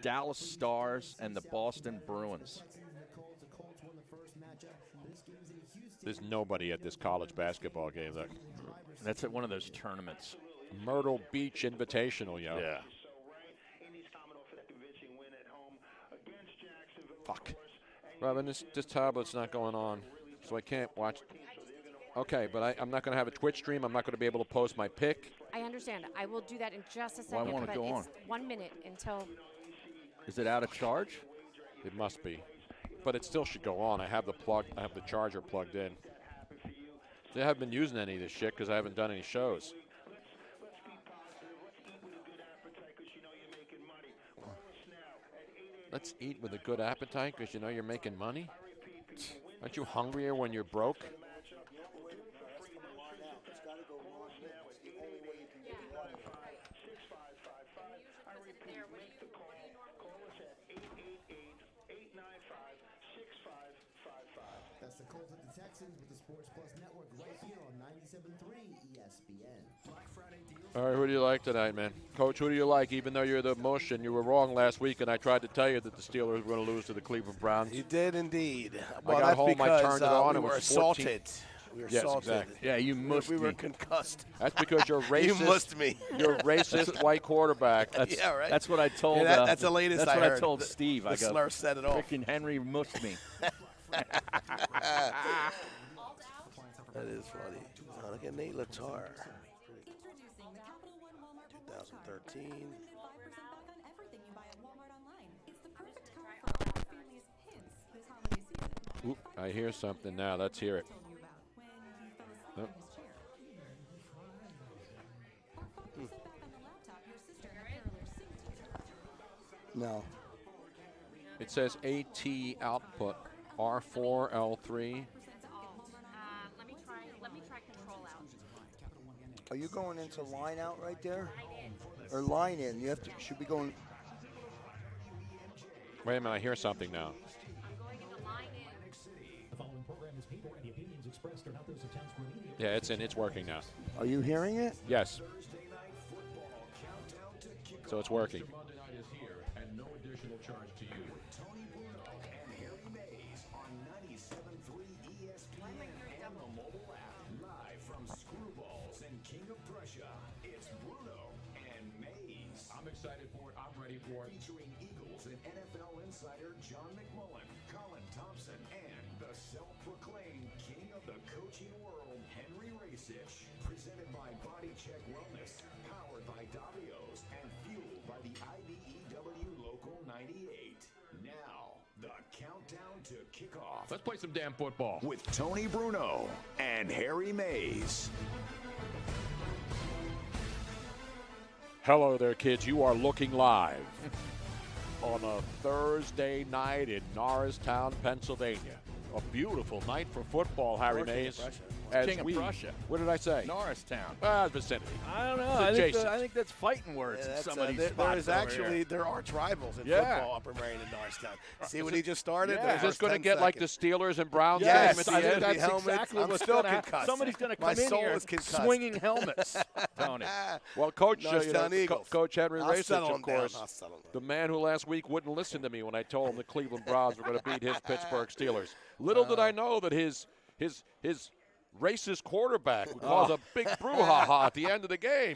Dallas Stars and the Boston Bruins. There's nobody at this college basketball game. That's at one of those tournaments. Myrtle Beach Invitational, yo. Yeah. Fuck. Robin, this tablet's not going on, so I can't watch. Okay, but I'm not going to have a Twitch stream. I'm not going to be able to post my pick. I understand. I will do that in just a second. Why won't it go on? 1 minute until. Is it out of charge? It must be. But it still should go on. I have the charger plugged in. I haven't been using any of this shit because I haven't done any shows. Let's eat with a good appetite because you know you're making money. Aren't you hungrier when you're broke? That's the Colts of the Texans with the Sports Plus Network right here on 97.3 ESPN. Black Friday deals. All right, who do you like tonight, man? Coach, who do you like? Even though you're the mush and you were wrong last week, and I tried to tell you that the Steelers were going to lose to the Cleveland Browns. You did indeed. Well, I got home, I turned it on, we and were it was 14. assaulted. We were Yes, assaulted. exactly. Yeah, you mushed We were me. concussed. That's because you're racist. You mushed me. You're a racist white quarterback. Yeah, right. That's what I told. Yeah, that's the latest That's I what heard. I told Steve. The I go, slur said it all. Frickin' Henry mushed me. That is funny. Oh, look at Nate Latar. 2013. Oop, I hear something now. Let's hear it. Oh. No. It says AT output R4 L3. Let me try control out. Are you going into line out right there? Or line in? You have to. Should be going. Wait a minute, I hear something now. Yeah, it's working now. Are you hearing it? Yes. So it's working. Monday night is here, and no additional charge to you. Tony Bruno and Harry Mays on 97.3 ESPN and the mobile app. Live from Screwballs and King of Prussia, it's Bruno and Mays. I'm excited for it. I'm ready for it. Featuring Eagles and NFL insider John McMullen, Colin Thompson, and the self-proclaimed king of the coaching world, Henry Racich. Presented by Body Check Wellness, powered by Davios, and fueled by the IBEW Local 98. Now, the countdown to kickoff. Let's play some damn football. With Tony Bruno and Harry Mays. Hello there, kids. You are looking live on a Thursday night in Norristown, Pennsylvania. A beautiful night for football, Harry Mays. King of Prussia. What did I say? Norristown. Vicinity. I don't know. It's I think that's fighting words. Yeah, in some of these there spots is over actually here. there are rivals in Yeah. football up in Marion and Norristown. See what he just started? Is this going to get like the Steelers and Browns Yes, game at I the think end? that's helmets. exactly I'm what's still going to happen. concussed. Somebody's going to My come in soul here is concussed. swinging helmets, Tony. Well, Coach, Norristown Eagles. Coach Henry I'll Racich, settle of him down. course, I'll settle him the down. man who last week wouldn't listen to me when I told him the Cleveland Browns were going to beat his Pittsburgh Steelers. Little did I know that his racist quarterback would cause a big brouhaha at the end of the game.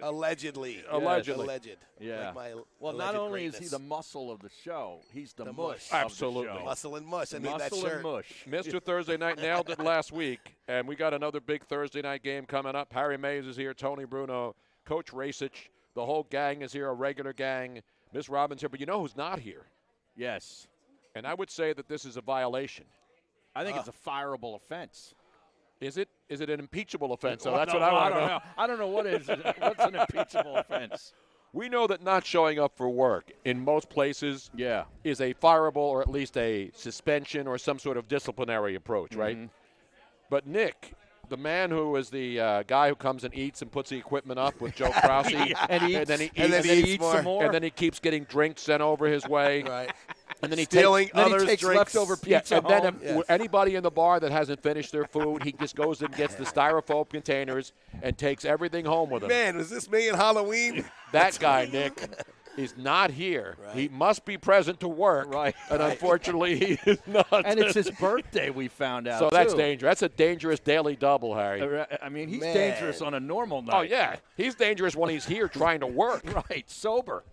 Allegedly. Allegedly. Alleged. Yeah. Like my Well, not alleged only is he greatness. the muscle of the show, he's the, The mush. mush. of the Absolutely. show. Muscle and mush. I need that Muscle shirt. and mush. Mr. Thursday Night nailed it last week, and we got another big Thursday night game coming up. Harry Mays is here, Tony Bruno, Coach Racich. The whole gang is here, a regular gang. Miss Robin's here, but you know who's not here? Yes. And I would say that this is a violation. I think it's a fireable offense. Is it? Is it an impeachable offense? So Well, that's no, what I want to don't know. I don't know what is. What's an impeachable offense? We know that not showing up for work in most places Yeah. is a fireable or at least a suspension or some sort of disciplinary approach, right? But Nick, the man who is the guy who comes and eats and puts the equipment up with Joe Krause, And eats, and then he eats, and then he eats some more. and then he keeps getting drinks sent over his way. Right. And then he Stealing takes, then he others' takes drinks. leftover yeah, pizza and then home. Yes. anybody in the bar that hasn't finished their food, he just goes and gets the styrofoam containers and takes everything home with him. Man, was this me in Halloween? That guy, Nick. is not here. Right. He must be present to work. Right. And unfortunately, he is not. And it's his birthday, we found out. So that's too. dangerous. That's a dangerous daily double, Harry. I mean, he's Man. dangerous on a normal night. Oh, yeah. He's dangerous when he's here trying to work. Right, sober.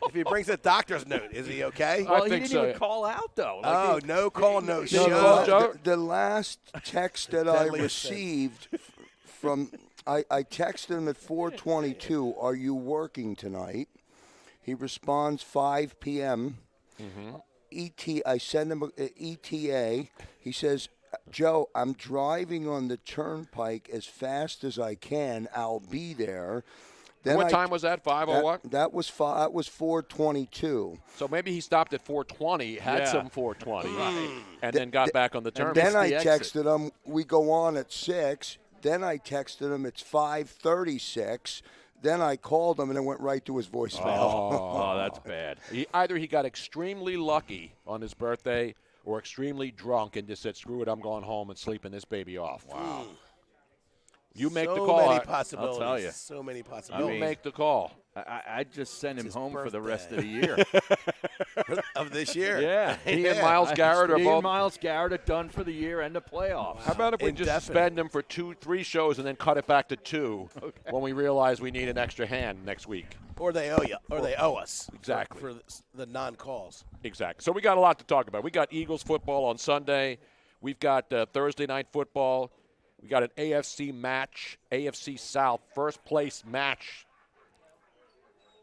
If he brings a doctor's note, is he okay? Well, he think didn't so, even yeah. call out, though. Like Oh, no call, no No show. call, Joe? The last text that I Deadliest sin. received from I texted him at 4:22. Are you working tonight? He responds 5 p.m. I send him a ETA. He says, Joe, I'm driving on the turnpike as fast as I can. I'll be there. Then What time was that? 5 or what? That was 4:22. So maybe he stopped at 4:20, had Yeah. some 4:20, and then got back on the And terminal. then I the exit. texted him, we go on at 6. Then I texted him, it's 5:36. Then I called him, and it went right to his voicemail. Oh, that's bad. Either he got extremely lucky on his birthday or extremely drunk and just said, screw it, I'm going home and sleeping this baby off. Wow. You make the So call. many possibilities. tell you. So many You possibilities. make the call. I'd just send him his home for the rest of birthday. the year. of this year. Yeah. He and Miles Garrett are He both. and Miles Garrett are done for the year and the playoffs. How about if we just Indefinite. suspend him for 2-3 shows and then cut it back to 2 when we realize we need an extra hand next week? Or they owe you. Or they owe us. Exactly. For the non-calls. Exactly. So we got a lot to talk about. We got Eagles football on Sunday. We've got Thursday night football. We got an AFC match, AFC South first place match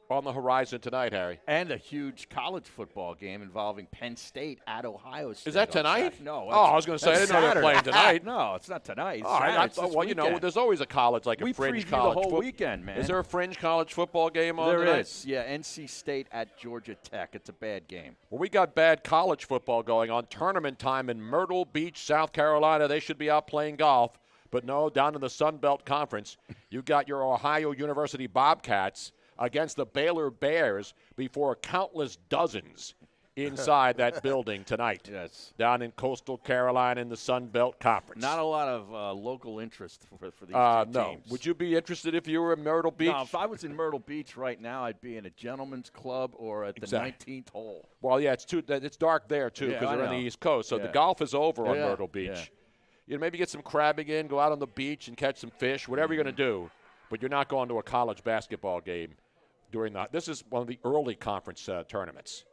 on the horizon tonight, Harry. And a huge college football game involving Penn State at Ohio State. Is that on tonight? Saturday. No. Oh, I was going to say, I that's didn't know they were playing Saturday. tonight. No, it's not tonight. It's All right, Saturday. I It's thought, this well, you know, weekend. there's always a college, like We a fringe preview college. the whole weekend, man. Is there a fringe college football game on There tonight? is. Yeah, NC State at Georgia Tech. It's a bad game. Well, we got bad college football going on. Tournament time in Myrtle Beach, South Carolina. They should be out playing golf. But no, down in the Sun Belt Conference, you got your Ohio University Bobcats against the Baylor Bears before countless dozens inside that building tonight. Yes. Down in coastal Carolina in the Sun Belt Conference. Not a lot of local interest for these two no. teams. Would you be interested if you were in Myrtle Beach? No, if I was in Myrtle Beach right now, I'd be in a gentleman's club or at the Exactly. 19th hole. Well, yeah, it's dark there, too, Yeah, because I they're on the know. East Coast. So the Yeah. golf is over on Yeah, Myrtle Beach. yeah. You know, maybe get some crabbing in, go out on the beach and catch some fish, whatever you're going to do. But you're not going to a college basketball game during the – this is one of the early conference tournaments.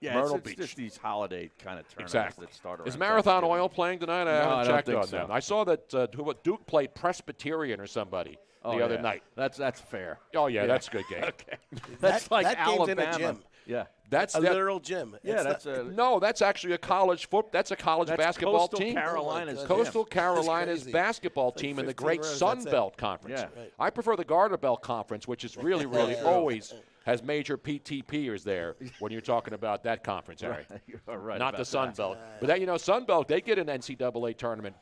Yeah, Myrtle it's Beach. just these holiday kind of tournaments Exactly. that start around Is Marathon Thanksgiving. Oil playing tonight? I No, haven't I don't checked think on so. them. I saw that Duke played Presbyterian or somebody the other yeah. night. That's fair. Oh, yeah, that's a good game. Okay. That's like that game's in Alabama. a gym. Yeah. That's A that- literal gym. Yeah, It's that's not- a No, that's actually a college that's a college that's basketball Coastal team. Carolina's Oh, my Coastal That's Carolina's crazy. basketball It's like team in the 15 great rows, Sun that's it. Belt Conference. Yeah. Right. I prefer the Garter Belt Conference, which is really, really always has major PTPers there when you're talking about that conference, Harry. You're right Not about the Sun that. Belt. But that, Sun Belt, they get an NCAA tournament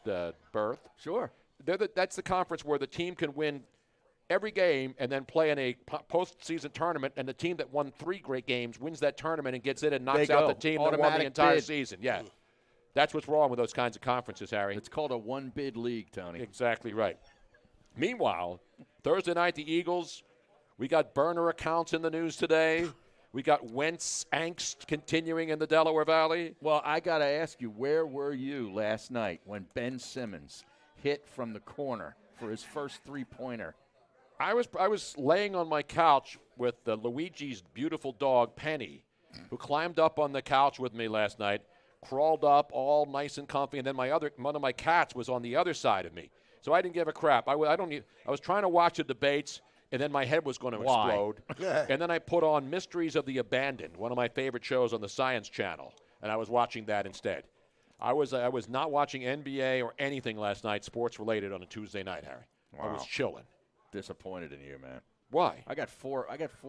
berth. Sure. That's the conference where the team can win every game and then play in a postseason tournament, and the team that won 3 great games wins that tournament and gets in and knocks They out go. the team that won the Automatic entire bid. season. Yeah. That's what's wrong with those kinds of conferences, Harry. It's called a one-bid league, Tony. Exactly right. Meanwhile, Thursday night, the Eagles, we got burner accounts in the news today. We got Wentz angst continuing in the Delaware Valley. Well, I got to ask you, where were you last night when Ben Simmons hit from the corner for his first three-pointer? I was laying on my couch with Luigi's beautiful dog, Penny, who climbed up on the couch with me last night, crawled up all nice and comfy, and then one of my cats was on the other side of me. So I didn't give a crap. I was trying to watch the debates, and then my head was going to Why? explode. And then I put on Mysteries of the Abandoned, one of my favorite shows on the Science Channel, and I was watching that instead. I was not watching NBA or anything last night, sports related, on a Tuesday night, Harry. I was Wow. chilling. Disappointed in you, man. Why? I got four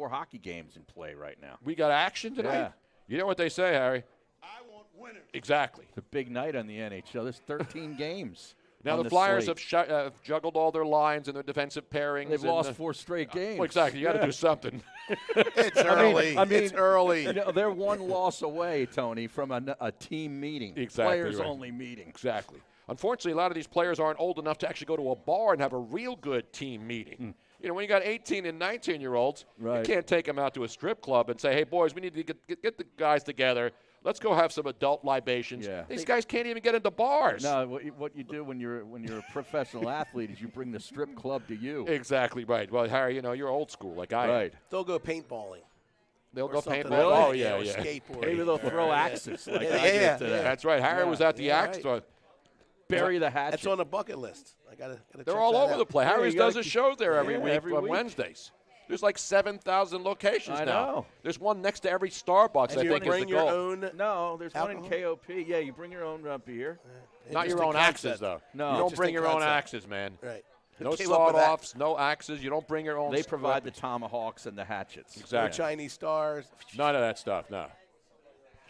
hockey games in play right now. We got action tonight? Yeah. You know what they say, Harry? I want winners. Exactly. It's a big night on the NHL. There's 13 games. Now, on the Flyers slate. have juggled all their lines and their defensive pairings. They've and, lost 4 straight games. Well, exactly. You got to do something. It's early. I mean, it's early. You know, they're one loss away, Tony, from a team meeting. Exactly right. Players-only meeting. Exactly. Unfortunately, a lot of these players aren't old enough to actually go to a bar and have a real good team meeting. You know, when you got 18 and 19-year-olds, Right. you can't take them out to a strip club and say, hey, boys, we need to get the guys together. Let's go have some adult libations. Yeah. These guys can't even get into bars. No, what you do when you're a professional athlete is you bring the strip club to you. Exactly right. Well, Harry, you know, you're old school like I am. Right. They'll go paintballing. They'll or go something paintball. like Oh, that, yeah, or yeah. skateboarding. Maybe they'll throw axes like I Yeah, did today. That's right. Harry was at the axe right. store. Bury the hatchet. That's on the bucket list. I gotta They're check all that over out. the place. Yeah, Harry's you gotta does a keep- show there every Yeah, week every on week. Wednesdays. There's like 7,000 locations I now. know. There's one next to every Starbucks, And I you think, is bring the your goal. own. No, there's one in Alcohol? KOP. Yeah, you bring your own beer. Not your Interesting own axes, concept. though. No. You don't Interesting bring your own concept. axes, man. Right. No Who came up with that? sawed-offs, no axes. You don't bring your own. They provide the weapons. tomahawks and the hatchets. Or Exactly. Chinese stars. None of that stuff, no.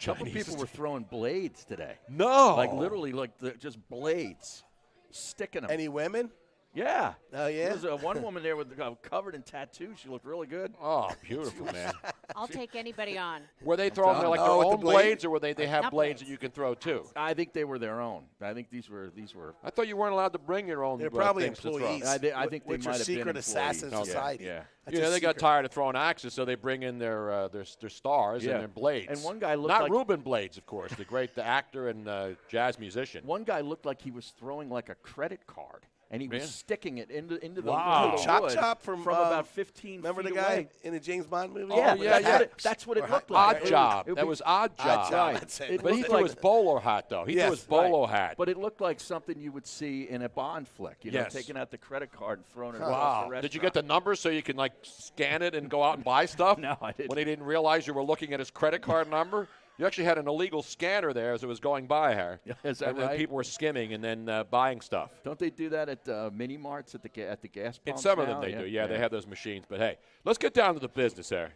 A couple people were throwing blades today. No. Like literally, like just blades, sticking them. Any women? Yeah. Oh, yeah? There was one woman there with covered in tattoos. She looked really good. Oh, beautiful, man. I'll take anybody on. Were they throwing like Oh, their with the own blade? blades, or were they have Not blades blades. that you can throw too? I think they were their own. I think these were. I thought you weren't allowed to bring your own. They're probably things to throw. employees. I think they which might are have secret been assassin employees. society. Yeah. That's You a know, they got secret. tired of throwing axes, so they bring in their stars Yeah. and their blades. And one guy looked not like- Reuben Blades, of course, the actor and jazz musician. One guy looked like he was throwing like a credit card, and he was Yeah. sticking it into the, Wow. into the Chop wood Chop from about 15 Remember the feet guy away. in the James Bond movie? Yeah, yeah, that's yeah. What that's what it Or looked hot- like. Odd It job. would That be- was odd job. Job, Right. that's it. It But he looked threw like- his bowler hat, though. He threw Yes. his bolo Right. hat. But it looked like something you would see in a Bond flick. You know, Yes. taking out the credit card and throwing it across Wow. the restaurant. Did you get the numbers so you can, like, scan it and go out and buy stuff? No, I didn't. When he didn't realize you were looking at his credit card number? You actually had an illegal scanner there as it was going by, Harry. Is that and then right? people were skimming and then buying stuff. Don't they do that at mini marts at the gas pumps? In some of them now? they do. Yeah, they have those machines. But, hey, let's get down to the business, Harry.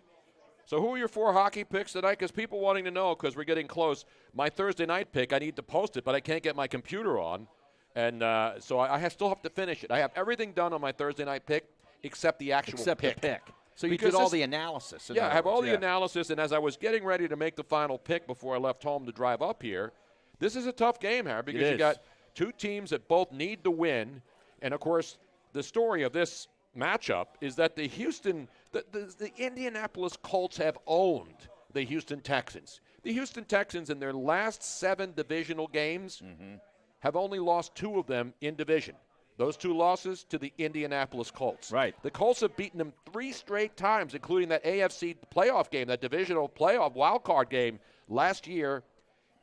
So who are your 4 hockey picks tonight? Because people wanting to know, because we're getting close. My Thursday night pick, I need to post it, but I can't get my computer on. And so I still have to finish it. I have everything done on my Thursday night pick except the actual Except pick. the pick. So you Because did all this- the analysis. in Yeah, I other have all words, the yeah. analysis, and as I was getting ready to make the final pick before I left home to drive up here, this is a tough game, Harry, because you is. got 2 teams that both need to win. And, of course, the story of this matchup is that the Indianapolis Colts have owned the Houston Texans. The Houston Texans, in their last 7 divisional games, have only lost 2 of them in division. Those 2 losses to the Indianapolis Colts. Right. The Colts have beaten them 3 straight times, including that AFC playoff game, that divisional playoff wild card game last year,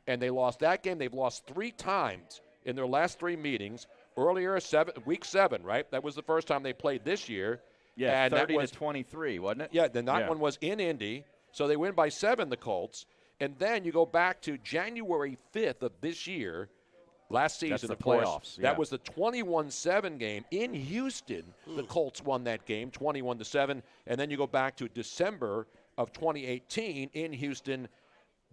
and they lost that game. They've lost 3 times in their last 3 meetings. Earlier, week 7, right? That was the first time they played this year. Yeah, and that 30 was to 23, wasn't it? yeah, then that Yeah. one was in Indy. So they win by 7, the Colts. And then you go back to January 5th of this year, last season, That's the of course. playoffs, yeah. That was the 21-7 game in Houston. The Colts won that game, 21-7. And then you go back to December of 2018 in Houston.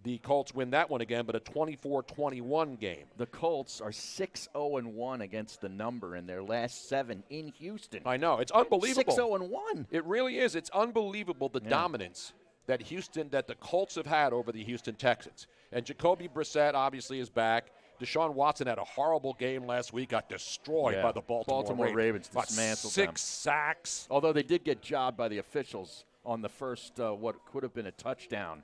The Colts win that one again, but a 24-21 game. The Colts are 6-0-1 against the number in their last 7 in Houston. I know. It's unbelievable. 6-0-1. It really is. It's unbelievable the dominance that the Colts have had over the Houston Texans. And Jacoby Brissett obviously is back. Deshaun Watson had a horrible game last week, got destroyed Yeah. by the Baltimore Ravens About dismantled 6 them. sacks. Although they did get jobbed by the officials on the first, what could have been a touchdown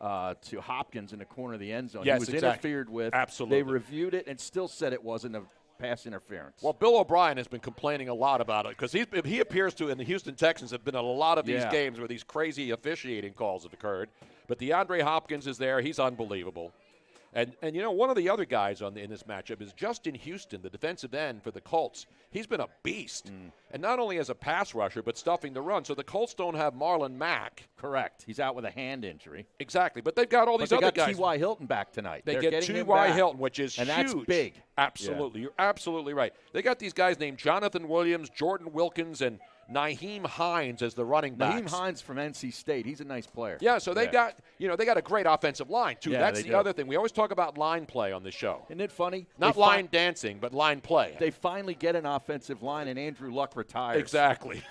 to Hopkins in the corner of the end zone. Yes, he was exactly. interfered with. Absolutely. They reviewed it and still said it wasn't a pass interference. Well, Bill O'Brien has been complaining a lot about it because he appears to, and the Houston Texans have been in a lot of these Yeah. games where these crazy officiating calls have occurred. But DeAndre Hopkins is there. He's unbelievable. And you know, one of the other guys in this matchup is Justin Houston, the defensive end for the Colts. He's been a beast. And not only as a pass rusher, but stuffing the run. So the Colts don't have Marlon Mack. Correct. He's out with a hand injury. Exactly. But they've got all But these they other got guys. T.Y. Hilton back tonight. They They're get getting him T.Y. back. Hilton, which is and huge. that's big. Absolutely. You're absolutely right. They got these guys named Jonathan Williams, Jordan Wilkins, and Nyheim Hines as the running backs. Nyheim Hines from NC State. He's a nice player. Yeah, so they got a great offensive line too. Yeah, That's they the do. other thing. We always talk about line play on this show. Isn't it funny? Not They line dancing, but line play. They finally get an offensive line, and Andrew Luck retires. Exactly.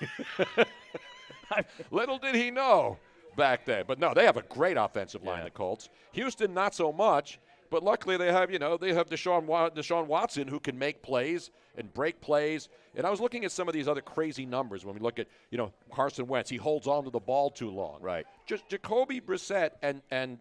Little did he know back then. But no, they have a great offensive line, Yeah. the Colts. Houston, not so much. But luckily they have Deshaun Watson who can make plays and break plays. And I was looking at some of these other crazy numbers when we look at, Carson Wentz. He holds on to the ball too long. Right. Just Jacoby Brissett and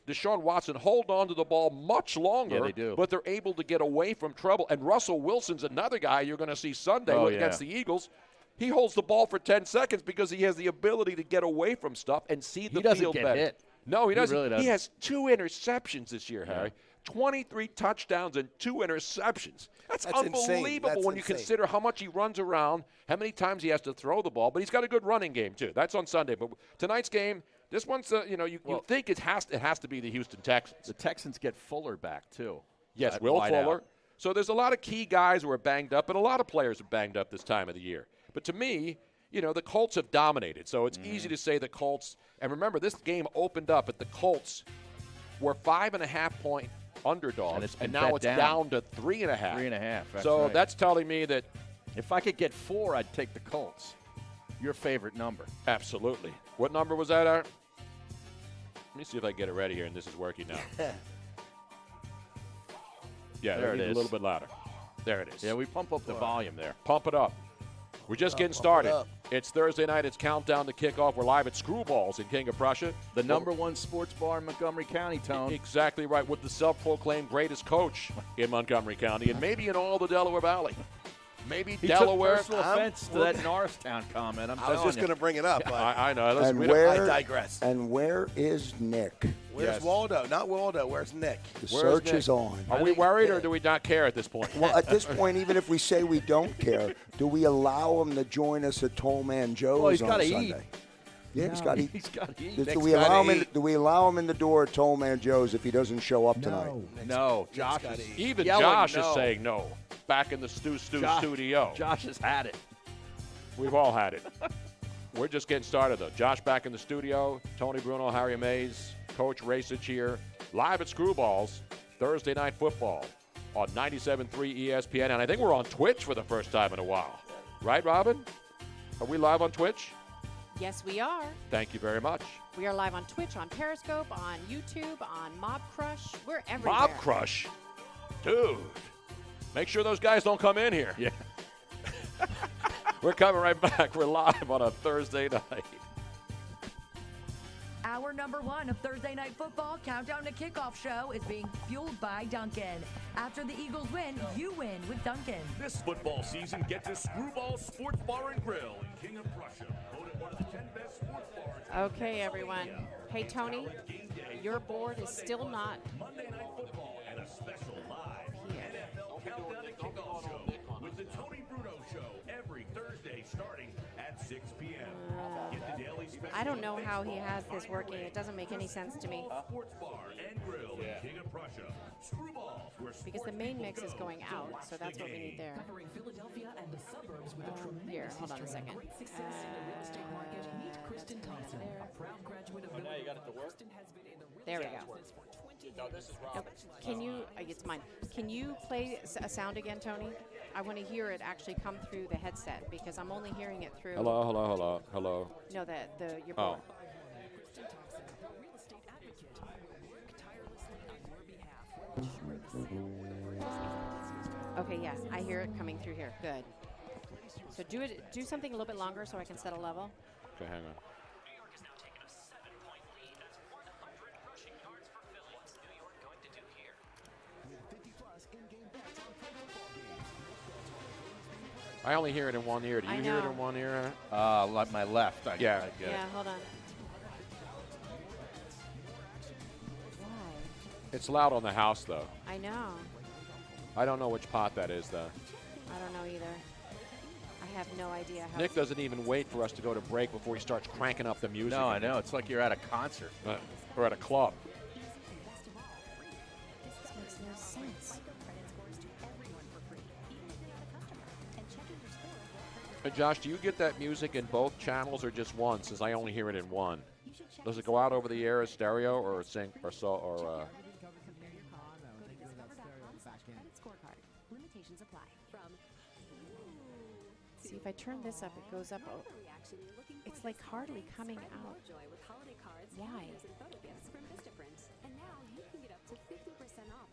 Deshaun Watson hold on to the ball much longer. Yeah, they do. But they're able to get away from trouble. And Russell Wilson's another guy you're going to see Sunday against the Eagles. He holds the ball for 10 seconds because he has the ability to get away from stuff and see the He doesn't field get better. hit. No, he doesn't. really doesn't. He has 2 interceptions this year, Harry. 23 touchdowns and 2 interceptions. That's insane. unbelievable That's when you insane. consider how much he runs around, how many times he has to throw the ball. But he's got a good running game, too. That's on Sunday. But tonight's game, this one's, you think it has to be the Houston Texans. The Texans get Fuller back, too. Yes, At Will wide Fuller. out. So there's a lot of key guys who are banged up, and a lot of players are banged up this time of the year. But to me, the Colts have dominated. So it's easy to say the Colts. And remember, this game opened up at the Colts were 5.5-point underdogs, and now bet it's down to 3.5. 3.5. That's So right. that's telling me that If I could get 4, I'd take the Colts. Your favorite number. absolutely. What number was that, Art? Let me see if I get it ready here, and this is working now. Yeah, There it need is. A little bit louder. There it is. Yeah, we pump up the volume there. Pump it up. We're just getting Pump it started. up. It's Thursday night. It's countdown to kickoff. We're live at Screwballs in King of Prussia. The number 1 sports bar in Montgomery County, Tone. Exactly right, with the self-proclaimed greatest coach in Montgomery County and maybe in all the Delaware Valley. Maybe He Delaware. took personal offense to that Norristown comment. I was just going to bring it up, but I know. Listen, And we don't- I where digress. and where is Nick? Where's Yes. Waldo? Not Waldo. Where's Nick? The Where's search Nick? is on. Are we worried or do we not care at this point? Well, at this point, even if we say we don't care, do we allow him to join us at Toll Man Joe's Well, he's on gotta Sunday? eat. Yeah, he's got to eat. He's got to eat. Do Nick's we gotta allow him? eat. Do we allow him in the door at Toll Man Joe's if he doesn't show up tonight? No, Josh gotta is eat. Even yelling Josh no. is saying no. Back in the Josh- studio. Josh has had it. We've all had it. We're just getting started, though. Josh back in the studio. Tony Bruno, Harry Mays, Coach Racich here. Live at Screwballs, Thursday Night Football on 97.3 ESPN. And I think we're on Twitch for the first time in a while. Right, Robin? Are we live on Twitch? Yes, we are. Thank you very much. We are live on Twitch, on Periscope, on YouTube, on Mob Crush. We're everywhere. Mob Crush. Dude. Make sure those guys don't come in here. Yeah. We're coming right back. We're live on a Thursday night. Hour number 1 of Thursday Night Football Countdown to Kickoff show is being fueled by Dunkin'. After the Eagles win, you win with Dunkin'. This football season, get to Screwball Sports Bar and Grill in King of Prussia. Voted one of the 10 best sports bars. Okay, everyone. Hey, Tony, your board is still not Monday Night Football and a special live here. NFL Countdown to Kickoff show with the Tony Bruno Show every Thursday starting at 6 p.m. Get the daily special I don't know how he has this working. It doesn't make any sense to me. Sports Bar and Grill in King of Prussia. Screwballs, where Because the main mix is going out, so that's what we need there. Covering Philadelphia and the suburbs with a Here, tremendous hold on a history second. of great success in the real estate market. Meet Kristen Thompson, a proud graduate of Villanova. Kristen has been in the real There we estate go. business for 20 years. No, this is No, can you, it's mine. Can you play a sound again, Tony? I want to hear it actually come through the headset because I'm only hearing it through. Hello. No, your Oh. board. Kristen Thompson, a real estate advocate, work tirelessly on your behalf. Okay, yes, I hear it coming through here. Good. So do something a little bit longer so I can set a level. Okay, hang on. I only hear it in one ear. Do I you hear it know. in one ear? Like my left. I Yeah. I get Yeah, it. hold on. Why? It's loud on the house, though. I know. I don't know which pot that is, though. I don't know either. I have no idea how. Nick doesn't even wait for us to go to break before he starts cranking up the music. No, I know. It's like you're at a concert. Or at a club. This makes no sense. Hey, Josh, do you get that music in both channels or just one? Since I only hear it in one. Does it go out over the air as stereo or sync or so or? See, if I turn this up, it goes up. It's like hardly coming out. Why?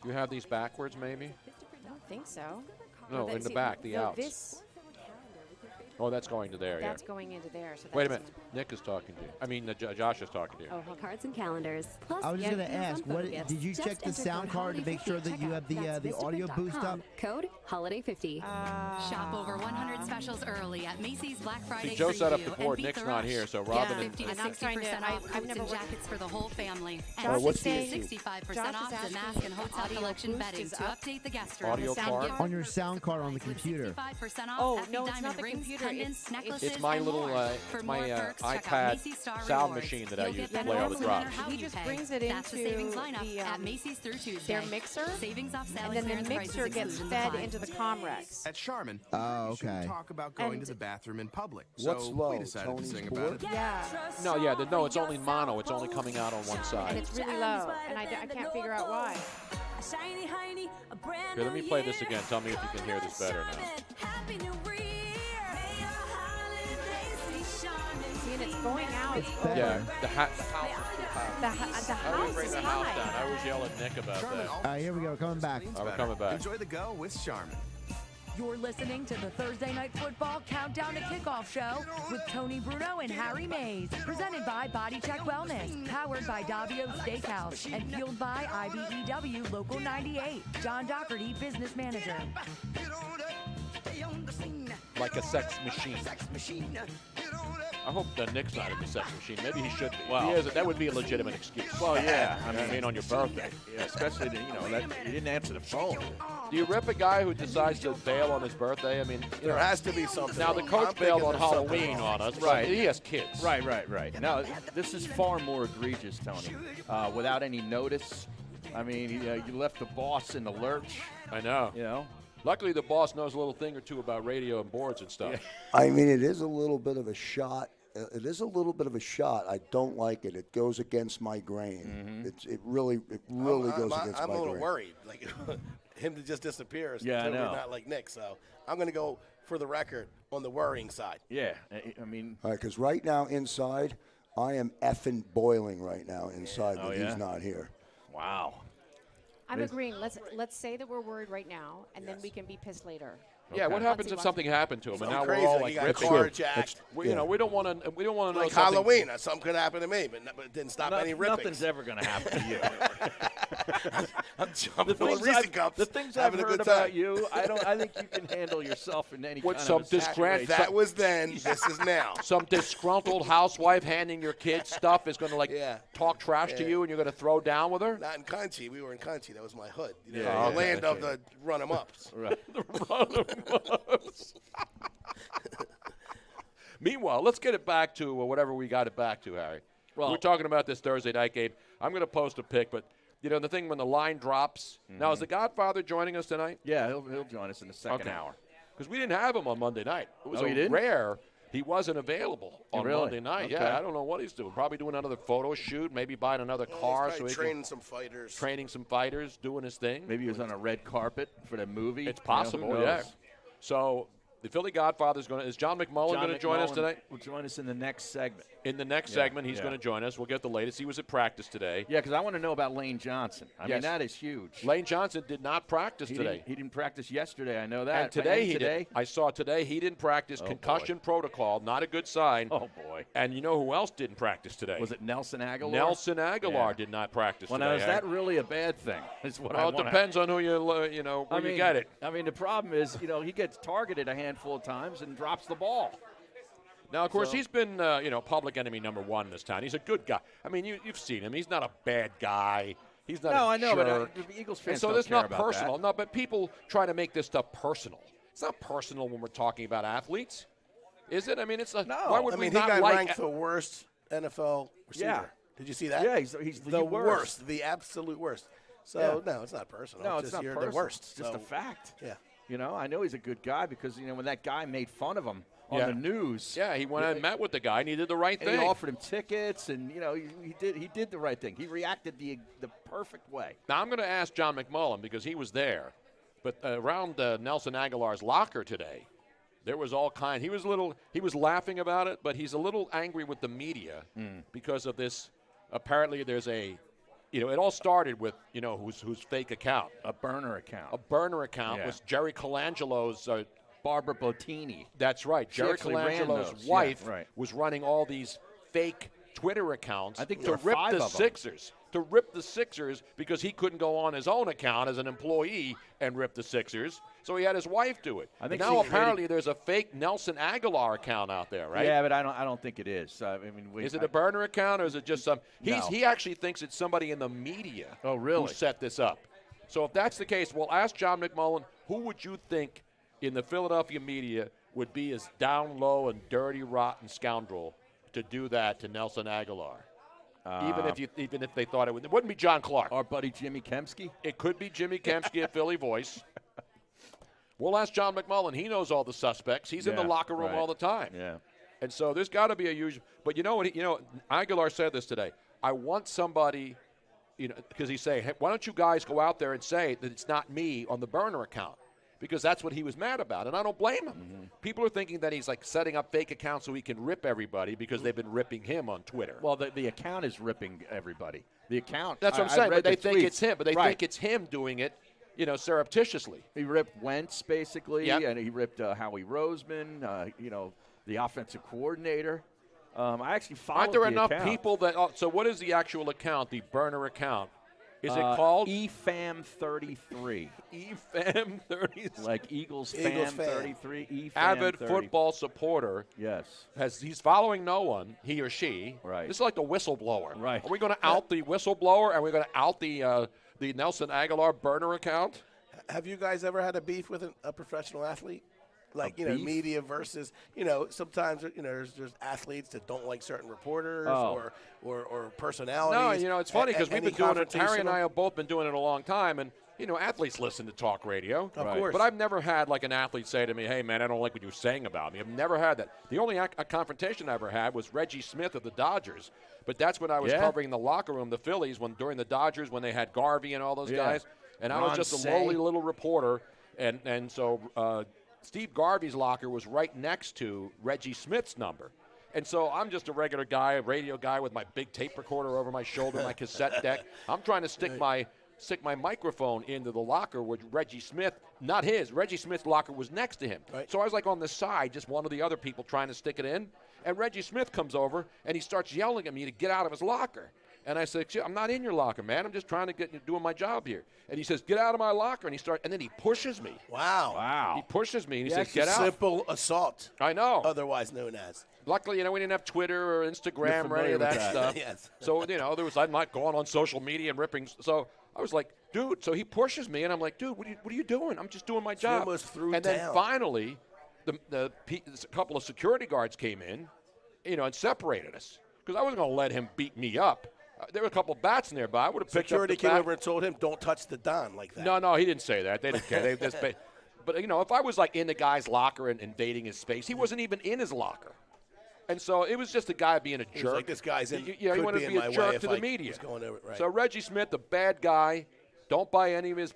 Do you have these backwards, maybe? I don't think so. No, in the back, the outs. This, Oh, that's going to there, that's going into there. So Wait a that's minute. Nick is talking to you. I mean, Josh is talking to you. Oh, hold on. Cards and calendars. Plus, I was just yeah, going to deals ask, on what photo gifts. did you check Just the enter sound code card to make sure that you have the audio boost up? Code Holiday50. Shop over 100 specials early at Macy's Black Friday. See, Joe set up preview the and board. beat Nick's the not rush. here, so Get Robin 50 to And I'm trying 60% to- off I've coats never and worked- jackets for the whole family. Josh And is what's the saying- 65% Josh off is the mask asking and if hotel audio collection boost bedding is to up. update the guest room. Audio sound card? giver? On your sound card on the computer. 65% off Oh, hefty no, it's diamond not the rings, computer. pendants, It's- necklaces, It's my and little, more. it's For my more perks, check out iPad Macy's Star sound Rewards. machine that I You'll use get to better play all the deals no matter drops. how He you just pay. brings it That's the into savings lineup the, at Macy's through Tuesday. their mixer, Savings off sale and then the clearance mixer prices gets exclusion fed apply. into the Comrex. At Charmin, Oh, you shouldn't okay. talk about going And- to the bathroom in public. What's so low? we decided Tony's to sing board? about it. Yeah, No, no, it's only mono. It's only coming out on one and side. it's really low, and I can't figure out why. Here, let me play this again. Tell me if you can hear this better now. See, and it's going out. It's over- better. Yeah, the house is too high. The I always house bring is the house down. high. I always yell at Nick about Charmin that. All right, here we go. Coming back. Leans All right, we're better. coming back. Enjoy the go with Charmin. You're listening to the Thursday Night Football Countdown to Kickoff Show with Tony Bruno and Harry Mays. Presented by Body Check Wellness. Powered by Davio Steakhouse. And fueled by IBEW Local 98. John Doherty, Business Manager. Like a sex machine. I hope that Nick's not in the sex machine. Maybe he should be. Well- If he is, that would be a legitimate excuse. Well, yeah. I mean, on your birthday. Yeah, especially that you didn't answer the phone. Do you rip a guy who decides to bail on his birthday? I mean, There has to be something. now the wrong. coach I'm bailed thinking on there's something Halloween wrong. on us. Right. He has kids. Right. Now, this is far more egregious, Tony. Without any notice. I mean, you left the boss in the lurch. I know. You know. Luckily, the boss knows a little thing or two about radio and boards and stuff. I mean, it is a little bit of a shot. It is a little bit of a shot. I don't like it. It goes against my grain. It really goes against I'm my a little grain. worried. Like him to just disappear is Yeah, I totally know. not like Nick. So I'm going to go for the record on the worrying side. Yeah. I mean. All right, because right now inside, I am effing boiling right now inside Oh, when yeah? he's not here. Wow. I'm agreeing. Let's say that we're worried right now, and then we can be pissed later. Yeah, what happens if Once he something happened to him, and Something now crazy, we're all like like he got ripping? carjacked. You know, we don't want to. We don't want to know Like something. Halloween, something could happen to me, but it didn't stop any rippings. Nothing's ever going to happen to you. I'm jumping The on things, Reese I've, cups, the things I've having a heard good about time. you, I think you can handle yourself in any With kind some of a situation. That was then. This is now. Some disgruntled housewife handing your kids stuff is going to Yeah. talk trash to you, and you're going to throw down with her. Not in Conchi. We were in Conchi. That was my hood. You know, Yeah, the okay, land of okay. the run-em-ups. Right. Meanwhile, let's get it back to whatever we got it back to, Harry. Well- We're talking about this Thursday night game. I'm going to post a pic, but you know the thing when the line drops. Now, is the Godfather joining us tonight? Yeah, he'll join us in the second Okay. hour. Because we didn't have him on Monday night. It was Oh, you didn't? rare. He wasn't available on Really? Monday night. Okay. Yeah, I don't know what he's doing. Probably doing another photo shoot, maybe buying another He's car probably so he training can some fighters. training some fighters, doing his thing. Maybe he was on a red carpet for the movie. It's You know, who possible, knows? yeah. So the Philly Godfather is John McMullen going to join us McMullen tonight? Will join us in the next segment. In the next Yeah, segment, he's yeah. going to join us. We'll get the latest. He was at practice today. Yeah, because I want to know about Lane Johnson. I mean, Yes. that is huge. Lane Johnson did not practice today. He didn't practice yesterday. I know that. And today he today? did. I saw today he didn't practice. Oh, Concussion protocol, not a good sign. Oh, boy. And you know who else didn't practice today? Was it Nelson Aguilar? Nelson Aguilar Yeah. did not practice Well, today. now, is that really a bad thing? Is what I Well, it wanna- depends on who where you get it. I mean, the problem is, he gets targeted a handful of times and drops the ball. Now, of course, So- he's been, public enemy number one in this town. He's a good guy. I mean, you've seen him. He's not a bad guy. He's not No, a I know, but jerk. the Eagles And fans so don't it's care not about personal. that. No, but people try to make this stuff personal. It's not personal when we're talking about athletes, is it? I mean, it's a, No. why would I we mean, he not got like ranked the worst NFL receiver. Yeah. Did you see that? Yeah, he's the the worst, the absolute worst. So Yeah. no, it's not personal. No, it's it's just not you're personal. the worst. It's just So, a fact. Yeah. I know he's a good guy because, when that guy made fun of him on Yeah. the news. Yeah, he went and met with the guy, and he did the right And thing. he offered him tickets, and, he did the right thing. He reacted the perfect way. Now, I'm going to ask John McMullen because he was there. But around Nelson Aguilar's locker today, There was all kind. He was laughing about it, but he's a little angry with the media because of this. Apparently, there's it all started with, whose fake account. A burner account. A burner account was Jerry Colangelo's. Barbara Bottini. That's right. She Jerry actually ran Colangelo's those. wife Yeah, right. was running all these fake Twitter accounts I think to there were rip 5 the of them. Sixers. To rip the Sixers because he couldn't go on his own account as an employee and rip the Sixers. So he had his wife do it. I think now she apparently there's a fake Nelson Aguilar account out there, right? Yeah, but I don't think it is. Is it a burner account or is it just some? No. He actually thinks it's somebody in the media. Oh, really? Who set this up? So if that's the case, well, ask John McMullen. Who would you think in the Philadelphia media would be as down low and dirty, rotten scoundrel to do that to Nelson Aguilar? Even if they thought it wouldn't be John Clark. Our buddy Jimmy Kempski? It could be Jimmy Kempski at Philly Voice. We'll ask John McMullen. He knows all the suspects. He's in the locker room all the time. Yeah. And so there's got to be a huge. But you know what? Aguilar said this today. I want somebody, because he's saying, hey, why don't you guys go out there and say that it's not me on the burner account? Because that's what he was mad about, and I don't blame him. Mm-hmm. People are thinking that he's like setting up fake accounts so he can rip everybody because they've been ripping him on Twitter. Well, the account is ripping everybody. The account. That's what I'm I saying. read But they the think tweets. it's him. But they think it's him doing it, surreptitiously. He ripped Wentz basically, Yep. and he ripped Howie Roseman. The offensive coordinator. I actually followed. Aren't there the enough account. people that? So what is the actual account? The burner account? Is it Uh, called EFAM33? EFAM33. Like Eagles Eagles fan fan. 33. EFAM Avid 30. football supporter. Yes. He's following no one, he or she. Right. This is like the whistleblower. Right. Are we going to out the whistleblower? Are we going to out the Nelson Aguilar burner account? Have you guys ever had a beef with a professional athlete? Like, beef? media versus, sometimes, there's athletes that don't like certain reporters or personalities. No, it's funny because we've Any been doing it. Harry and confrontational? I have both been doing it a long time, and athletes listen to talk radio. Of course. But I've never had like an athlete say to me, "Hey, man, I don't like what you're saying about me." I've never had that. The only confrontation I ever had was Reggie Smith of the Dodgers. But that's when I was covering the locker room, the Phillies, during the Dodgers when they had Garvey and all those guys, and I was Ron just a Say. lowly little reporter, and so Steve Garvey's locker was right next to Reggie Smith's number. And so I'm just a regular guy, a radio guy with my big tape recorder over my shoulder, my cassette deck. I'm trying to stick my microphone into the locker with Reggie Smith, not his. Reggie Smith's locker was next to him. Right. So I was like on the side, just one of the other people trying to stick it in. And Reggie Smith comes over and he starts yelling at me to get out of his locker. And I said, I'm not in your locker, man. I'm just trying to doing my job here. And he says, get out of my locker. And then he pushes me. Wow. He pushes me and he says, get out. Simple assault. I know. Otherwise known as. Luckily, we didn't have Twitter or Instagram or any familiar of with that that. stuff. Yes. So, I'm not going on social media and ripping. So I was like, dude. So he pushes me, and I'm like, dude, what are you doing? I'm just doing my job. almost threw and then down. finally, a couple of security guards came in, and separated us because I wasn't going to let him beat me up. There were a couple of bats nearby. I would have picked Security up the came bat. over and told him, don't touch the Don like that. No, he didn't say that. They didn't care. But if I was like in the guy's locker and invading his space, he wasn't even in his locker. And so it was just a guy being a He jerk. was like, this guy's in. He could wanted be to in be my a way jerk if to I the media. was going over it, right. So Reggie Smith, the bad guy, don't buy any of his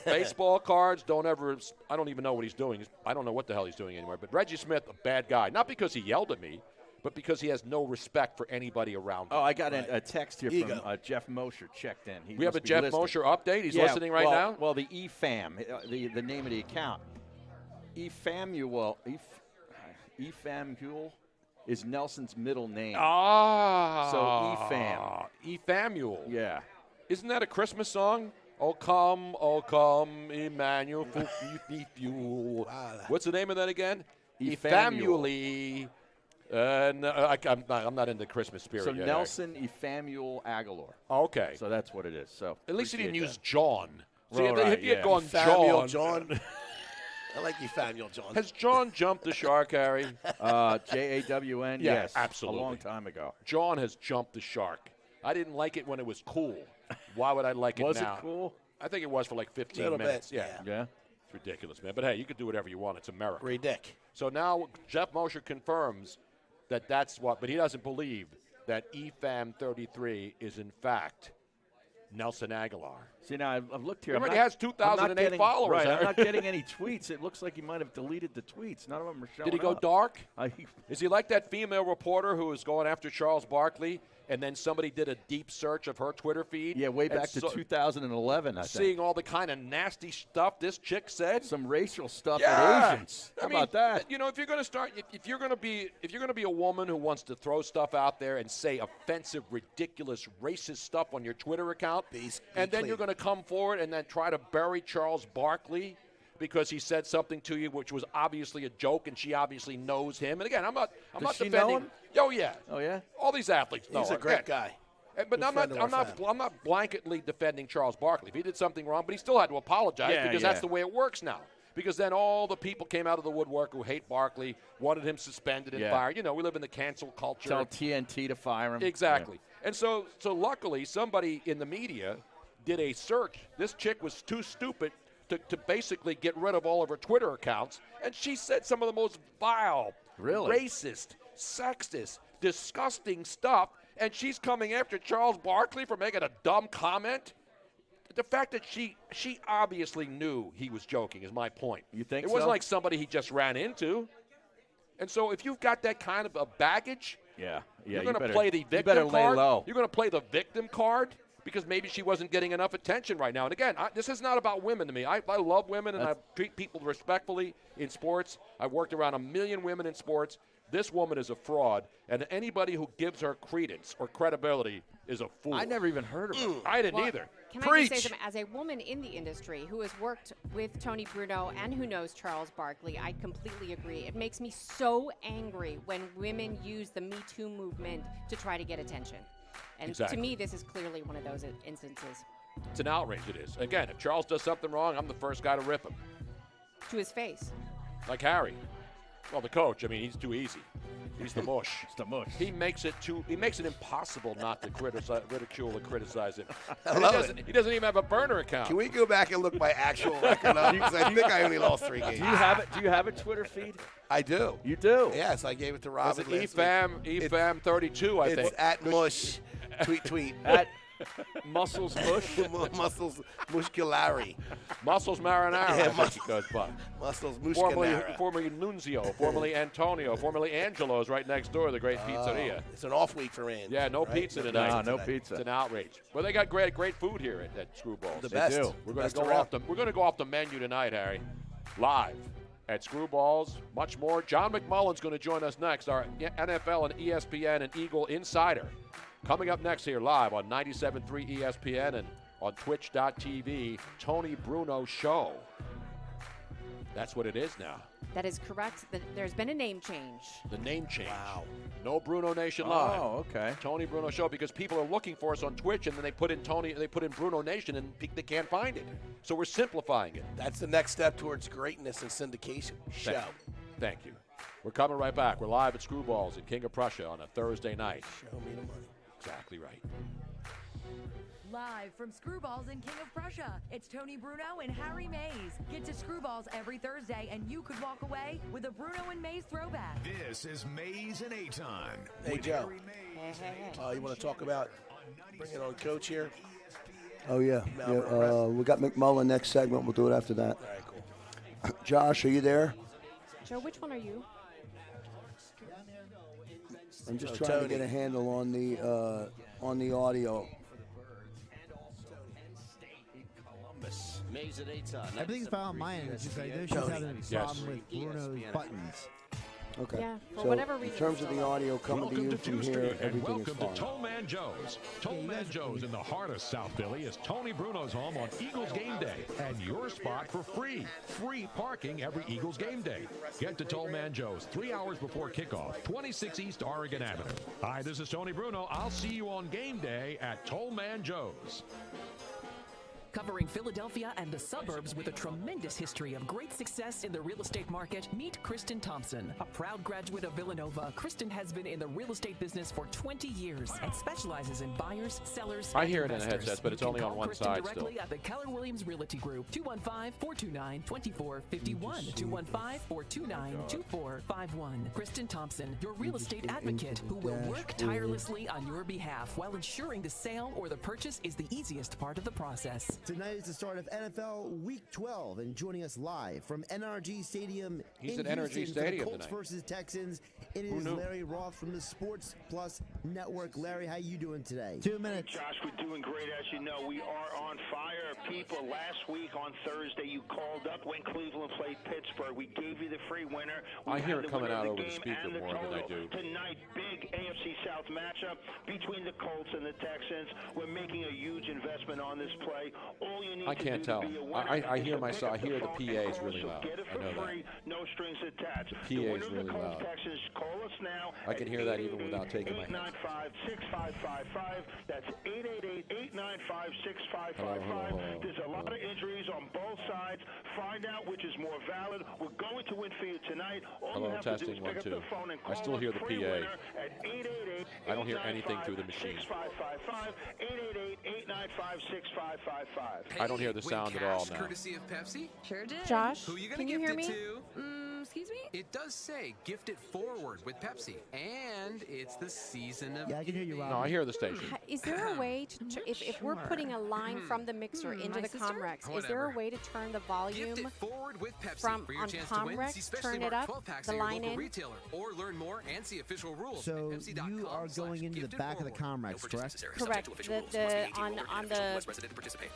baseball cards. Don't ever. I don't even know what he's doing. I don't know what the hell he's doing anymore. But Reggie Smith, a bad guy. Not because he yelled at me, but because he has no respect for anybody around him. Oh, I got a text here Ego. from Jeff Mosher checked in. He We have a must be Jeff listening. Mosher update. He's listening right now. Well, the EFAM, the name of the account, EFAMUEL is Nelson's middle name. Ah. So EFAM. Efamuel. Yeah. Isn't that a Christmas song? Oh come, Emmanuel. What's the name of that again? Efamuel. I'm not in the Christmas spirit So yet. Nelson Efamuel Aguilar. Okay. So that's what it is. So At least he didn't appreciate use that. John. See, Well, if right, he had yeah. gone Samuel John. John. I like you, Samuel John. Has John jumped the shark, Harry? JAWN, Yeah, yes. absolutely. A long time ago. John has jumped the shark. I didn't like it when it was cool. Why would I like it Was now? it cool? I think it was for like 15 Little bit, minutes. yeah. Yeah. It's ridiculous, man. But hey, you can do whatever you want. It's America. Great dick. So now Jeff Mosher confirms that that's what, but he doesn't believe that EFAM 33 is in fact Nelson Aguilar. See, now I've looked here. He already has 2,008 followers. Right, I'm Harry. not getting any tweets. It looks like he might have deleted the tweets. None of them are showing Did he go up. dark? Is he like that female reporter who was going after Charles Barkley, and then somebody did a deep search of her Twitter feed? Yeah, way back to 2011, I think. Seeing all the kind of nasty stuff this chick said. Some racial stuff Yeah. at Asians. How I mean, about that? You know, if you're going to start, if you're going to be a woman who wants to throw stuff out there and say offensive, ridiculous, racist stuff on your Twitter account, and then you're going to come forward and then try to bury Charles Barkley because he said something to you which was obviously a joke, and she obviously knows him. And again, I'm not she defending. know him? Oh yeah. Oh yeah. All these athletes know He's a him. great Yeah. guy. But Good I'm friend of our I'm not blanketly defending Charles Barkley. If he did something wrong, but he still had to apologize because that's the way it works now. Because then all the people came out of the woodwork who hate Barkley, wanted him suspended and fired. You know, we live in the cancel culture. Tell TNT to fire him. Exactly. Yeah. And so luckily, somebody in the media did a search. This chick was too stupid to basically get rid of all of her Twitter accounts, and she said some of the most vile, racist, sexist, disgusting stuff, and she's coming after Charles Barkley for making a dumb comment. The fact that she obviously knew he was joking is my point. You think it wasn't so? like somebody he just ran into. And so if you've got that kind of a baggage, you're going to play the victim better card. lay low. You're going to play the victim card because maybe she wasn't getting enough attention right now. And again, this is not about women to me. I love women and I treat people respectfully in sports. I've worked around 1 million women in sports. This woman is a fraud, and anybody who gives her credence or credibility is a fool. I never even heard of her. I didn't either. Can I just say something? As a woman in the industry who has worked with Tony Bruno and who knows Charles Barkley, I completely agree. It makes me so angry when women use the Me Too movement to try to get attention. And to me, this is clearly one of those instances. It's an outrage, it is. Again, if Charles does something wrong, I'm the first guy to rip him. To his face. Like Harry. Well, the coach, I mean, he's too easy. He's the mush. It's the mush. He makes it impossible not to ridicule and criticize him. I love He doesn't even have a burner account. Can we go back and look my actual record up? Because I think I only lost 3 games. Do you have it? Do you have a Twitter feed? I do. You do? Yes, I gave it to Robin. It's EFAM 32, I think. It's at Mush. Tweet. At Muscles Mush? Muscles Musculari. Muscles Marinara, Yeah, I think he goes by. Muscles Muscanara. Formerly Nunzio, formerly Antonio, formerly Angelo's right next door, the great pizzeria. It's an off week for Andy. Yeah, no right? pizza tonight. No pizza. It's an outrage. Well, they got great food here at Screwballs. The best. do. We're going Best to go around. off the. We're going to go off the menu tonight, Harry. Live at Screwballs. Much more. John McMullen's going to join us next. Our NFL and ESPN and Eagle insider. Coming up next here live on 97.3 ESPN and on Twitch.tv. Tony Bruno Show. That's what it is now. That is correct. There's been a name change. The name change. Wow. No BrunoNation Live. Oh, okay. Tony Bruno Show, because people are looking for us on Twitch, and then they put in BrunoNation, and they can't find it. So we're simplifying it. That's the next step towards greatness and syndication. Show. Thank you. We're coming right back. We're live at Screwballs in King of Prussia on a Thursday night. Show me the money. Exactly right. Live from Screwballs in King of Prussia, it's Tony Bruno and Harry Mays. Get to Screwballs every Thursday, and you could walk away with a Bruno and Mays throwback. This is Mays and Aton. Hey, with Joe. Harry Mays and You want to talk about bringing on Coach here? Oh, yeah. We got McMullen next segment. We'll do it after that. All right, cool. Josh, are you there? Joe, which one are you? I'm just trying to get a handle on the audio. Mays at Aton. Everything's fine on my end. It's just like she's having a problem with Bruno's buttons. Okay. Yeah, for so whatever in reason. terms of the audio coming to Welcome you to from 2nd here, Street and everything is welcome fine. to Tollman Joe's. Tollman Joe's in the heart of South Philly is Tony Bruno's home on Eagles game day and your spot for free parking every Eagles game day. Get to Tollman Joe's 3 hours before kickoff, 26 East Oregon Avenue. Hi, this is Tony Bruno. I'll see you on game day at Tollman Joe's. Covering Philadelphia and the suburbs with a tremendous history of great success in the real estate market, meet Kristen Thompson. A proud graduate of Villanova, Kristen has been in the real estate business for 20 years and specializes in buyers, sellers, I and hear it in the investors. headsets, but it's You only can on call one Kristen side directly still. at the Keller Williams Realty Group, 215-429-2451, 215-429-2451. Kristen Thompson, your real estate advocate who will work tirelessly on your behalf while ensuring the sale or the purchase is the easiest part of the process. Tonight is the start of NFL Week 12, and joining us live from NRG Stadium He's in at NRG Houston for the Stadium Colts tonight. versus Texans, it Who is knew? Larry Roth from the Sports Plus Network. Larry, how you doing today? 2 minutes. Josh, we're doing great. As you know, we are on fire. People, last week on Thursday, you called up when Cleveland played Pittsburgh. We gave you the free winner. We I hear had it the coming winner out of over the game speaker and the more than I total. do. Tonight, big AFC South matchup between the Colts and the Texans. We're making a huge investment on this play. All you need I to can't do tell. to be a winner I is hear to myself. I pick up hear the phone PA and is call really us. loud. Get it I for know that. free, no strings attached. PA The is winner of really the Colts loud. Texans, call us now. I can hear that even without taking my headphones. 895-6555. That's 888-895-6555. Hello. There's a lot of injuries on both sides. Find out which is more valid. We're going to win for you tonight. All Hello, you have to do testing, is 1, pick 2. up the phone and I call still us. hear the Free PA. winner at 888 I don't hear anything through the machine. 6555. 888-895-6555. I don't hear the sound at all now. Courtesy of Pepsi. Sure did. Josh, Who you gonna can you gift hear it me? to? Excuse me? It does say gift it forward with Pepsi, and it's the season of. Yeah, I can hear you, Rob. No, I hear the station. Is there a way to, if we're putting a line from the mixer into my the sister? Comrex, is Whatever. there a way to turn the Gift volume it forward with Pepsi from for your on chance to win. See Comrex, specially turn it marked up, 12 packs the at your line local in? retailer, or learn more and see official rules. So at Pepsi.com you are going into the /gift it back of the forward. Comrex, correct? Correct.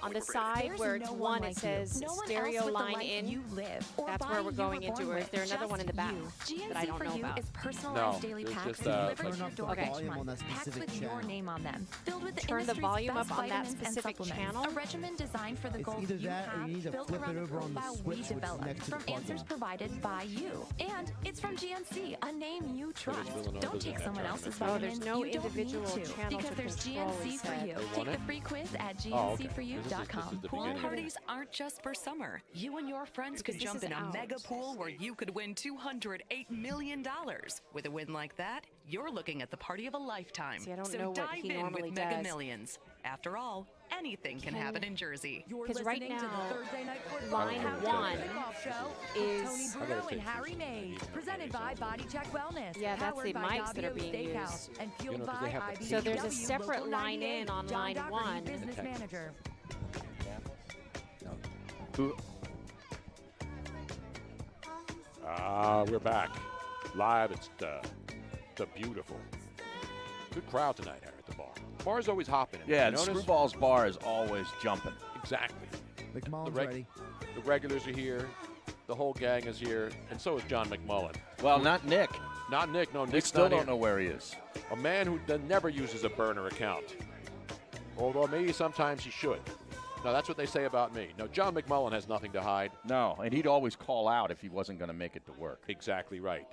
On the side There's where it's no one, one it like says you. No one stereo else with the line life in. you live or That's by where we're you going were into, born or is with, there another just one in the back you. that I don't GNC know for you about? is personalized No, daily there's packs just, delivered turn to your up the door each volume on month. that Packs specific with your channel. name on them, filled with the Turn the industry's volume best up on that vitamins and specific supplements. channel? A regimen designed for the It's goals either you that or have, you need to built flip around it the over on the profile switch, we which is developed, next to the from plug-in. answers provided by you. And it's from GNC, a name you trust. Villanova Don't doesn't take have someone time. else's Oh, vitamins. there's no you don't individual need to, channel because to there's control, GNC he for said. you. They want Take the it? free quiz at Oh, okay. GNCforyou.com. the Pool beginning. parties aren't just for summer. You and your friends could This jump is in a out. mega pool where you could win $208 million. With a win like that, you're looking at the party of a lifetime. See, I don't so know what dive he in normally with Mega does. Millions. After all, anything can happen in Jersey. You're Because right listening to now, the Thursday Night Football line Countdown one Kickoff Show is- with Tony I Bruno gotta and take Harry these. Mays, presented by Body Check Wellness. Yeah, that's powered the by mics that are Davio's being Steakhouse, used. and fueled You know, 'cause by they have the- IBW So there's a separate Local line 98, in on John line Dougherty, one. business Okay. manager. We're back. Live. It's the beautiful. Good crowd tonight here at the bar. The bar's always hopping. Yeah, You the notice? Screwball's bar is always jumping. Exactly. McMullen's reg- ready. The regulars are here. The whole gang is here. And so is John McMullen. Well, not Nick. Not Nick. No, We Nick's still not don't here. know where he is. A man who never uses a burner account. Although maybe sometimes he should. No, that's what they say about me. No, John McMullen has nothing to hide. No, and he'd always call out if he wasn't going to make it to work. Exactly right.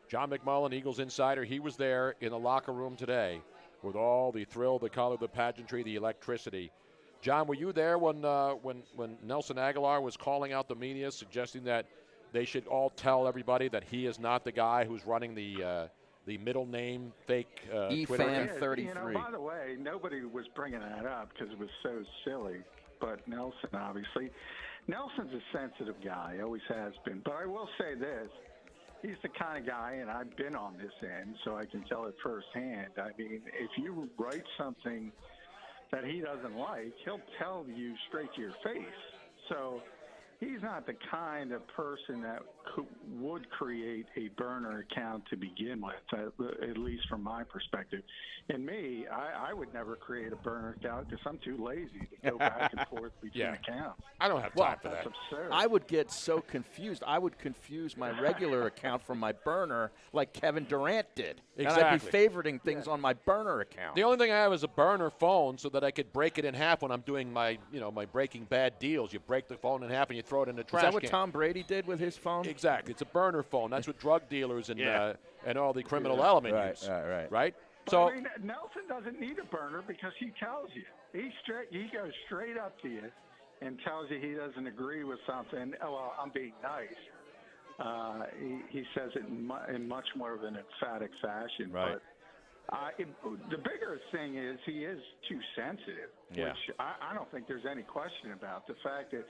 John McMullen, Eagles insider, he was there in the locker room today with all the thrill, the color, the pageantry, the electricity. John, were you there when Nelson Aguilar was calling out the media, suggesting that they should all tell everybody that he is not the guy who's running the middle name fake Twitter account? EFAN33. You know, by the way, nobody was bringing that up because it was so silly. But Nelson, obviously, Nelson's a sensitive guy, always has been. But I will say this. He's the kind of guy, and I've been on this end, so I can tell it firsthand. I mean, if you write something that he doesn't like, he'll tell you straight to your face. So he's not the kind of person that would create a burner account to begin with, at least from my perspective. And me, I would never create a burner account because I'm too lazy to go back and forth between accounts. I don't have time for That's that. absurd. I would get so confused. I would confuse my regular account from my burner like Kevin Durant did. And I'd be Exactly. favoriting things on my burner account. The only thing I have is a burner phone so that I could break it in half when I'm doing my Breaking Bad deals. You break the phone in half and you throw it in the trash Is that what can. Tom Brady did with his phone? Exactly. It's a burner phone. That's what drug dealers and Yeah. And all the criminal element use. Right? But, So I mean, Nelson doesn't need a burner because he tells you. He goes straight up to you and tells you he doesn't agree with something, well, I'm being nice. He says it in much more of an emphatic fashion. Right. But the bigger thing is he is too sensitive, which I don't think there's any question about. The fact that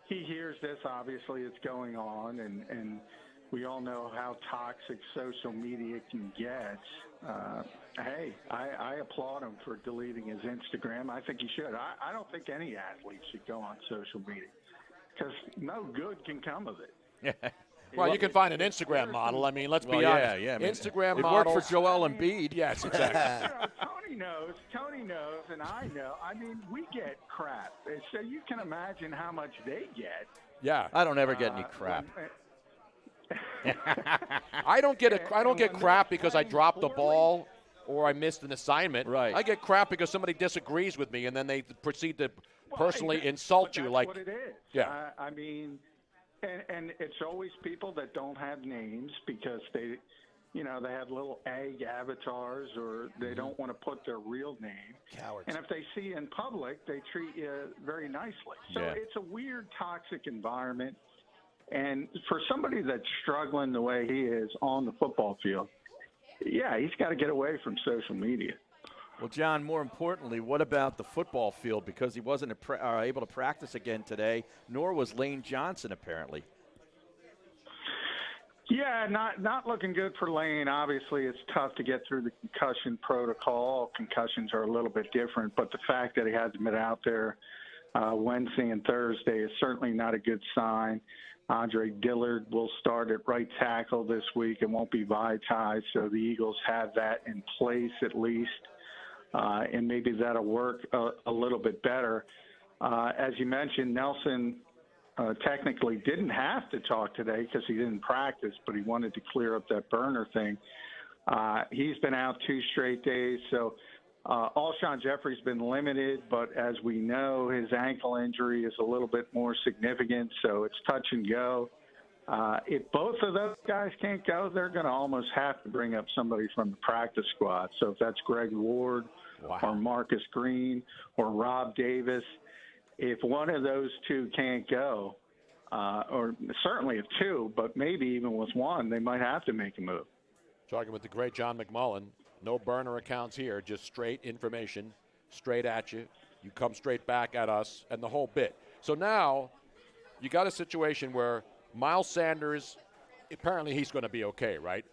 he hears this, obviously it's going on, and we all know how toxic social media can get. Hey, I applaud him for deleting his Instagram. I think he should. I don't think any athlete should go on social media because no good can come of it. Well, you can find an Instagram model. I mean, let's be honest. Yeah. Instagram it models. worked for Joel Embiid. Yes, exactly. Tony knows, and I know. I mean, we get crap. So you can imagine how much they get. Yeah. I don't ever get any crap. I don't get crap because I dropped the ball or I missed an assignment. Right. I get crap because somebody disagrees with me and then they proceed to personally insult you. That's Like, what it is. Yeah. I mean, and it's always people that don't have names because they have little egg avatars or they don't want to put their real name. Cowards. And if they see you in public, they treat you very nicely. So it's a weird, toxic environment. And for somebody that's struggling the way he is on the football field, he's got to get away from social media. Well, John, more importantly, what about the football field? Because he wasn't able to practice again today, nor was Lane Johnson, apparently. Yeah, not looking good for Lane. Obviously, it's tough to get through the concussion protocol. Concussions are a little bit different, but the fact that he hasn't been out there Wednesday and Thursday is certainly not a good sign. Andre Dillard will start at right tackle this week and won't be Vitae, so the Eagles have that in place at least, and maybe that'll work a little bit better. As you mentioned, Nelson technically didn't have to talk today because he didn't practice, but he wanted to clear up that burner thing. He's been out 2 straight days, so Alshon Jeffrey's been limited, but as we know, his ankle injury is a little bit more significant, so it's touch and go. If both of those guys can't go, they're going to almost have to bring up somebody from the practice squad. So if that's Greg Ward or Marcus Green or Rob Davis, if one of those two can't go, or certainly if two, but maybe even with one, they might have to make a move. Talking with the great John McMullen. No burner accounts here, just straight information, straight at you. You come straight back at us, and the whole bit. So now you got a situation where Miles Sanders, apparently he's going to be okay, right?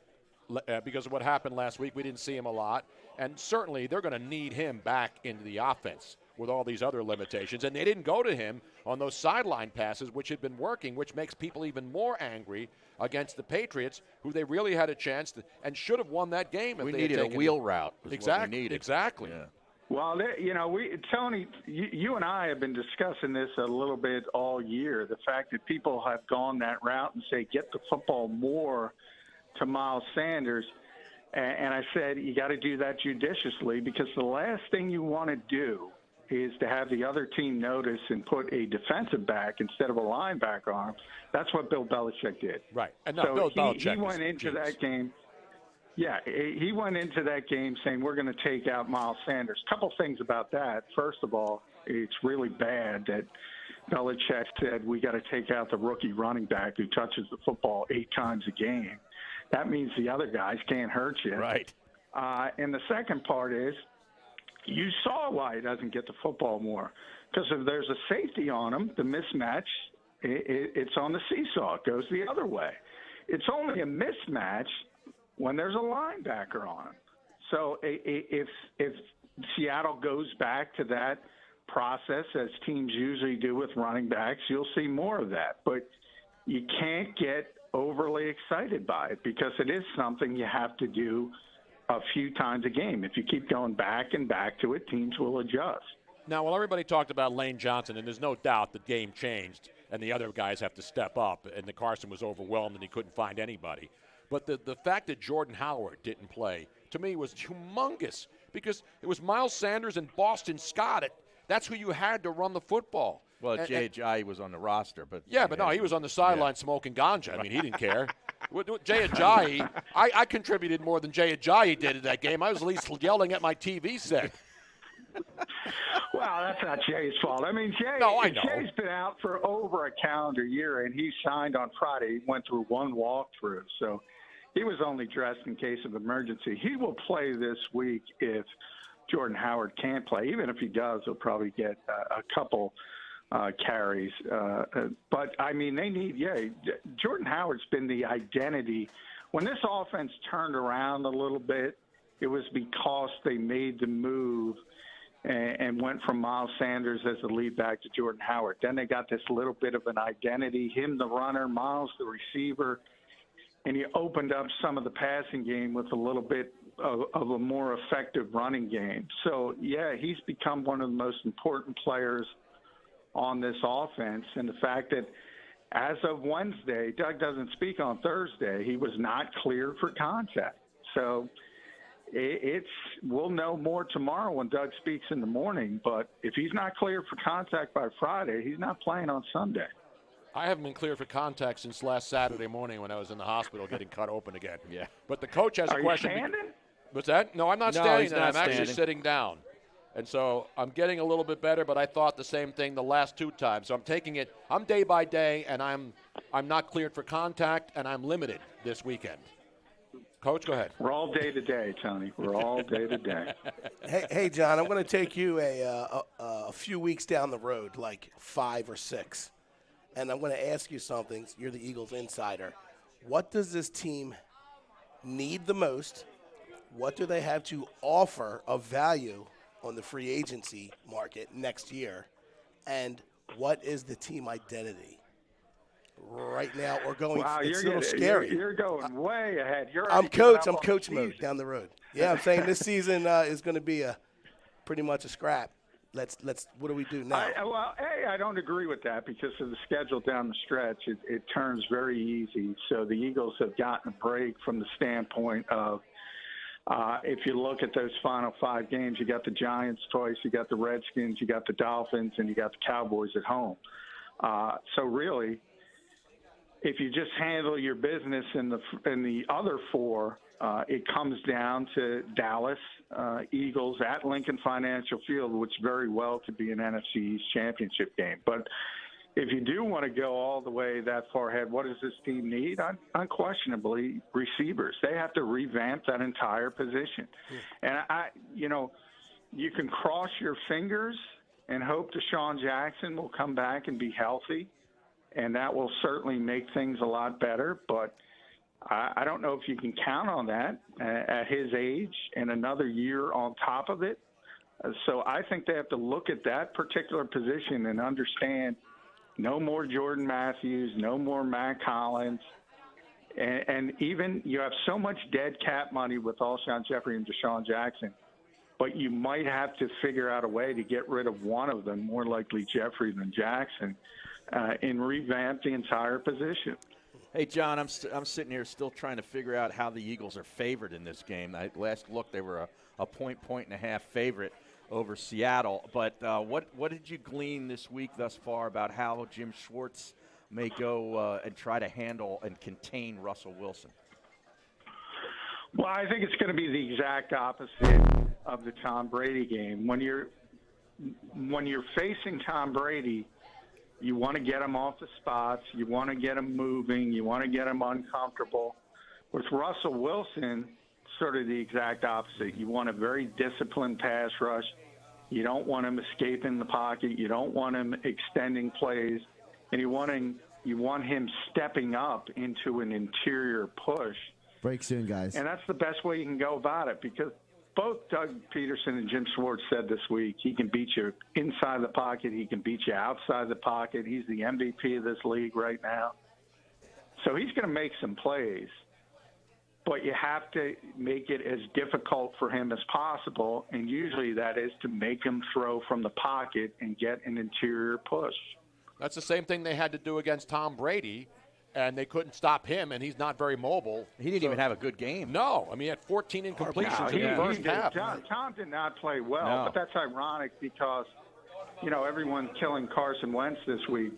Because of what happened last week, we didn't see him a lot. And certainly they're going to need him back into the offense with all these other limitations. And they didn't go to him on those sideline passes, which had been working, which makes people even more angry against the Patriots, who they really had a chance to and should have won that game. If we they needed had a taken wheel it. route. Exactly. Exactly. Yeah. Well, Tony, you and I have been discussing this a little bit all year. The fact that people have gone that route and say, get the football more to Miles Sanders. And I said, you got to do that judiciously because the last thing you want to do is to have the other team notice and put a defensive back instead of a linebacker on him. That's what Bill Belichick did. Right. And so Bill Belichick he went into that game. Yeah, he went into that game saying we're going to take out Miles Sanders. Couple things about that. First of all, it's really bad that Belichick said we got to take out the rookie running back who touches the football 8 times a game. That means the other guys can't hurt you. Right. And the second part is you saw why he doesn't get the football more. Because if there's a safety on him, the mismatch, it's on the seesaw. It goes the other way. It's only a mismatch when there's a linebacker on him. So if Seattle goes back to that process, as teams usually do with running backs, you'll see more of that. But you can't get overly excited by it because it is something you have to do a few times a game. If you keep going back and back to it, teams will adjust. Now, while everybody talked about Lane Johnson, and there's no doubt the game changed and the other guys have to step up, and the Carson was overwhelmed and he couldn't find anybody. But the fact that Jordan Howard didn't play, to me, was humongous because it was Miles Sanders and Boston Scott. That's who you had to run the football. Well, Jay Ajayi was on the roster, but no, he was on the sideline smoking ganja. I mean, he didn't care. Jay Ajayi, I contributed more than Jay Ajayi did in that game. I was at least yelling at my TV set. Well, that's not Jay's fault. I mean, No, I know. Jay's been out for over a calendar year, and he signed on Friday. He went through one walkthrough, so he was only dressed in case of emergency. He will play this week if Jordan Howard can't play. Even if he does, he'll probably get a couple carries. But, I mean, they need – Jordan Howard's been the identity. When this offense turned around a little bit, it was because they made the move and went from Miles Sanders as the lead back to Jordan Howard. Then they got this little bit of an identity, him the runner, Miles the receiver, and he opened up some of the passing game with a little bit of a more effective running game. So, yeah, he's become one of the most important players on this offense. And the fact that as of Wednesday, Doug doesn't speak on Thursday, he was not cleared for contact. So we'll know more tomorrow when Doug speaks in the morning. But if he's not cleared for contact by Friday, he's not playing on Sunday. I haven't been cleared for contact since last Saturday morning when I was in the hospital getting cut open again. Yeah. But the coach has a question. Are you standing? What's that? No, I'm not No, standing. he's not I'm actually standing. sitting down. And so I'm getting a little bit better, but I thought the same thing the last two times. So I'm taking it. I'm day by day, and I'm not cleared for contact, and I'm limited this weekend. Coach, go ahead. We're all day to day, Tony. We're all day to day. Hey, John, I'm going to take you a few weeks down the road, like 5 or 6. And I'm going to ask you something. You're the Eagles insider. What does this team need the most? What do they have to offer of value on the free agency market next year? And what is the team identity? Right now, we're going. Wow, it's a little scary. You're going way ahead. I'm coach mode down the road. Yeah, I'm saying this season is going to be pretty much a scrap. Let's. What do we do now? I don't agree with that because of the schedule down the stretch. It turns very easy. So the Eagles have gotten a break from the standpoint of if you look at those final 5 games, you got the Giants twice, you got the Redskins, you got the Dolphins, and you got the Cowboys at home. So really, if you just handle your business in the other 4, it comes down to Dallas, Eagles at Lincoln Financial Field, which very well could be an NFC East championship game. But if you do want to go all the way that far ahead, what does this team need? Unquestionably, receivers. They have to revamp that entire position. And you can cross your fingers and hope Deshaun Jackson will come back and be healthy, and that will certainly make things a lot better. But I don't know if you can count on that at his age and another year on top of it. So I think they have to look at that particular position and understand no more Jordan Matthews, no more Matt Collins. And even you have so much dead cap money with Alshon Jeffrey and Deshaun Jackson, but you might have to figure out a way to get rid of one of them, more likely Jeffrey than Jackson, and revamp the entire position. Hey, John, I'm sitting here still trying to figure out how the Eagles are favored in this game. Last look, they were a point and a half favorite over Seattle. But what did you glean this week thus far about how Jim Schwartz may go and try to handle and contain Russell Wilson? Well, I think it's going to be the exact opposite of the Tom Brady game. When you're facing Tom Brady, you want to get him off the spots. You want to get him moving. You want to get him uncomfortable. With Russell Wilson, sort of the exact opposite. You want a very disciplined pass rush. You don't want him escaping the pocket. You don't want him extending plays. And you want him stepping up into an interior push. Break soon, guys. And that's the best way you can go about it because both Doug Peterson and Jim Schwartz said this week he can beat you inside the pocket. He can beat you outside the pocket. He's the MVP of this league right now. So he's going to make some plays. But you have to make it as difficult for him as possible, and usually that is to make him throw from the pocket and get an interior push. That's the same thing they had to do against Tom Brady, and they couldn't stop him, and he's not very mobile. He didn't even have a good game. No. I mean, he had 14 incompletions in the first half. Tom did not play well, No. but that's ironic because, everyone's killing Carson Wentz this week.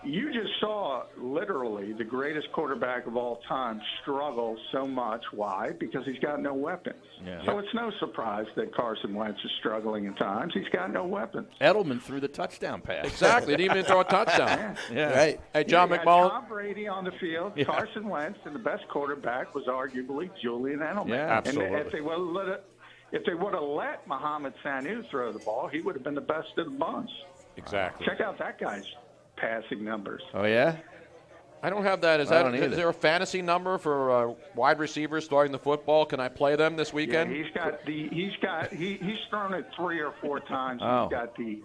You just saw literally the greatest quarterback of all time struggle so much. Why? Because he's got no weapons. Yeah. So it's no surprise that Carson Wentz is struggling at times. He's got no weapons. Edelman threw the touchdown pass. Exactly. Didn't even throw a touchdown. Yeah. Right. Hey, John You got McMullen. Tom Brady on the field, Yeah. Carson Wentz, and the best quarterback was arguably Julian Edelman. Yeah, absolutely. And if they would have let Mohamed Sanu throw the ball, he would have been the best of the bunch. Exactly. Check out that guy's passing numbers. Oh, yeah? I don't have that. Is there a fantasy number for wide receivers throwing the football? Can I play them this weekend? Yeah, he's thrown it 3 or 4 times. Oh. He's got the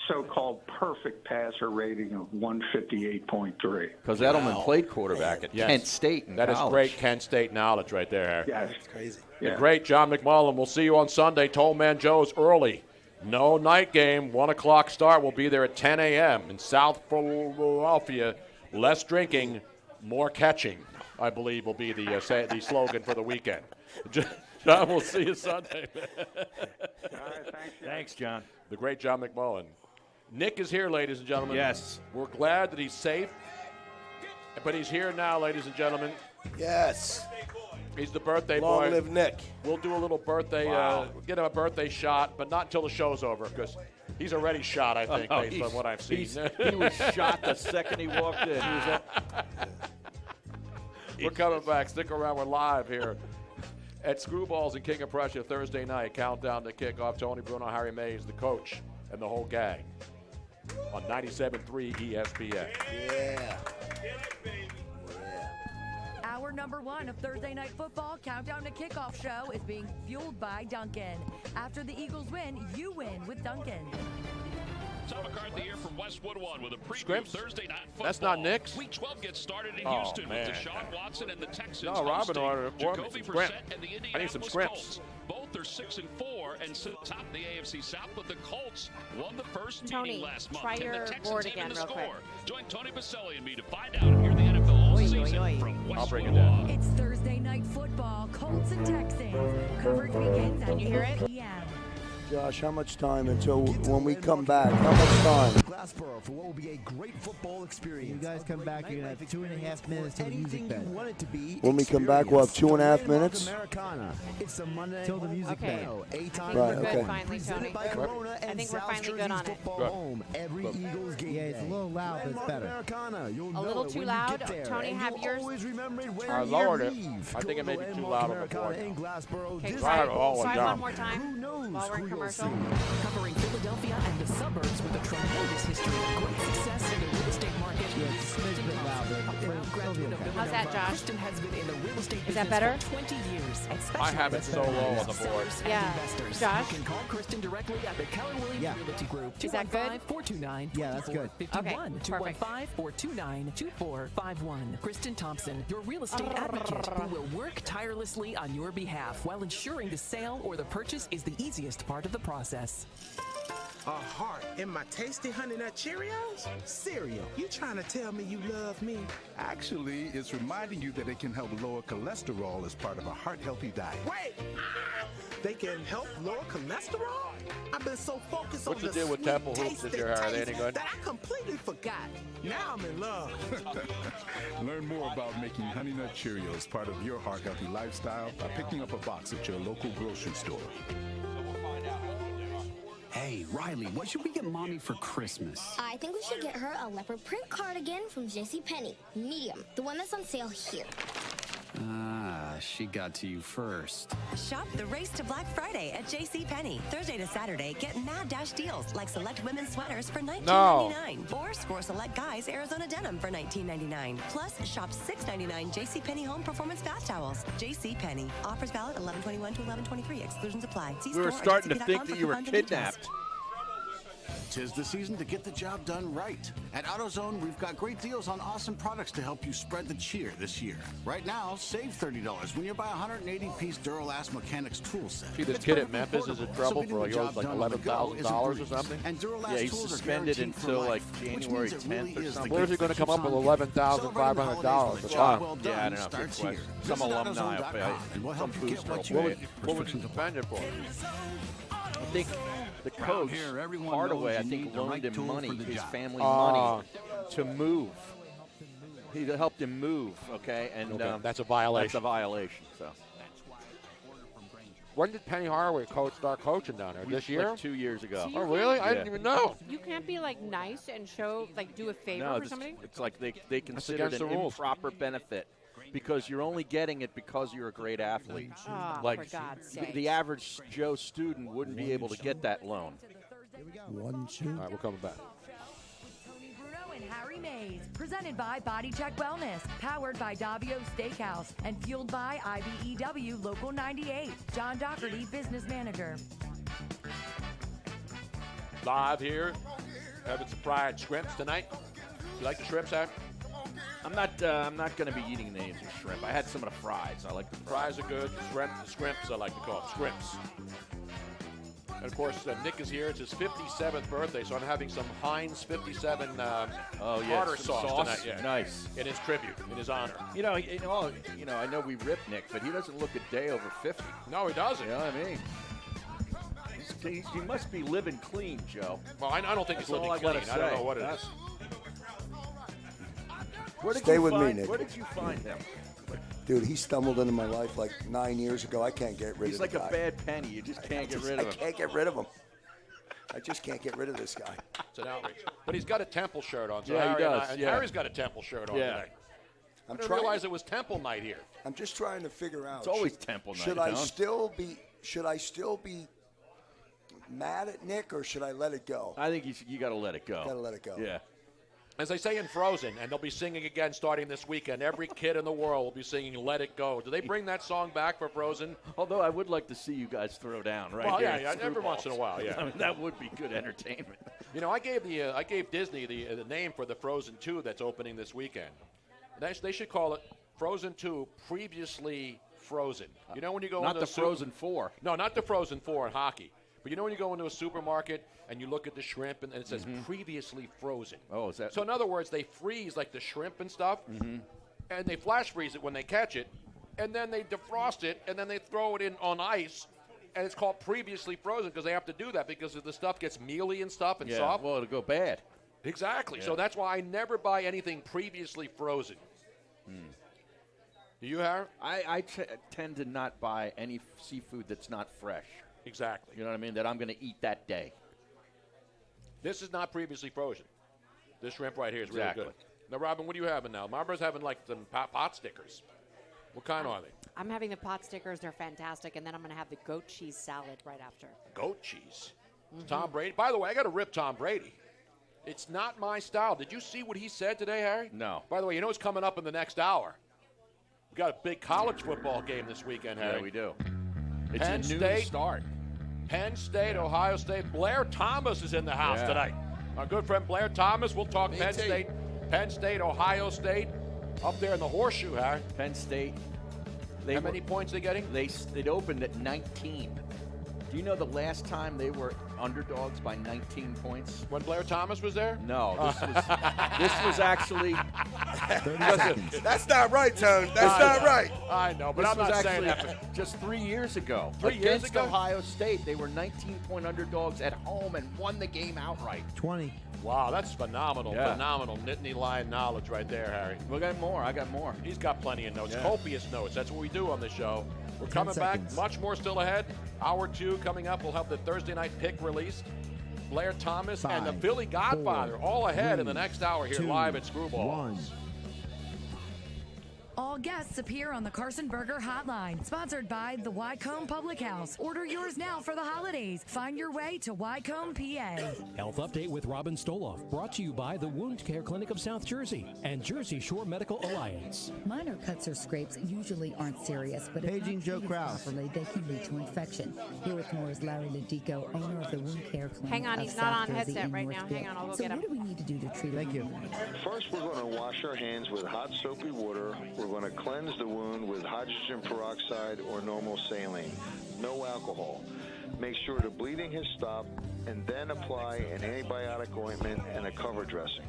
so-called perfect passer rating of 158.3. Because Edelman played quarterback at Kent State in That is college. great Kent State knowledge right there, Harry. Yes. That's crazy. The Yeah. great John McMullen. We'll see you on Sunday. Tollman Joe's early. No night game. 1 o'clock start. We'll be there at 10 a.m. in South Philadelphia. Less drinking, more catching, I believe, will be the slogan for the weekend. John, we'll see you Sunday. All right, Thanks, John. The great John McMullen. Nick is here, ladies and gentlemen. Yes. We're glad that he's safe, but he's here now, ladies and gentlemen. Yes. He's the birthday Long boy. live Nick. We'll do a little birthday, get him a birthday shot, but not until the show's over, because he's already shot, I think, based on what I've seen. He was shot the second he walked in. We're coming back. Stick around. We're live here at Screwballs and King of Prussia Thursday night. Countdown to kickoff. Tony Bruno, Harry Mays, the coach, and the whole gang on 97.3 ESPN. Yeah. Hour number 1 of Thursday Night Football Countdown to Kickoff show is being fueled by Dunkin'. After the Eagles win, you win with Dunkin'. Tom McCarthy here from Westwood One with a preview Scripps? of Thursday Night Football. That's not Nick's? Week 12 gets started in Oh, Houston man. with Deshaun Watson and the Texans. No, Robin hosting ordered it for me. Jacoby Some Brissett scrimps. and the I need Indianapolis some scrimps. Colts. Both are 6-4 and sit atop the AFC South, but the Colts won the first Tony, meeting last month. try and your the Texans board even again the real quick. score. Join Tony Baselli and me to find out and hear the NFL all season from Westwood I'll bring it down. One. It's Thursday Night Football, Colts and Texans. Coverage begins at 8 p.m. Josh, how much time until when we come back? How much time? Glassboro for what will be a great football experience. You guys come back, you're going to have 2.5 minutes to the music bed. You want it to be When we come back, we'll have 2.5 minutes. Americana. It's the Monday Till the music Okay. bed. I think Right, we're good okay. finally, Tony. by Corona I and think we're South finally good Jersey's on it. football Good. home every Eagles game Yeah, it's a day. little loud, but it's Landmark better. Americana. You'll A know little it too when you loud. get there, Tony, and have you'll yours- always remember it when I you lowered it. leave. I think it may be too Landmark loud on the Americana board in now. Glassboro Okay, this Try it try, all try down. one more time Who knows while we're in who you'll commercial. see? Covering Philadelphia and the suburbs with a tremendous history of great success in the real estate market. Yeah, it's a smidge bit loud, but A proud it'll be graduate of okay. How's that, Villanova, Josh? Kristen has been in the real estate Is that business better? for 20 years. I have it so low on the board. Sellers Yeah. and investors. Josh? You can call Kristen directly at the Keller Williams Yeah. Realty Group. Is that good? 215-429-2451. Yeah, that's good. Okay, perfect. 215-429-2451. Kristen Thompson, your real estate advocate, who will work tirelessly on your behalf while ensuring the sale or the purchase is the easiest part of the process. A heart in my tasty Honey Nut Cheerios? Cereal, you trying to tell me you love me? Actually, it's reminding you that it can help lower cholesterol as part of a heart-healthy diet. Wait! They can help lower cholesterol? I've been so focused What's on the the deal with sweet, Temple Hoops this tasty year, Harry? They taste any good? that I completely forgot. Now I'm in love. Learn more about making Honey Nut Cheerios part of your heart-healthy lifestyle by picking up a box at your local grocery store. Hey, Riley, what should we get Mommy for Christmas? I think we should get her a leopard print cardigan from JCPenney. Medium. The one that's on sale here. Ah, she got to you first. Shop the Race to Black Friday at JCPenney. Thursday to Saturday, get mad dash deals like select women's sweaters for $19.99 or score select guys Arizona denim for $19.99. Plus, shop $6.99 JCPenney home performance bath towels. JCPenney. Offers valid 11/21 to 11/23. Exclusions apply. See We were store or starting to jcp.com think for that you were coupons and details. kidnapped. 'Tis the season to get the job done right. At AutoZone, we've got great deals on awesome products to help you spread the cheer this year. Right now, save $30 when you buy a 180-piece Duralast Mechanics tool set. See, this It's kid at perfectly Memphis is in portable, trouble so getting for the he job owes like done on the go $11,000 is a or breeze. something. And Duralast Yeah, he's tools are suspended guaranteed for until life, like which January means it 10th really or is the something. Where's he going to come up with $11,500 to job buy? well Yeah, I done don't know. Good starts here. question. Some Visit alumni AutoZone.com will pay. and we'll Some help you get booster what will you pay. need. What was he suspended for? I think the coach, here, everyone Hardaway, knows I you think need the loaned right him tool money, for the his job. family money, to move. He helped him move, okay? And that's a violation. That's a violation, so. When did Penny Hardaway start coaching down there? This year? Like 2 years ago. Oh, really? I didn't even know. You can't be like nice and do a favor No, for somebody. it's like they consider it against an the rules. improper benefit because you're only getting it because you're a great athlete. Oh, like for God's the sake. average Joe student wouldn't be able to get that loan. 1, 2. All right, we're coming back. Tony Bruno and Harry Mays, presented by Body Check Wellness, powered by Davio Steakhouse, and fueled by IBEW Local 98. John Doherty, business manager. Live here, having some fried shrimps tonight. You like the shrimps, Harry? I'm not going to be eating the shrimp. I had some of the fries. I like the Fries are good. The shrimps, I like to call them shrimps. And of course, Nick is here. It's his 57th birthday, so I'm having some Heinz 57 tartar sauce tonight. Yeah. Nice. In his tribute, in his honor. I know we rip Nick, but he doesn't look a day over 50. No, he doesn't. You know what I mean? He must be living clean, Joe. Well, I don't think he's That's living all I clean. gotta I don't say. know what it is. Stay with me, Nick. Where did you find him? Dude, he stumbled into my life like 9 years ago. I can't get rid He's of like the a guy. bad penny. You just can't get rid of him. I can't get rid of him. I just can't get rid of this guy. It's an outrage. But he's got a Temple shirt on. So Yeah, he Harry does, and Harry's got a Temple shirt on today. I didn't realize it was Temple night here. I'm just trying to figure out. It's always Temple night. Should I still be mad at Nick, or should I let it go? I think you got to let it go. Got to let it go. Yeah. As they say in Frozen, and they'll be singing again starting this weekend, every kid in the world will be singing Let It Go. Do they bring that song back for Frozen? Although I would like to see you guys throw down, right? Well, here yeah, at every Screwballs. once in a while, yeah. I mean, that would be good entertainment. You know, I gave Disney the name for the Frozen 2 that's opening this weekend. They should call it Frozen 2 Previously Frozen. You know when you go Not into the Frozen 4. No, not the Frozen 4 in hockey. But you know when you go into a supermarket and you look at the shrimp and it says previously frozen. Oh, is that? So in other words, they freeze like the shrimp and stuff, and they flash freeze it when they catch it, and then they defrost it, and then they throw it in on ice, and it's called previously frozen because they have to do that because the stuff gets mealy and stuff and soft. Well, it'll go bad. Exactly. Yeah. So that's why I never buy anything previously frozen. Do you, Harry? I tend to not buy any seafood that's not fresh. Exactly. You know what I mean? That I'm going to eat that day. This is not previously frozen. This shrimp right here is Exactly. really good. Now, Robin, what are you having now? Marlboro's having like some pot stickers. What kind are they? I'm having the pot stickers. They're fantastic. And then I'm going to have the goat cheese salad right after. Goat cheese. Tom Brady. By the way, I got to rip Tom Brady. It's not my style. Did you see what he said today, Harry? No. By the way, you know what's coming up in the next hour? We got a big college football game this weekend, Harry. Yeah, we do. It's Penn a noon State. start. Penn State, Ohio State. Blair Thomas is in the house Yeah. tonight. Our good friend Blair Thomas. We'll talk Penn State, Ohio State, up there in the horseshoe, Harry. Penn State. How many points are they getting? It opened at 19. Do you know the last time they were underdogs by 19 points? When Blair Thomas was there? No, this was actually. That's not right, Tone. That's not right. I know, but This I'm was not saying actually that. just 3 years ago. 3 years Against ago? Ohio State, they were 19-point underdogs at home and won the game outright. 20. Wow, that's phenomenal. Yeah. Phenomenal Nittany Lion knowledge right there, Harry. We got more. I got more. He's got plenty of notes, Yeah. copious notes. That's what we do on this show. We're 10 coming seconds. back. Much more still ahead. Hour 2 coming up. We'll have the Thursday night pick released. Blair Thomas and the 5, Philly Godfather all ahead in the 3, next hour here 2, live at Screwball. 1. All guests appear on the Carson Burger Hotline, sponsored by the Wycombe Public House. Order yours now for the holidays. Find your way to Wycombe, PA. Health Update with Robin Stoloff, brought to you by the Wound Care Clinic of South Jersey and Jersey Shore Medical Alliance. Minor cuts or scrapes usually aren't serious, but if Paging not Joe treated Kraus. properly, they can lead to infection. Here with more is Larry Ledico, owner of the Wound Care Clinic Hang on, of he's not South on Jersey headset in right now. Northfield. Hang on, I'll go so get him. what do we need to do to treat Thank a you. wound? First, we're going to wash our hands with hot soapy water. We're going to cleanse the wound with hydrogen peroxide or normal saline. No alcohol. Make sure the bleeding has stopped and then apply an antibiotic ointment and a cover dressing.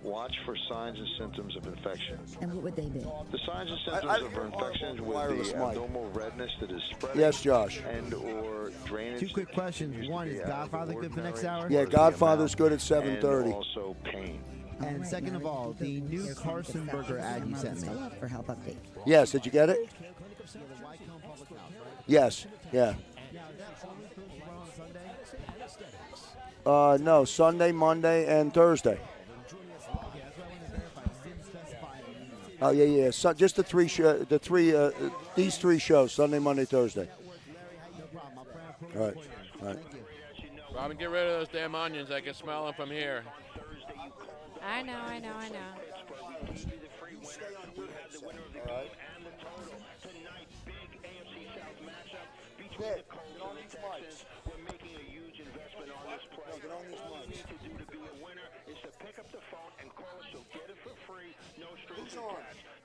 Watch for signs and symptoms of infection. And what would they be? The signs and symptoms of infection would wireless be mic. abdominal redness that is spreading. Yes, Josh. And or drainage. 2 quick questions. One, is Godfather good for next hour? Yeah, Godfather's good at And 7:30. also pain. And second of all, the new Carson Burger ad you sent me. For help update. Yes, did you get it? Yes, yeah. No, Sunday, Monday, and Thursday. Oh yeah. So just these three shows: Sunday, Monday, Thursday. All right. Robin, get rid of those damn onions. I can smell them from here. I know.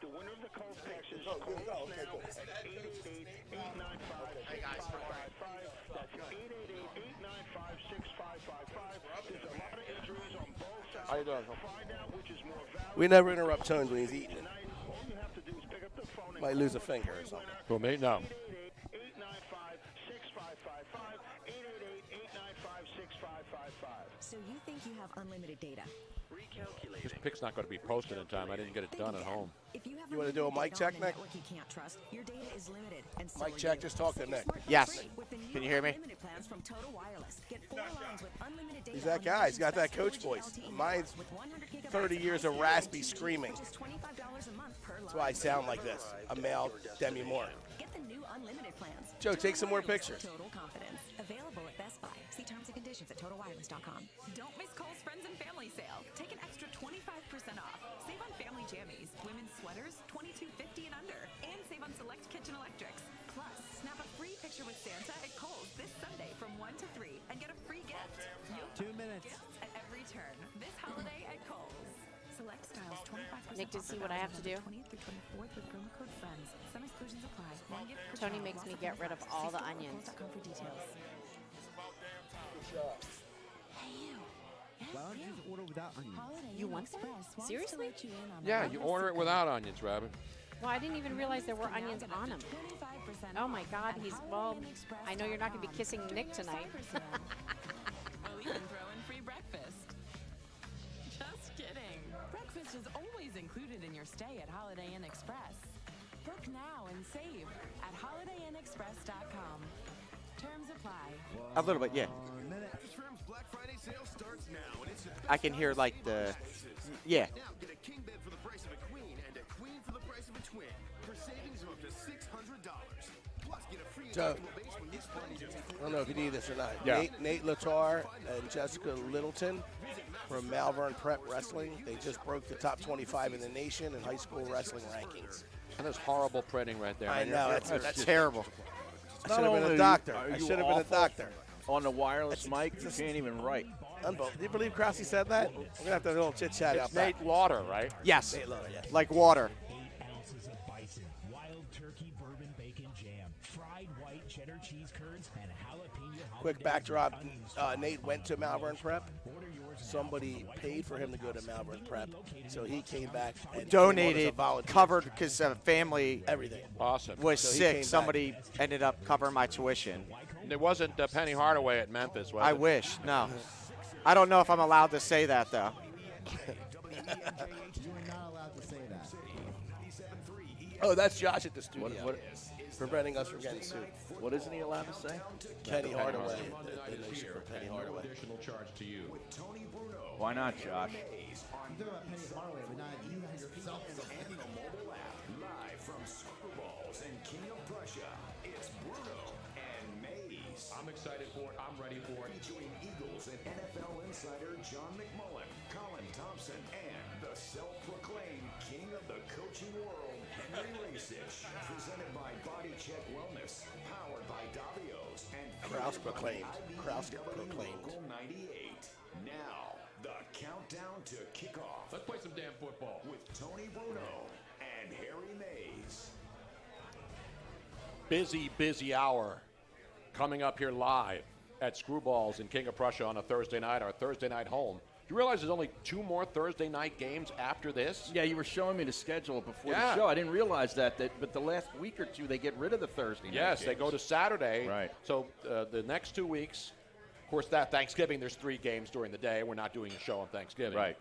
The winner of the Colts Texas call us now at 888-895-6555. That's 888-895-6555. There's a lot of injuries on both sides. How you doing? Find out which is more valuable. We never interrupt Tones when he's eating it. Might lose a finger or something. Who, me? No. 888-895-6555. 888-895-6555. So you think you have unlimited data? This pick's not going to be posted in time. I didn't get it done at home. If you have You want to do a mic check, Nick? you can't trust, your data is limited. And so Mic check, just talk to Nick. Yes. Can you hear me? plans from Total Wireless. Get 4 lines with unlimited data. He's that guy. He's got that coach voice. Mine's 30 years of raspy screaming. That's why I sound like this. A male Demi Moore. Get the new unlimited plans. Joe, take some more pictures. Total confidence. Available at Best Buy. See terms and conditions at TotalWireless.com. Don't miss Kohl's Friends and Family Sale. Take an extra 25% off. Save on family jammies, women's sweaters, $22.50 and under, and save on select kitchen electrics. Plus, snap a free picture with Santa at Kohl's this Sunday from 1 to 3 and get a free gift. You'll 2 minutes. Gifts at every turn this holiday at Kohl's. Select styles 25% Nick, to see what I have to do. 20th through 24th with promo code FRIENDS. Some exclusions apply. One gift per Tony child. makes me Lots get rid of all the See onions. Kohl's.com for details. Why don't you just order without onions? You want that? Seriously? Yeah, you order it without onions, Robin. Well, I didn't even realize there were onions on them. Oh my God, well, I know you're not going to be kissing Nick tonight. We'll even throw in free breakfast. Just kidding. Breakfast is always included in your stay at Holiday Inn Express. Book now and save at holidayinexpress.com. Terms apply. A little bit, yeah. I can hear like the, yeah. Now get a king bed for the price of a queen and a queen for the price of a twin for savings of up to $600. Plus, get a free So, adjustable base when you spend I don't know if you need this or not. Yeah. Nate Latar and Jessica Littleton from Malvern Prep Wrestling. They just broke the top 25 in the nation in high school wrestling rankings. And there's horrible printing right there. I know. That's terrible. I should have been a doctor. Are I you should have been a awful doctor. On the wireless mic, you can't even write. Unbelievable. Do you believe Krause said that? We're going to have to have a little chit-chat out It's back. Nate Lauder, right? Yes. Nate Lauder, yes. Like water. 8 ounces of bison, wild turkey bourbon bacon jam, fried white cheddar cheese curds, and jalapeno. Quick backdrop. Nate went to Malvern Prep. Somebody paid for him to go to Malvern Prep, so he came back and Donated, volunteer. covered because family Everything. Awesome. was So he sick. came Somebody ended up covering my tuition. It wasn't Penny Hardaway at Memphis, was it? I wish. No. I don't know if I'm allowed to say that though. You are not allowed to say that. Oh, that's Josh at the studio. What- preventing us from getting sued. What isn't he allowed to say? Penny Hardaway. The nation for Penny Hardaway. Additional charge to you. Tony Bruno. Why not, Josh? I'm talking about Penny Hardaway, but not you yourself. And the mobile app. Live from Super Bowls and King of Prussia. It's Bruno and Mays. I'm excited for it. I'm ready for it. Featuring Eagles and NFL insider John McMullen, Colin Thompson, and the self-proclaimed king of the coaching world, Henry Rasich. Presented by Body Check Wellness. Powered by Davios. And Krause proclaimed. Krause proclaimed. Local 98. Now, the countdown to kickoff. Let's play some damn football. With Tony Bruno and Harry Mays. Busy hour coming up here live at Screwballs in King of Prussia on a Thursday night, our Thursday night home. You realize there's only 2 more Thursday night games after this? Yeah, you were showing me the schedule before Yeah. the show. I didn't realize that, but the last week or two, they get rid of the Thursday night Yes, they games. go to Saturday. Right. So the next 2 weeks, of course, that Thanksgiving, there's 3 games during the day. We're not doing a show on Thanksgiving. Right.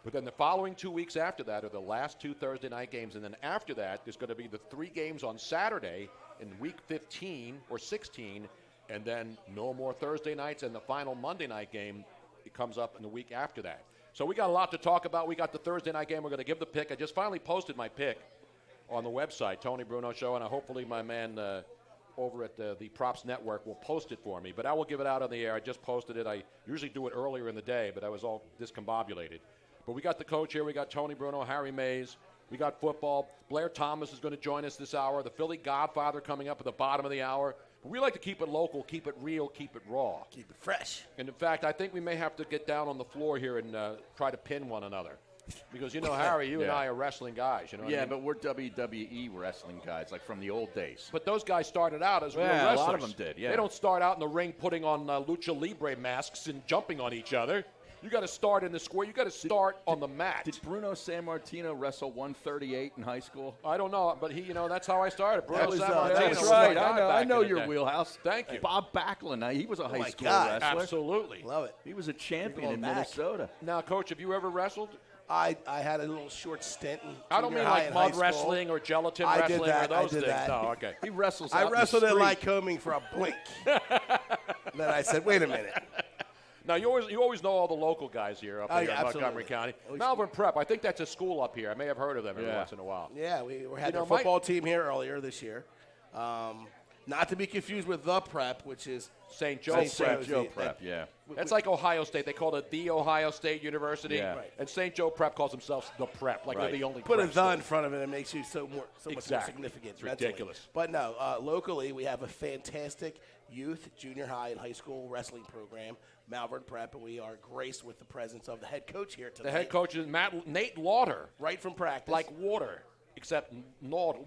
But then the following 2 weeks after that are the last 2 Thursday night games. And then after that, there's going to be the 3 games on Saturday in week 15 or 16. And then no more Thursday nights. And the final Monday night game, it comes up in the week after that. So we got a lot to talk about. We got the Thursday night game. We're going to give the pick. I just finally posted my pick on the website, Tony Bruno Show. And hopefully my man over at the Props Network will post it for me. But I will give it out on the air. I just posted it. I usually do it earlier in the day, but I was all discombobulated. But we got the coach here. We got Tony Bruno, Harry Mays. We got football. Blair Thomas is going to join us this hour. The Philly Godfather coming up at the bottom of the hour. But we like to keep it local, keep it real, keep it raw. Keep it fresh. And, in fact, I think we may have to get down on the floor here and try to pin one another. Because, Harry, you and I are wrestling guys. You know what I mean? But we're WWE wrestling guys, like from the old days. But those guys started out as real wrestlers. A lot of them did, They don't start out in the ring putting on lucha libre masks and jumping on each other. You got to start in the square. You got to start on the mat. Did Bruno Sammartino wrestle 138 in high school? I don't know, but he, that's how I started. Bruno Sammartino. That's right. I know your wheelhouse. Thank you. Bob Backlund. He was a high school God. wrestler. Absolutely. Love it. He was a champion in Minnesota. Now, Coach, have you ever wrestled? I had a little short stint in I don't mean like mud wrestling or gelatin wrestling or those things. No, okay. He wrestles I out wrestled in the at street. Lycoming for a blink. Then I said, wait a minute. Now, you always know all the local guys here up here in Montgomery County. Malvern Prep, I think that's a school up here. I may have heard of them every once in a while. Yeah, we had a football team here earlier this year. Not to be confused with the Prep, which is St. Joe Prep, yeah. That's like Ohio State. They call it the Ohio State University. Yeah. Right. And St. Joe Prep calls themselves the Prep, like they're the only Put a prep the school. in front of it and makes you so much more significant. It's ridiculous. But no, locally we have a fantastic youth, junior high, and high school wrestling program, Malvern Prep, and we are graced with the presence of the head coach here tonight. The head coach is Nate Lauder. Right from practice. Like water, except lauder.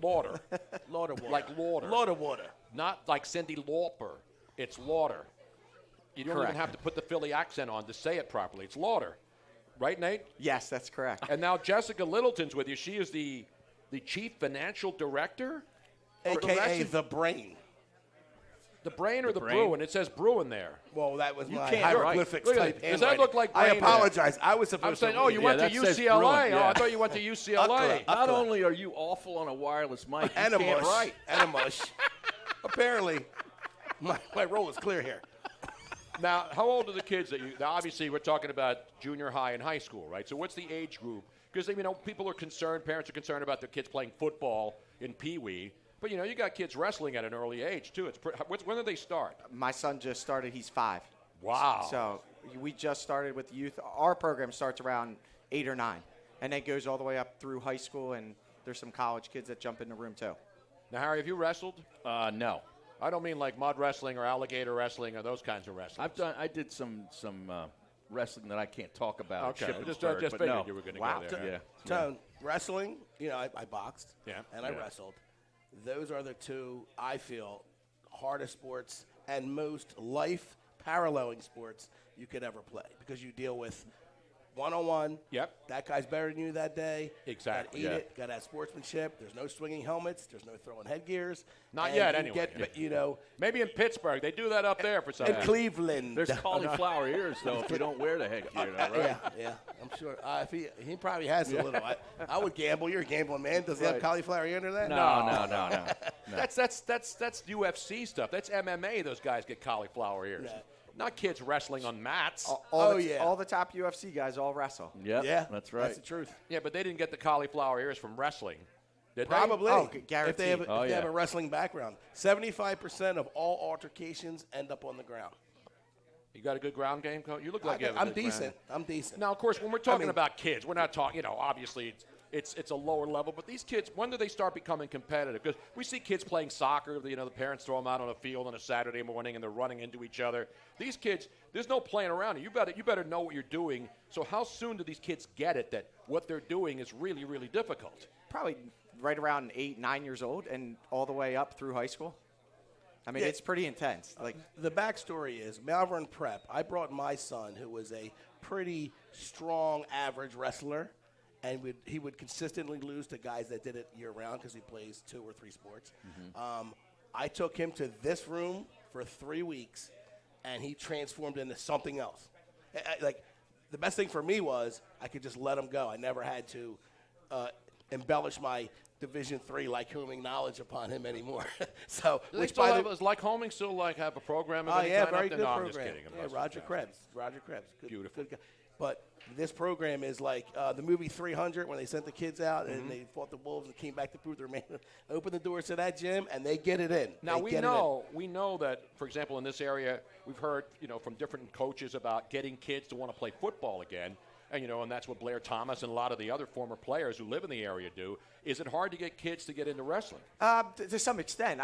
Lauder water. Like lauder. Lauder water. Not like Cyndi Lauper. It's Lauder. You don't even have to put the Philly accent on to say it properly. It's Lauder. Right, Nate? Yes, that's correct. And now Jessica Littleton's with you. She is the chief financial director? A.K.A. the brain. The brain or the Bruin? It says Bruin there. Well, that was my can't hieroglyphics write. type Does that look like I brain apologize. I was supposed to. I'm saying, you went to UCLA. Oh, I thought you went to UCLA. Not only are you awful on a wireless mic, you can't write. And a mush. Apparently, my role is clear here. Now, how old are the kids that you? Now, obviously, we're talking about junior high and high school, right? So, what's the age group? Because people are concerned. Parents are concerned about their kids playing football in Pee Wee. But you got kids wrestling at an early age too. When do they start? My son just started. He's 5. Wow. So we just started with youth. Our program starts around 8 or 9, and then goes all the way up through high school. And there's some college kids that jump in the room too. Now, Harry, have you wrestled? No. I don't mean like mud wrestling or alligator wrestling or those kinds of wrestling. I did some wrestling that I can't talk about. Okay, just figured you were going to go there. Tone, wrestling. I boxed. Yeah. And I wrestled. Those are the two, I feel, hardest sports and most life paralleling sports you could ever play, because you deal with one-on-one. Yep. That guy's better than you that day. Exactly. Got to eat it. Got to have sportsmanship. There's no swinging helmets. There's no throwing headgears. Not yet, anyway. Maybe in Pittsburgh. They do that up there for some reason. In Cleveland. There's cauliflower ears, though, if you don't wear the headgear, though, right? Yeah, I'm sure. If he probably has a little. I would gamble. You're a gambling man. Does he have cauliflower ear under that? No. That's UFC stuff. That's MMA. Those guys get cauliflower ears. Yeah. Not kids wrestling on mats. All the top UFC guys all wrestle. Yeah, that's right. That's the truth. Yeah, but they didn't get the cauliflower ears from wrestling. Did Probably. Guaranteed. If they have a wrestling background. 75% of all altercations end up on the ground. You got a good ground game, Coach? You look like you have a I'm good decent. ground. I'm decent. Now, of course, when we're talking about kids, we're not talking, obviously it's a lower level, but these kids, when do they start becoming competitive? Because we see kids playing soccer, the parents throw them out on a field on a Saturday morning and they're running into each other. These kids, there's no playing around. You better know what you're doing. So how soon do these kids get it that what they're doing is really, really difficult? Probably right around 8, 9 years old and all the way up through high school. I mean, it's pretty intense. Like the backstory is Malvern Prep. I brought my son, who was a pretty strong average wrestler, and he would consistently lose to guys that did it year-round because he plays 2 or 3 sports. Mm-hmm. I took him to this room for 3 weeks, and he transformed into something else. Like, the best thing for me was I could just let them go. I never had to embellish my Division III Lycoming knowledge upon him anymore. So, Do they still have, is Lycoming still have a program? Of any yeah, kind very up there? good No, I'm program. just kidding. Yeah, Roger Krebs. Good, Beautiful. Good guy. But this program is like the movie 300 when they sent the kids out and they fought the wolves and came back to prove their man. Open the doors to that gym and they get it in. Now we know that, for example, in this area, we've heard from different coaches about getting kids to want to play football again, and that's what Blair Thomas and a lot of the other former players who live in the area do. Is it hard to get kids to get into wrestling? To some extent,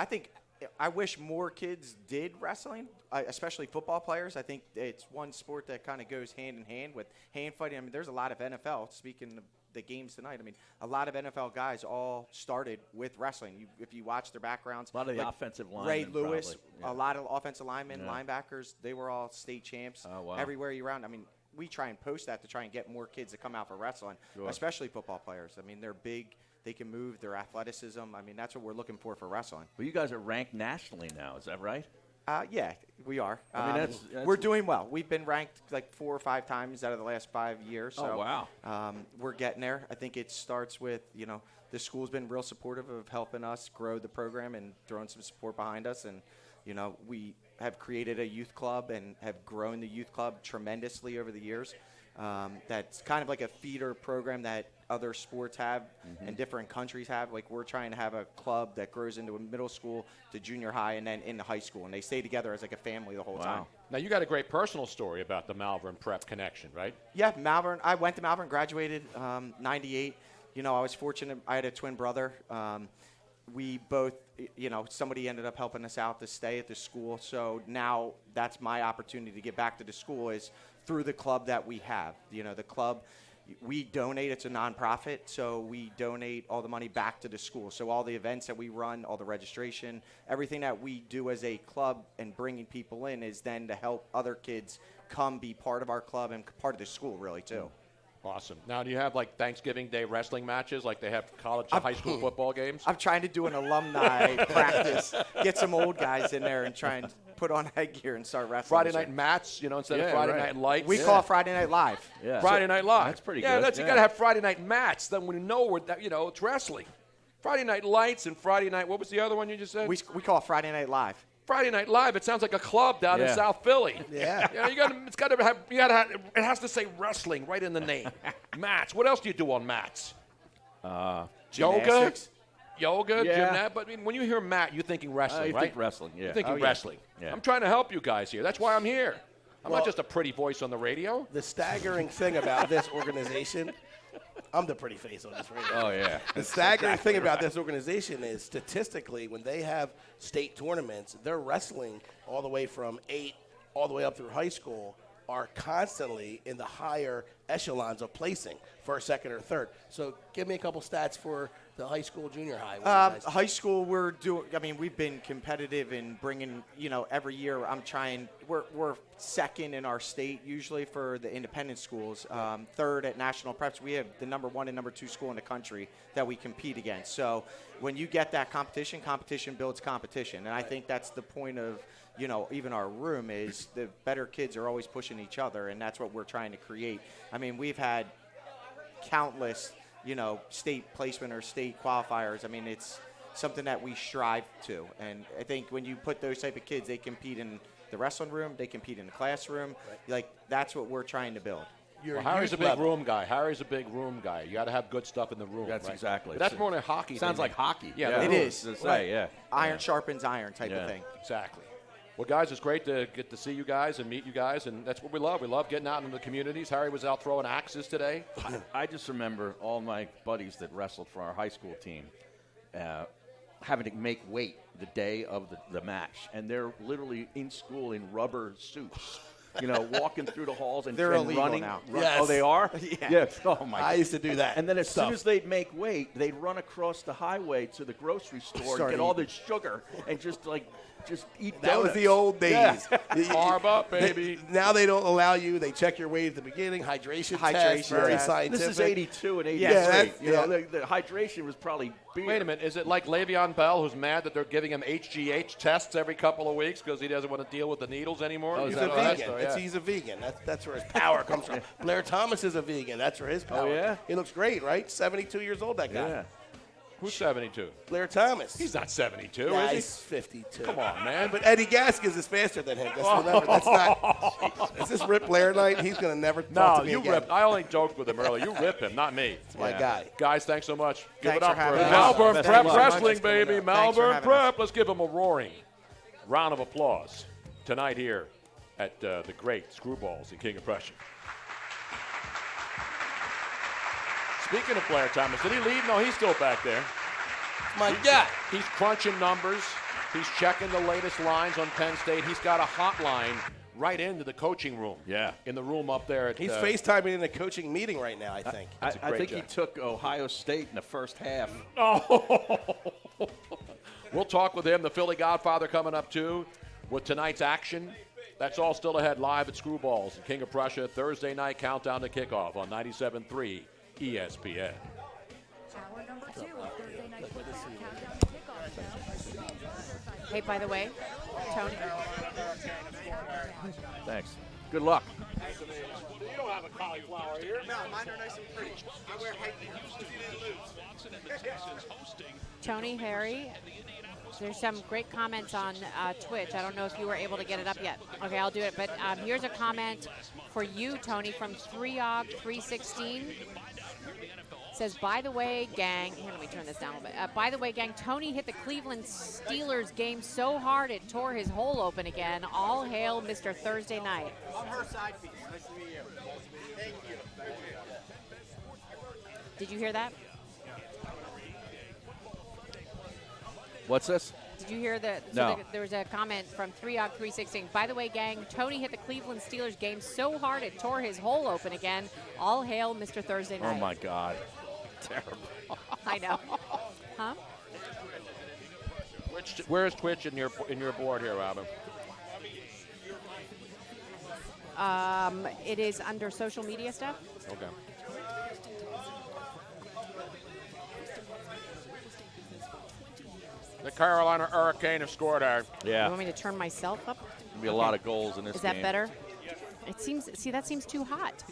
I wish more kids did wrestling, especially football players. I think it's one sport that kind of goes hand in hand with hand fighting. I mean, there's a lot of NFL, speaking of the games tonight, a lot of NFL guys all started with wrestling. If you watch their backgrounds. A lot of the offensive linemen. Ray Lewis, probably, a lot of offensive linemen, linebackers, they were all state champs everywhere around. We try and post that to try and get more kids to come out for wrestling, especially football players. They're big. They can move, their athleticism. That's what we're looking for wrestling. Well, you guys are ranked nationally now. Is that right? Yeah, we are. That's we're doing well. We've been ranked like 4 or 5 times out of the last 5 years. So, wow. We're getting there. I think it starts with, the school's been real supportive of helping us grow the program and throwing some support behind us. And, we have created a youth club and have grown the youth club tremendously over the years. That's kind of like a feeder program that other sports have and different countries have. Like we're trying to have a club that grows into a middle school to junior high and then into high school, and they stay together as like a family the whole time. Now you got a great personal story about the Malvern Prep connection, right? Yeah, Malvern. I went to Malvern, graduated 98. I was fortunate. I had a twin brother. We both, somebody ended up helping us out to stay at the school. So now that's my opportunity to get back to the school is through the club that we have. The club, we donate. It's a nonprofit, so we donate all the money back to the school. So all the events that we run, all the registration, everything that we do as a club and bringing people in is then to help other kids come be part of our club and part of the school, really, too. Awesome. Now, do you have like Thanksgiving Day wrestling matches like they have college and high school football games? I'm trying to do an alumni practice, get some old guys in there and try and put on headgear and start wrestling. Friday night mats, instead of Friday night lights. We call it Friday Night Live. Yeah. Friday Night Live. That's pretty good. Yeah, you got to have Friday night mats. Then we know it's wrestling. Friday Night Lights and Friday night. What was the other one you just said? We call it Friday Night Live. Friday Night Live. It sounds like a club down in South Philly. Yeah. It has to say wrestling right in the name. Mats. What else do you do on mats? Yoga, gymnastics. But when you hear mat, you're thinking wrestling, you right? think wrestling, yeah. You're thinking wrestling. Yeah. I'm trying to help you guys here. That's why I'm here. I'm not just a pretty voice on the radio. The staggering thing about this organization, I'm the pretty face on this radio. Oh, yeah. The staggering thing about this organization is statistically, when they have state tournaments, they're wrestling all the way from 8 all the way up through high school are constantly in the higher echelons of placing, first, second, or third. So give me a couple stats for the high school, junior high. High school, we've been competitive in bringing, every year we're second in our state usually for the independent schools, third at national preps. We have the number 1 and number 2 school in the country that we compete against. So when you get that competition builds competition. And I think that's the point of, even our room is the better kids are always pushing each other, and that's what we're trying to create. We've had countless, state placement or state qualifiers. It's something that we strive to. And I think when you put those type of kids, they compete in the wrestling room, they compete in the classroom. Right. That's what we're trying to build. Harry's a big room guy. You got to have good stuff in the room. That's right? exactly. But that's more than a hockey. Sounds like hockey. Yeah, it is. Iron sharpens iron type of thing. Exactly. Well, guys, it's great to get to see you guys and meet you guys, and that's what we love. We love getting out into the communities. Harry was out throwing axes today. I just remember all my buddies that wrestled for our high school team having to make weight the day of the match, and they're literally in school in rubber suits. Walking through the halls and they're illegal running now. Yes. Oh, they are? Yeah. Yes. Oh my! I used to do that. And then as soon as they'd make weight, they'd run across the highway to the grocery store and get all this sugar and just just eat That was donuts. the old days. Yeah. Carb up, baby. Now they don't allow you. They check your weight at the beginning. Hydration test, very scientific. This is 82 and 83. Yeah, you know, the hydration was probably beer. Wait a minute. Is it like Le'Veon Bell, who's mad that they're giving him HGH tests every couple of weeks because he doesn't want to deal with the needles anymore? He's a vegan. He's a vegan. That's where his power comes from. Blair Thomas is a vegan. That's where his power. Oh, yeah? He looks great, right? 72 years old, that guy. Yeah. Who's 72? Blair Thomas. He's not 72, Yeah, is he? he's 52. Come on, man. But Eddie Gaskins is faster than him. Just remember, that's not. Is this Rip Blair night? He's going to never talk No, to me you again. rip. I only joked with him earlier. You rip him, not me. It's my guy. Guys, thanks so much. Give Thanks it up for having us. Malvern Best Prep of luck. Wrestling, Thanks for baby. having us. Malvern Prep. Let's give them a roaring round of applause tonight here at the great Screwballs in King of Prussia. Speaking of Blair Thomas, did he leave? No, he's still back there. My guy. He's crunching numbers. He's checking the latest lines on Penn State. He's got a hotline right into the coaching room. Yeah. In the room up there. He's FaceTiming in a coaching meeting right now, I think. I think he took Ohio State in the first half. Oh. We'll talk with him, the Philly Godfather, coming up, too, with tonight's action. That's all still ahead live at Screwballs in King of Prussia. Thursday night countdown to kickoff on 97.3 ESPN. Hour number 2 of Thursday Night Football Countdown to Kickoff Show. Hey, by the way, Tony. Thanks. Good luck. You don't have a cauliflower here. No, mine are nice and pretty. I wear high heels. Tony, Harry, there's some great comments on Twitch. I don't know if you were able to get it up yet. Okay, I'll do it. But here's a comment for you, Tony, from 3og316. Says, by the way, gang, here, let me turn this down a little bit. By the way, gang, Tony hit the Cleveland Steelers game so hard it tore his hole open again. All hail Mr. Thursday Night. I'm her side piece. Nice to meet you. Thank you. Did you hear that? What's this? Did you hear that? No. There was a comment from 3og316. By the way, gang, Tony hit the Cleveland Steelers game so hard it tore his hole open again. All hail Mr. Thursday Night. Oh, my God. Terrible. I know. Huh? Where's Twitch in your board here, Robin? It is under social media stuff. Okay. The Carolina Hurricane have scored our. Yeah. You want me to turn myself up? There'll be a lot of goals in this Is that game. better? It seems. See, that seems too hot.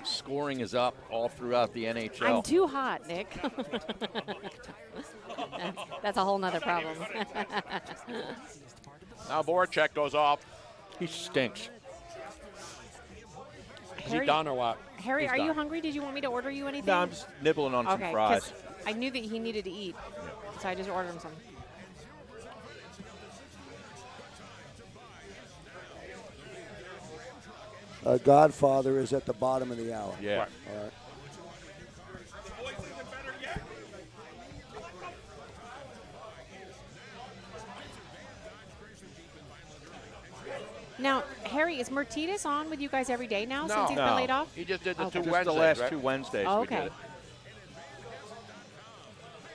Scoring is up all throughout the NHL. I'm too hot, Nick. That's a whole nother problem. Now Voracek goes off. He stinks. Is he done or what? Harry, He's are you done. hungry? Did you want me to order you anything? No, I'm just nibbling on some fries. 'cause I knew that he needed to eat, so I just ordered him some. Godfather is at the bottom of the hour. Yeah. All right. Now, Harry, is Mertitas on with you guys every day now No. since he's been laid off? He just did the Okay. two Just Wednesdays, the last right? 2 Wednesdays Oh, we okay. did it.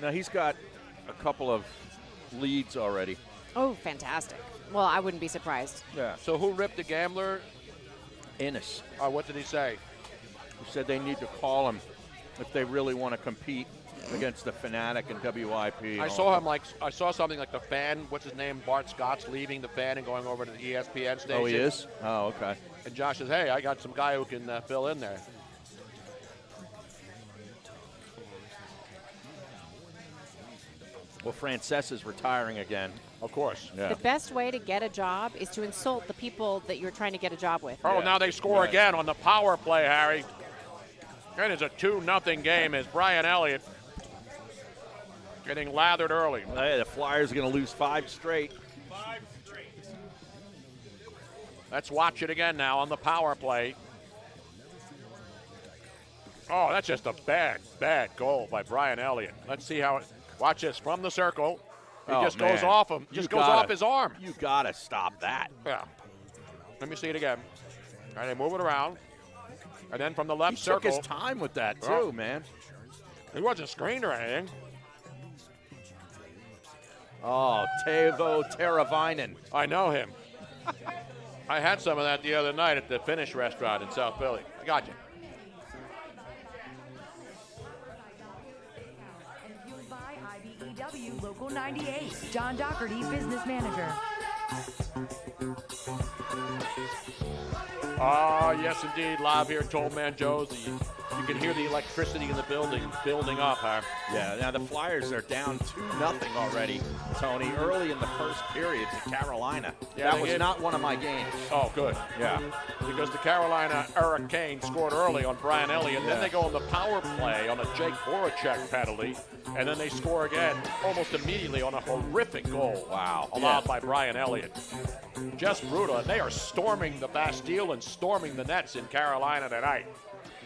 Now, he's got a couple of leads already. Oh, fantastic. Well, I wouldn't be surprised. Yeah. So who ripped the gambler? Ennis. What did he say? He said they need to call him if they really want to compete against the Fanatic and WIP. I saw him I saw something like the fan, what's his name, Bart Scott's leaving the fan and going over to the ESPN station. Oh, he is? Oh, okay. And Josh says, hey, I got some guy who can fill in there. Well, Francesa's retiring again. Of course. Yeah. The best way to get a job is to insult the people that you're trying to get a job with. Oh, now they score again on the power play, Harry. It is a 2-0 game as Brian Elliott getting lathered early. Hey, the Flyers are going to lose 5 straight. Let's watch it again now on the power play. Oh, that's just a bad goal by Brian Elliott. Let's see how it. Watch this from the circle. He just goes off him. Just goes off his arm. You got to stop that. Yeah. Let me see it again. All right, they move it around. And then from the left He circle. took his time with that, too, Oh. man. He wasn't screened or anything. Oh, Teuvo Teravainen. I know him. I had some of that the other night at the Finnish restaurant in South Philly. I got you. And fueled by IBEW Local 98. John Doherty, business manager. Yes, indeed. Live here at Toll Man Joe's. You can hear the electricity in the building building up, huh? Yeah, now the Flyers are down 2-0 already, Tony, early in the first period to Carolina. Yeah, that was not one of my games. Oh, good. Yeah. Because the Carolina Hurricane scored early on Brian Elliott. Then they go on the power play on a Jake Voracek penalty. And then they score again almost immediately on a horrific goal. Wow. Allowed by Brian Elliott. Just brutal. And they are storming the Bastille and storming the nets in Carolina tonight.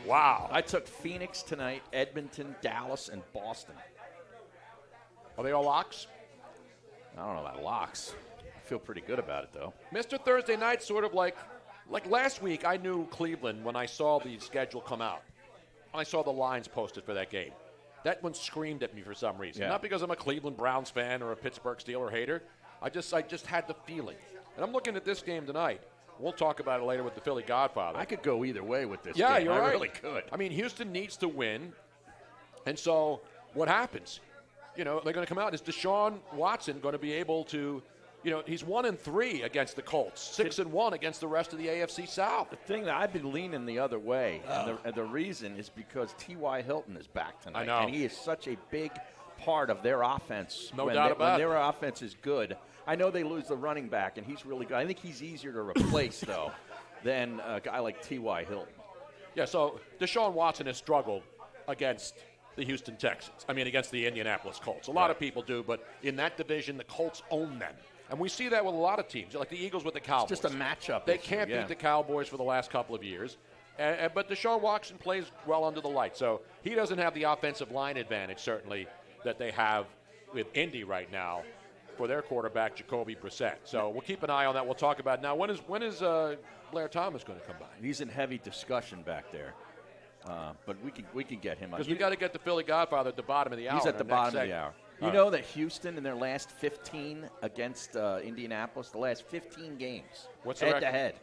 Wow. I took Phoenix tonight, Edmonton, Dallas, and Boston. Are they all locks? I don't know about locks. I feel pretty good about it, though. Mr. Thursday Night, sort of like last week, I knew Cleveland when I saw the schedule come out. I saw the lines posted for that game. That one screamed at me for some reason. Yeah. Not because I'm a Cleveland Browns fan or a Pittsburgh Steelers hater. I just had the feeling. And I'm looking at this game tonight. We'll talk about it later with the Philly Godfather. I could go either way with this Yeah, game. you're I right. really could. I mean, Houston needs to win. And so what happens? You know, they're going to come out. Is Deshaun Watson going to be able to, you know, he's 1-3 against the Colts, 6-1 against the rest of the AFC South. The thing that I've been leaning the other way, and the reason is because T.Y. Hilton is back tonight. I know. And he is such a big part of their offense. No doubt about it. When their offense is good. I know they lose the running back, and he's really good. I think he's easier to replace, though, than a guy like T.Y. Hilton. Yeah, so Deshaun Watson has struggled against the Houston Texans. I mean, against the Indianapolis Colts. A lot of people do, but in that division, the Colts own them. And we see that with a lot of teams, like the Eagles with the Cowboys. It's just a matchup They issue, can't yeah. beat the Cowboys for the last couple of years. But Deshaun Watson plays well under the light. So he doesn't have the offensive line advantage, certainly, that they have with Indy right now for their quarterback, Jacoby Brissett. So we'll keep an eye on that. We'll talk about it. Now, when is Blair Thomas going to come by? He's in heavy discussion back there. But we can get him. Because we got to get the Philly Godfather at the bottom of the hour. He's at the bottom of the hour. You All know that Houston, in their last 15 against Indianapolis, the last 15 games, What's the head-to-head,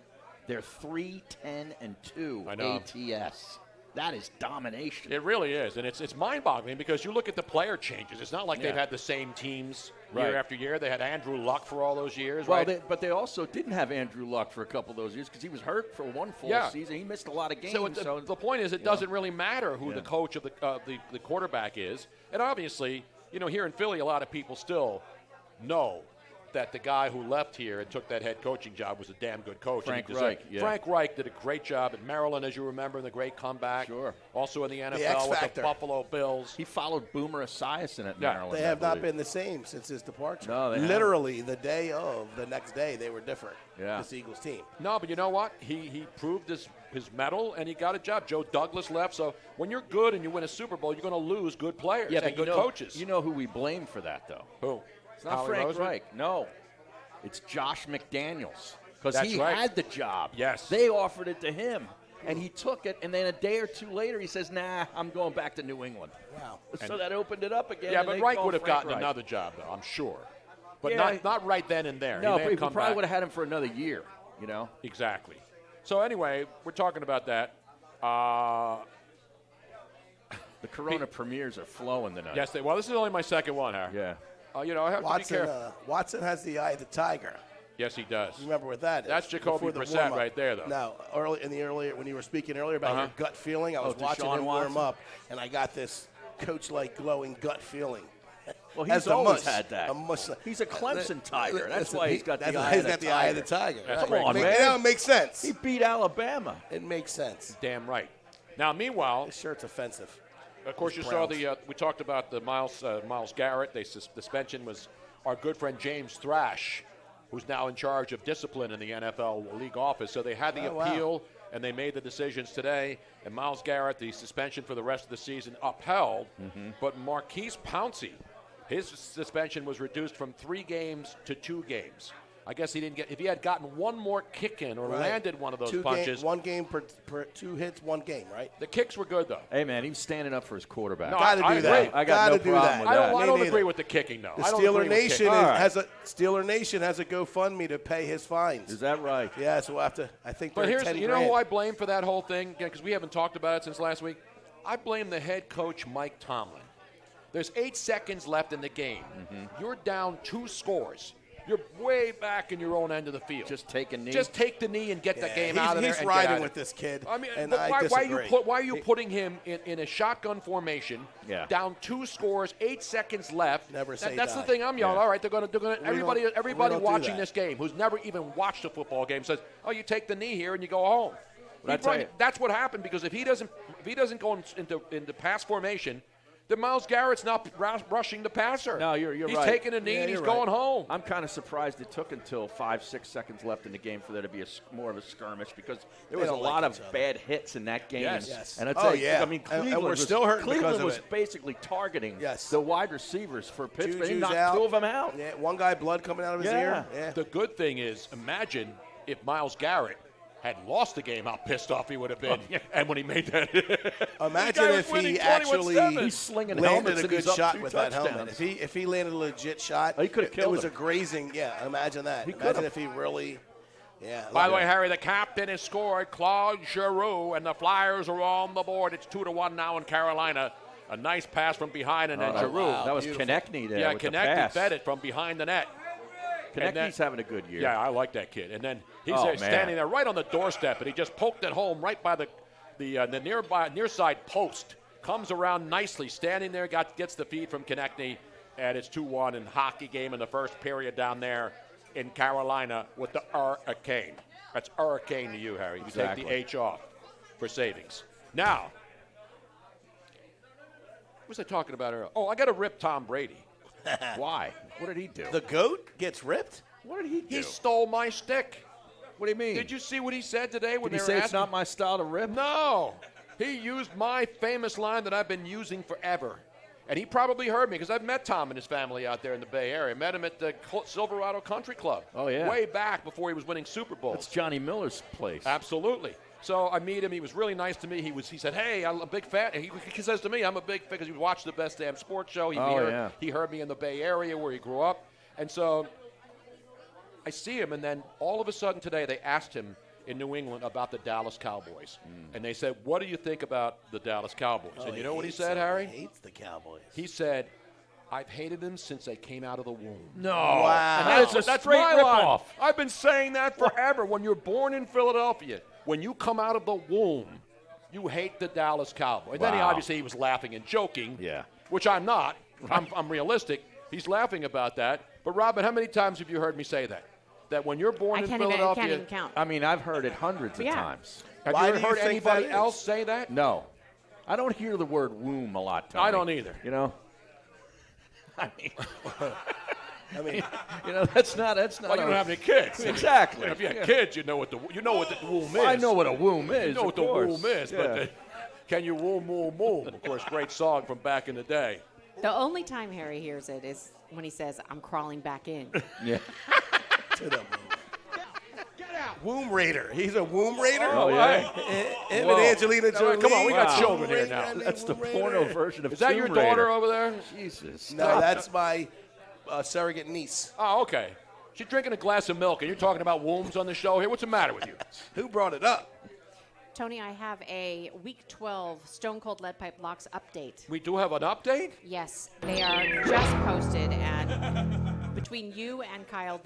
they're 3-10-2 I know. ATS. That is domination. It really is, and it's mind-boggling because you look at the player changes. It's not like they've Yeah. had the same teams Right. year after year. They had Andrew Luck for all those years, Well, right? but they also didn't have Andrew Luck for a couple of those years because he was hurt for one full season. He missed a lot of games. So the point is, it doesn't really matter who the coach of the quarterback is. And obviously, you know, here in Philly, a lot of people still know that the guy who left here and took that head coaching job was a damn good coach. Frank and he deserved- Reich, yeah. Frank Reich did a great job at Maryland, as you remember, in the great comeback. Sure. Also in the X NFL with the factor. Buffalo Bills. He followed Boomer Esiason at Yeah. Maryland. They I have not believe. been the same since his departure. No, they haven't. Literally, the next day, they were different. Yeah. This Eagles team. No, but you know what? He proved his mettle, and he got a job. Joe Douglas left. So when you're good and you win a Super Bowl, you're going to lose good players Yeah, and but good coaches. You know who we blame for that, though? Who? It's not Howie Frank Roseman? Reich. No. It's Josh McDaniels. Because That's he right. had the job. Yes. They offered it to him, and he took it, and then a day or two later, he says, nah, I'm going back to New England. Wow. So that opened it up again. Yeah, and but they Reich called would have Frank gotten Reich. another job, though, I'm sure. But Yeah, not right then and there. No, he may he have come probably back. would have had him for another year, you know? Exactly. So anyway, we're talking about that. The Corona premieres are flowing tonight. Yes, well, this is only my second one, Harry. Yeah. You know, I have to be Watson, careful. Watson has the eye of the tiger. Yes, he does. You remember what that is? That's Jacoby Before the Brissett warm-up. right there, though. Now, earlier when you were speaking earlier about your gut feeling, I was watching Deshaun him warm Watson? up, and I got this coach-like glowing gut feeling. Well, That's he's a always mush. had that. A mush. He's a Clemson Tiger. That's Listen, why he's got the that's eye why of he's the got the tiger. eye of the tiger. That's Right. right. Come on, Make- man. Now it makes sense. He beat Alabama. It makes sense. Damn right. Now, meanwhile, This shirt's offensive. of course, you It's saw Browns. we talked about the Myles Garrett. The suspension was our good friend James Thrash, who's now in charge of discipline in the NFL league office. So they had the Oh, wow. appeal, and they made the decisions today. And Myles Garrett, the suspension for the rest of the season, upheld. But Marquise Pouncey, his suspension was reduced from 3 games to 2 games. I guess he didn't get. If he had gotten one more kick in or Right. landed one of those 2 punches, one game per 2 hits, 1 game, right? the kicks were good though. Hey man, he was standing up for his quarterback. No, Gotta I do that. I got no Gotta do problem that. with I that. don't, I Me don't neither. agree with the kicking though. The I don't Steeler agree with Nation kicking. has a GoFundMe to pay his fines. Is that right? Yeah, so we'll have to. I think. But they're here's, 10 you know grand. who I blame for that whole thing? Because we haven't talked about it since last week. I blame the head coach, Mike Tomlin. There's 8 seconds left in the game. You're down 2 scores. You're way back in your own end of the field. Just take a knee. Just take the knee and get the game out of there. He's and riding get out with of it. this kid. I mean, and but I why disagree. are you putting him in a shotgun formation? Yeah. Down 2 scores, 8 seconds left. Never say That's die. the thing I'm yelling. Yeah. All right, they're gonna. Everybody don't do watching that. this game who's never even watched a football game says, "Oh, you take the knee here and you go home." But I tell you- That's what happened because if he doesn't go into pass formation, then Myles Garrett's not rushing the passer. No, you're he's right. taking a knee Yeah, and he's you're going right. home. I'm kind of surprised it took until 5-6 seconds left in the game for there to be more of a skirmish because there was a don't lot like of each other. bad hits in that game. Yes. Yes. And I'd Oh, say, yeah. I mean, And Cleveland we're was, still hurting because Cleveland of was it. basically targeting Yes. the wide receivers for Pittsburgh. They Juju's knocked out. 2 of them out. Yeah, one guy blood coming out of his ear. Yeah. The good thing is, imagine if Myles Garrett had lost the game, how pissed off he would have been. And when he made that, Imagine the guy was if winning he actually 21-7. He's slinging landed helmets a and good he's up shot 2 with that helmet. touchdowns. If he landed a legit shot, Oh, he could've it killed was him. a grazing. Yeah, imagine that. He Imagine could've. if he really. Yeah. By the look way, at- Harry, the captain has scored, Claude Giroux, and the Flyers are on the board. It's 2-1 now in Carolina. A nice pass from behind, and then Oh, Giroux. that was beautiful. Konechny there Yeah, with the Konechny pass. fed it from behind the net. And then- Konechny's having a good year. Yeah, I like that kid. And then he's Oh, there man. standing there right on the doorstep, and he just poked it home right by the near side post. Comes around nicely, standing there, gets the feed from Konechny, and it's 2-1 in hockey game in the first period down there in Carolina with the Hurricane. That's Hurricane to you, Harry. You Exactly. take the H off for savings. Now, what was I talking about earlier? Oh, I got to rip Tom Brady. Why? What did he do? the goat gets ripped. What did he do? He stole my stick. What do you mean? Did you see what he said today when Did he they were say it's asking? not my style to rip? No. He used my famous line that I've been using forever. And he probably heard me because I've met Tom and his family out there in the Bay Area. Met him at the Silverado Country Club. Oh, yeah. Way back before he was winning Super Bowls. That's Johnny Miller's place. Absolutely. So I meet him. He was really nice to me. He said, "Hey, I'm a big fan." And he says to me, "I'm a big fan," because he watched the Best Damn Sports Show. He heard me in the Bay Area where he grew up. And so I see him, and then all of a sudden today they asked him in New England about the Dallas Cowboys. And they said, "What do you think about the Dallas Cowboys?" And you know what he said, Harry? He hates the Cowboys. He said, "I've hated them since they came out of the womb." No. Wow. And that is a That's straight my line. ripoff. I've been saying that forever. When you're born in Philadelphia, when you come out of the womb, you hate the Dallas Cowboys. Then he Wow. obviously was laughing and joking. Yeah. Which I'm not. I'm realistic. He's laughing about that. But Robin, how many times have you heard me say that? That when you're born in Can't Philadelphia, even count. I mean, I've heard it hundreds of Yeah. times. have Why you ever do you heard think that anybody is? else say that? No. I don't hear the word womb a lot, Tony. I don't either. You know? I mean, I mean, you know, that's not. Well, you don't have any kids. Exactly. If you had Yeah. kids, you know what the womb Well, is. I know what a womb is. You know of what the course. womb is, Yeah. but can you womb? Of course, great song from back in the day. The only time Harry hears it is when he says, "I'm crawling back in." Yeah. to the moon. Womb Raider. He's a womb raider. Oh, yeah. Him Whoa. and Angelina Jolie. Come on, we got Wow. children here Womb now. Raider, That's the Womb porno Raider. version of Is that your Tomb daughter Raider. over there? Jesus. No, stop. that's my surrogate niece. Oh, okay. She's drinking a glass of milk, and you're talking about wombs on the show here. What's the matter with you? Who brought it up? Tony, I have a Week 12 Stone Cold Lead Pipe Locks update. We do have an update? Yes, they are just posted, and between you and Kyle,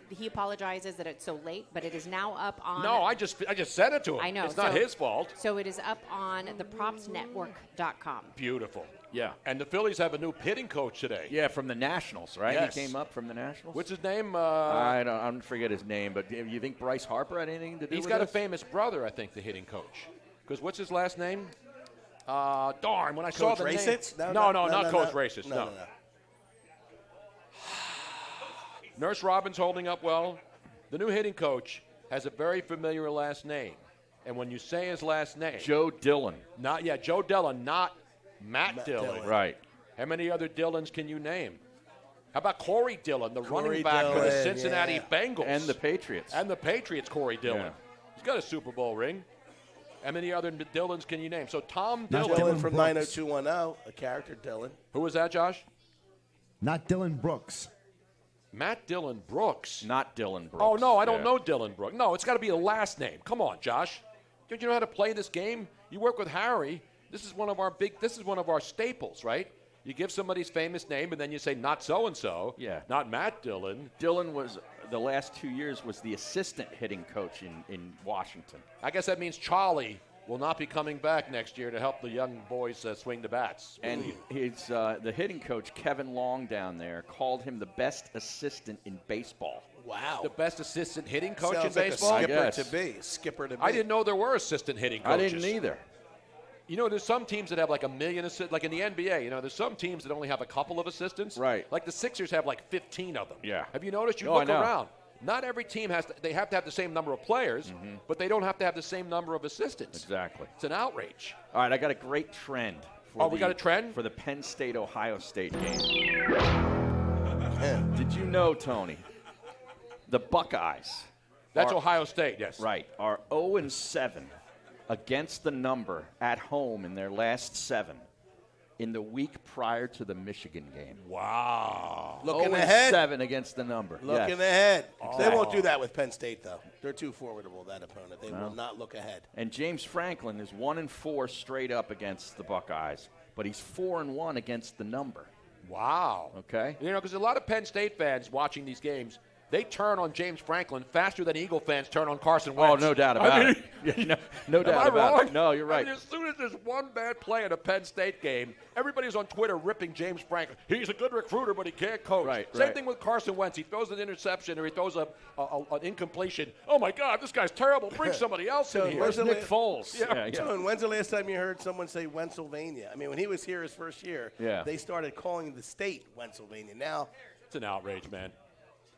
he apologizes that it's so late, but it is now up on. No, I just sent it to him. I know. It's not so- his fault. So it is up on thepropsnetwork.com. Beautiful. Yeah. And the Phillies have a new hitting coach today. Yeah, from the Nationals, right? Yes. He came up from the Nationals. What's his name? I don't forget his name, but do you think Bryce Harper had anything to do He's with got this? a famous brother, I think, the hitting coach. Because what's his last name? Darn, when I saw Coach the Racist? name. No, not Coach Racist. No. Nurse Robbins holding up well. The new hitting coach has a very familiar last name. And when you say his last name. Joe Dillon. Joe Dillon, not Matt Dillon. Right. How many other Dillons can you name? How about Corey Dillon, the running back for the Cincinnati Bengals? And the Patriots. And the Patriots, Corey Dillon. Yeah. He's got a Super Bowl ring. How many other Dillons can you name? So Tom Not Dillon. Dylan from 90210, a character Dylan. Who was that, Josh? Not Dylan Brooks. Matt Dillon Brooks. Not Dylan Brooks. Oh, no, I don't know Dylan Brooks. No, it's got to be a last name. Come on, Josh. Don't you know how to play this game? You work with Harry. This is one of our staples, right? You give somebody's famous name, and then you say, not so-and-so. Yeah. Not Matt Dillon. Dillon was, the last 2 years, was the assistant hitting coach in Washington. I guess that means Charlie will not be coming back next year to help the young boys swing the bats. And he's the hitting coach, Kevin Long, down there, called him the best assistant in baseball. Wow. The best assistant hitting coach Sounds in like baseball? a skipper to be. I didn't know there were assistant hitting coaches. I didn't either. You know, there's some teams that have like a million assistants. Like in the NBA, there's some teams that only have a couple of assistants. Right. Like the Sixers have like 15 of them. Yeah. Have you noticed? You Oh, I look know. around. Not every team they have to have the same number of players, but they don't have to have the same number of assistants. Exactly. It's an outrage. All right, I got a great trend. We got a trend? For the Penn State-Ohio State game. Did you know, Tony, the Buckeyes. That's Ohio State, yes. Right. Are 0-7 against the number at home in their last 7 in the week prior to the Michigan game. Wow. Looking ahead. 0-7 against the number. Looking ahead. They won't do that with Penn State, though. They're too formidable, that opponent. They will not look ahead. And James Franklin is 1-4 straight up against the Buckeyes, but he's 4-1 against the number. Wow. Okay. Because a lot of Penn State fans watching these games, they turn on James Franklin faster than Eagle fans turn on Carson Wentz. Oh, no doubt about it. Yeah, no doubt about it. No, you're right. As soon as there's one bad play in a Penn State game, everybody's on Twitter ripping James Franklin. He's a good recruiter, but he can't coach. Same thing with Carson Wentz. He throws an interception or he throws an incompletion. Oh, my God, this guy's terrible. Bring somebody else in here. Where's Nick Foles? John, when's the last time you heard someone say Pennsylvania? I mean, when he was here his first year, they started calling the state Pennsylvania. Now, it's an outrage, man.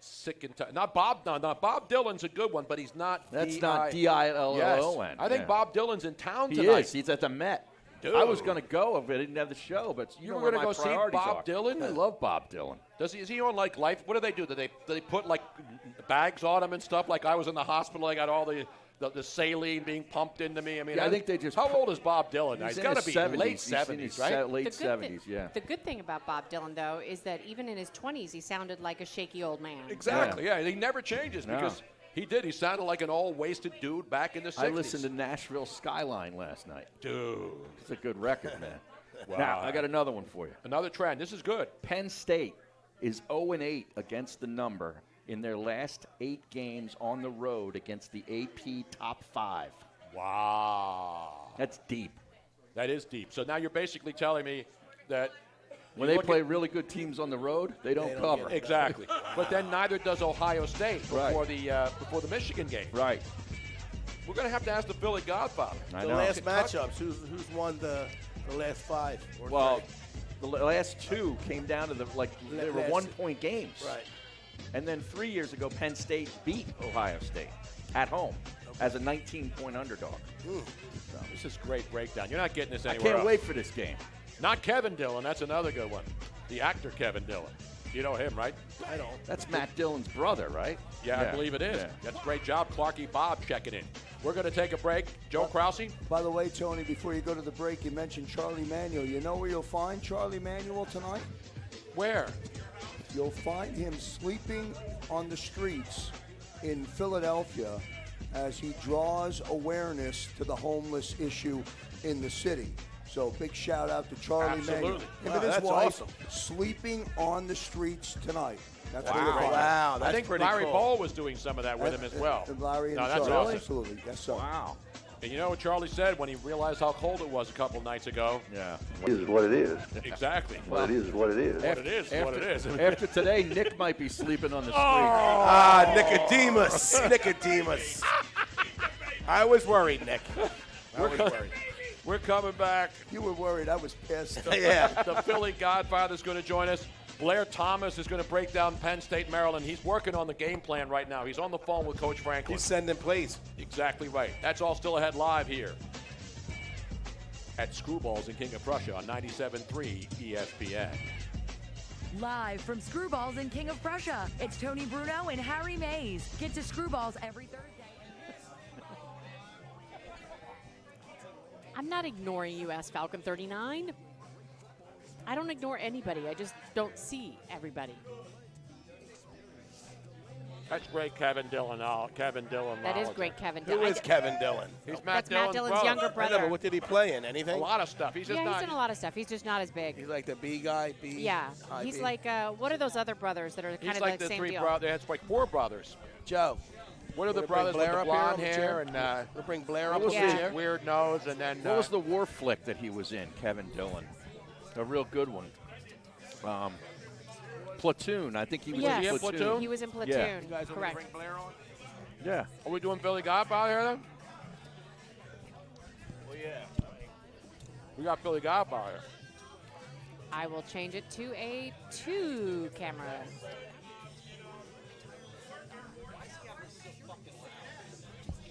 Sick and tired. Not Bob Dylan's a good one, but he's not. That's not D-I-L-L-O-N. Yes. I think Bob Dylan's in town He tonight. is. He's at the Met. Dude. I was going to go if I didn't have the show, but you were going to go see Bob Dylan? I love Bob Dylan. Is he on like life? What do they do? Do they put like bags on him and stuff? Like I was in the hospital, I got all the saline being pumped into me. I mean, I think they just. How old is Bob Dylan? He's got to be 70s. late He's 70s, right? Late 70s, yeah. The good thing about Bob Dylan, though, is that even in his 20s, he sounded like a shaky old man. Exactly, yeah. He never changes because he did. He sounded like an old wasted dude back in the 60s. I listened to Nashville Skyline last night. Dude. It's a good record, man. Wow. Now, I got another one for you. Another trend. This is good. Penn State is 0-8 against the number in their last 8 games on the road against the AP Top 5. Wow. That's deep. That is deep. So now you're basically telling me that when they play really good teams on the road, they don't cover. Exactly. But then neither does Ohio State before the Michigan game. Right. We're going to have to ask the Philly Godfather. The last matchups, who's won the last 5? The last 2 came down to they were 1-point games. Right. And then 3 years ago, Penn State beat Ohio State at home as a 19-point underdog. So this is great breakdown. You're not getting this anywhere I can't else. wait for this game. Not Kevin Dillon. That's another good one. The actor Kevin Dillon. You know him, right? I don't. That's Matt Dillon's brother, right? Yeah, I believe it is. Yeah. That's a great job. Clarky Bob checking in. We're going to take a break. Joe Krause? By the way, Tony, before you go to the break, you mentioned Charlie Manuel. You know where you'll find Charlie Manuel tonight? Where? You'll find him sleeping on the streets in Philadelphia as he draws awareness to the homeless issue in the city. So big shout out to Charlie Manuel. Him and his wife sleeping on the streets tonight. That's where you'll find him. Wow, that's I think pretty Larry cool. Ball was doing some of that with him as well. Larry and that's Charlie. awesome. Absolutely. Yes, sir. Wow. And you know what Charlie said when he realized how cold it was a couple nights ago? Yeah. It is what it is. Exactly. What it is what it is. What it is what it is. After today, Nick might be sleeping on the street. Nicodemus. Nicodemus. I was worried, Nick. I was worried. We're coming back. You were worried. I was pissed. Yeah. The Philly Godfather is going to join us. Blair Thomas is going to break down Penn State, Maryland. He's working on the game plan right now. He's on the phone with Coach Franklin. He's sending plays. Exactly right. That's all still ahead live here at Screwballs in King of Prussia on 97.3 ESPN. Live from Screwballs in King of Prussia, it's Tony Bruno and Harry Mays. Get to Screwballs every Thursday. I'm not ignoring US Falcon 39. I don't ignore anybody. I just don't see everybody. That's great, Kevin Dillon. Kevin Dillon. That is great, Kevin Who Dillon. is Kevin Dillon? He's That's Matt Dillon's younger brother. I know, but what did he play in? Anything? A lot of stuff. He's just Yeah, not. he's done a lot of stuff. He's just not as big. He's like the B guy. Yeah, he's like what are those other brothers that are kind He's of like the the same three deal? brothers. It's like four brothers. Joe. What are the Wanna bring brothers with Blair the up here blonde on the hair chair? and We'll bring Blair What up was on the the- chair. weird nose and then What was the war flick that he was in, Kevin Dillon? A real good one. Platoon. I think he was Yes. in Platoon. He was in Platoon. Yeah. You guys want Correct. to bring Blair on? Yeah. Are we doing Billy Godfather here then? Well, yeah. We got Billy Godfather. I will change it to a 2 camera.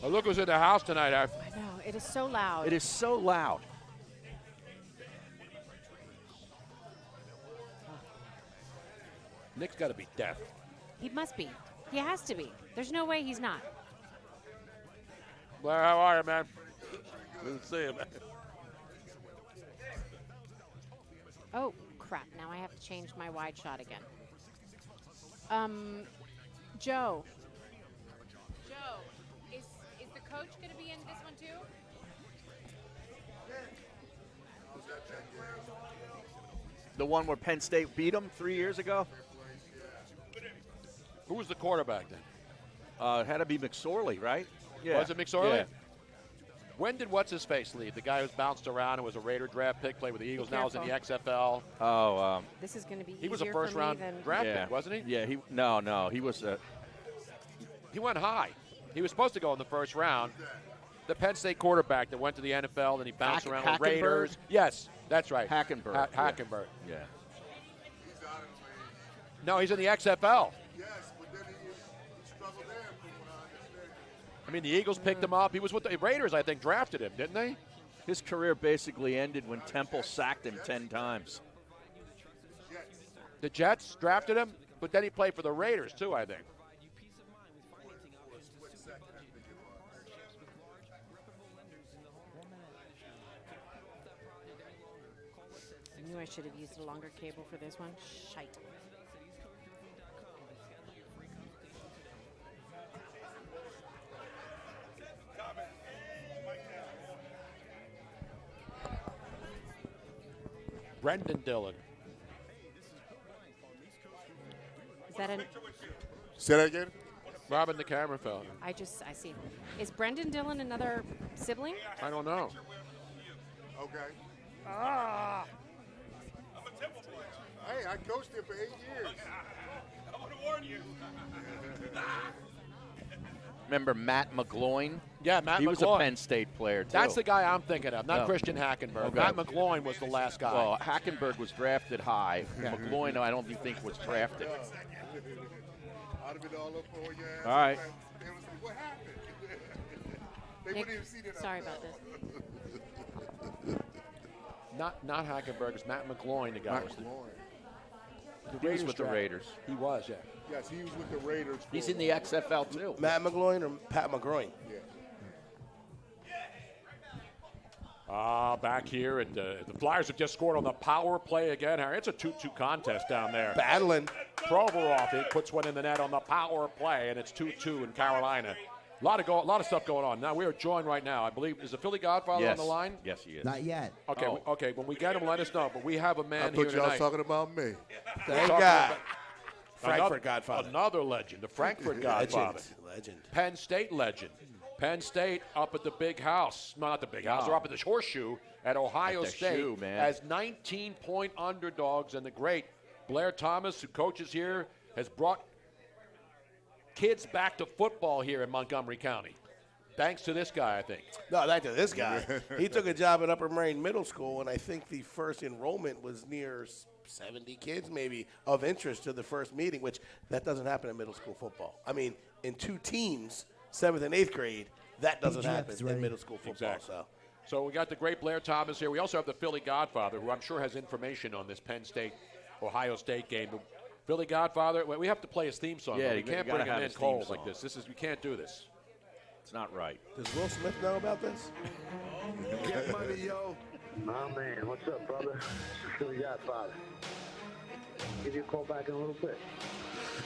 Oh, look who's in the house tonight. I know, it is so loud. It is so loud. Nick's got to be deaf. He must be. He has to be. There's no way he's not. Blair, how are you, man? Good to see you, man. Oh, crap. Now I have to change my wide shot again. Joe. Joe, is the coach going to be in this one too? The one where Penn State beat them 3 years ago? Who was the quarterback then? It had to be McSorley, right? Was it McSorley? Yeah. When did what's-his-face leave? The guy who's bounced around and was a Raider draft pick, played with the Eagles, now is in the XFL. Oh, This is going to be He was a easier for me first-round than draft yeah. pick, wasn't he? Yeah, he was He went high. He was supposed to go in the first round. The Penn State quarterback that went to the NFL, and he bounced around with Raiders. Yes, that's right. Hackenberg. Hackenberg. Yeah. No, he's in the XFL. I mean, the Eagles picked him up. He was with the Raiders, I think, drafted him, didn't they? His career basically ended when Temple sacked him 10 times. The Jets drafted him, but then he played for the Raiders, too, I think. I knew I should have used a longer cable for this one. Shite. Brendan Dillon. Is that an? Say that again? Robin the camera fell. I see. Is Brendan Dillon another sibling? I don't know. Okay. Ah. Hey, I coached him for 8 years. I want to warn you. Remember Matt McGloin? Yeah, Matt He McGloin. was a Penn State player, too. That's the guy I'm thinking of, not Oh. Christian Hackenberg. Okay. Matt McGloin was the last guy. Well, Hackenberg was drafted high. Yeah. McGloin, I don't think was drafted. I'd have been all up for you. All right. They was like, what happened? They Nick, wouldn't even see that. sorry about this. Not Hackenberg. It's Matt McGloin, the guy. Matt was the, He was with the draft. Raiders. He was, yeah. Yes, he was with the Raiders. He's in the XFL, too. Matt McGloin or Pat McGroin? Yeah. Back here, and the Flyers have just scored on the power play again, Harry. It's a 2-2 contest down there. Battling. Provorov, he puts one in the net on the power play, and it's 2-2 in Carolina. A lot of stuff going on. Now, we are joined right now, I believe, is the Philly Godfather Yes. on the line? Yes, he is. Not yet. Okay, okay. When we get him, let us know. But we have a I man here thought y'all was tonight. talking about me. Thank Talking God. about- Frankfurt Godfather. Another legend, the Frankfurt Godfather. Legend. Penn State legend. Penn State up at the big house. No, not the big house. They're up at the horseshoe at Ohio At the State shoe, man. as 19-point underdogs. And the great Blair Thomas, who coaches here, has brought kids back to football here in Montgomery County. Thanks to this guy, I think. No, not to this guy. He took a job at Upper Merion Middle School, and I think the first enrollment was near 70 kids maybe of interest to the first meeting, which that doesn't happen in middle school football. I mean, in two teams, 7th and 8th grade, that doesn't happen in middle school football. Exactly. So we got the great Blair Thomas here. We also have the Philly Godfather, who I'm sure has information on this Penn State Ohio State game. The Philly Godfather, we have to play his theme song. Yeah, we can't bring him in cold like this. We can't do this. It's not right. Does Will Smith know about this? Get money, yo. My man, what's up, brother? Philly Godfather. Give you a call back in a little bit.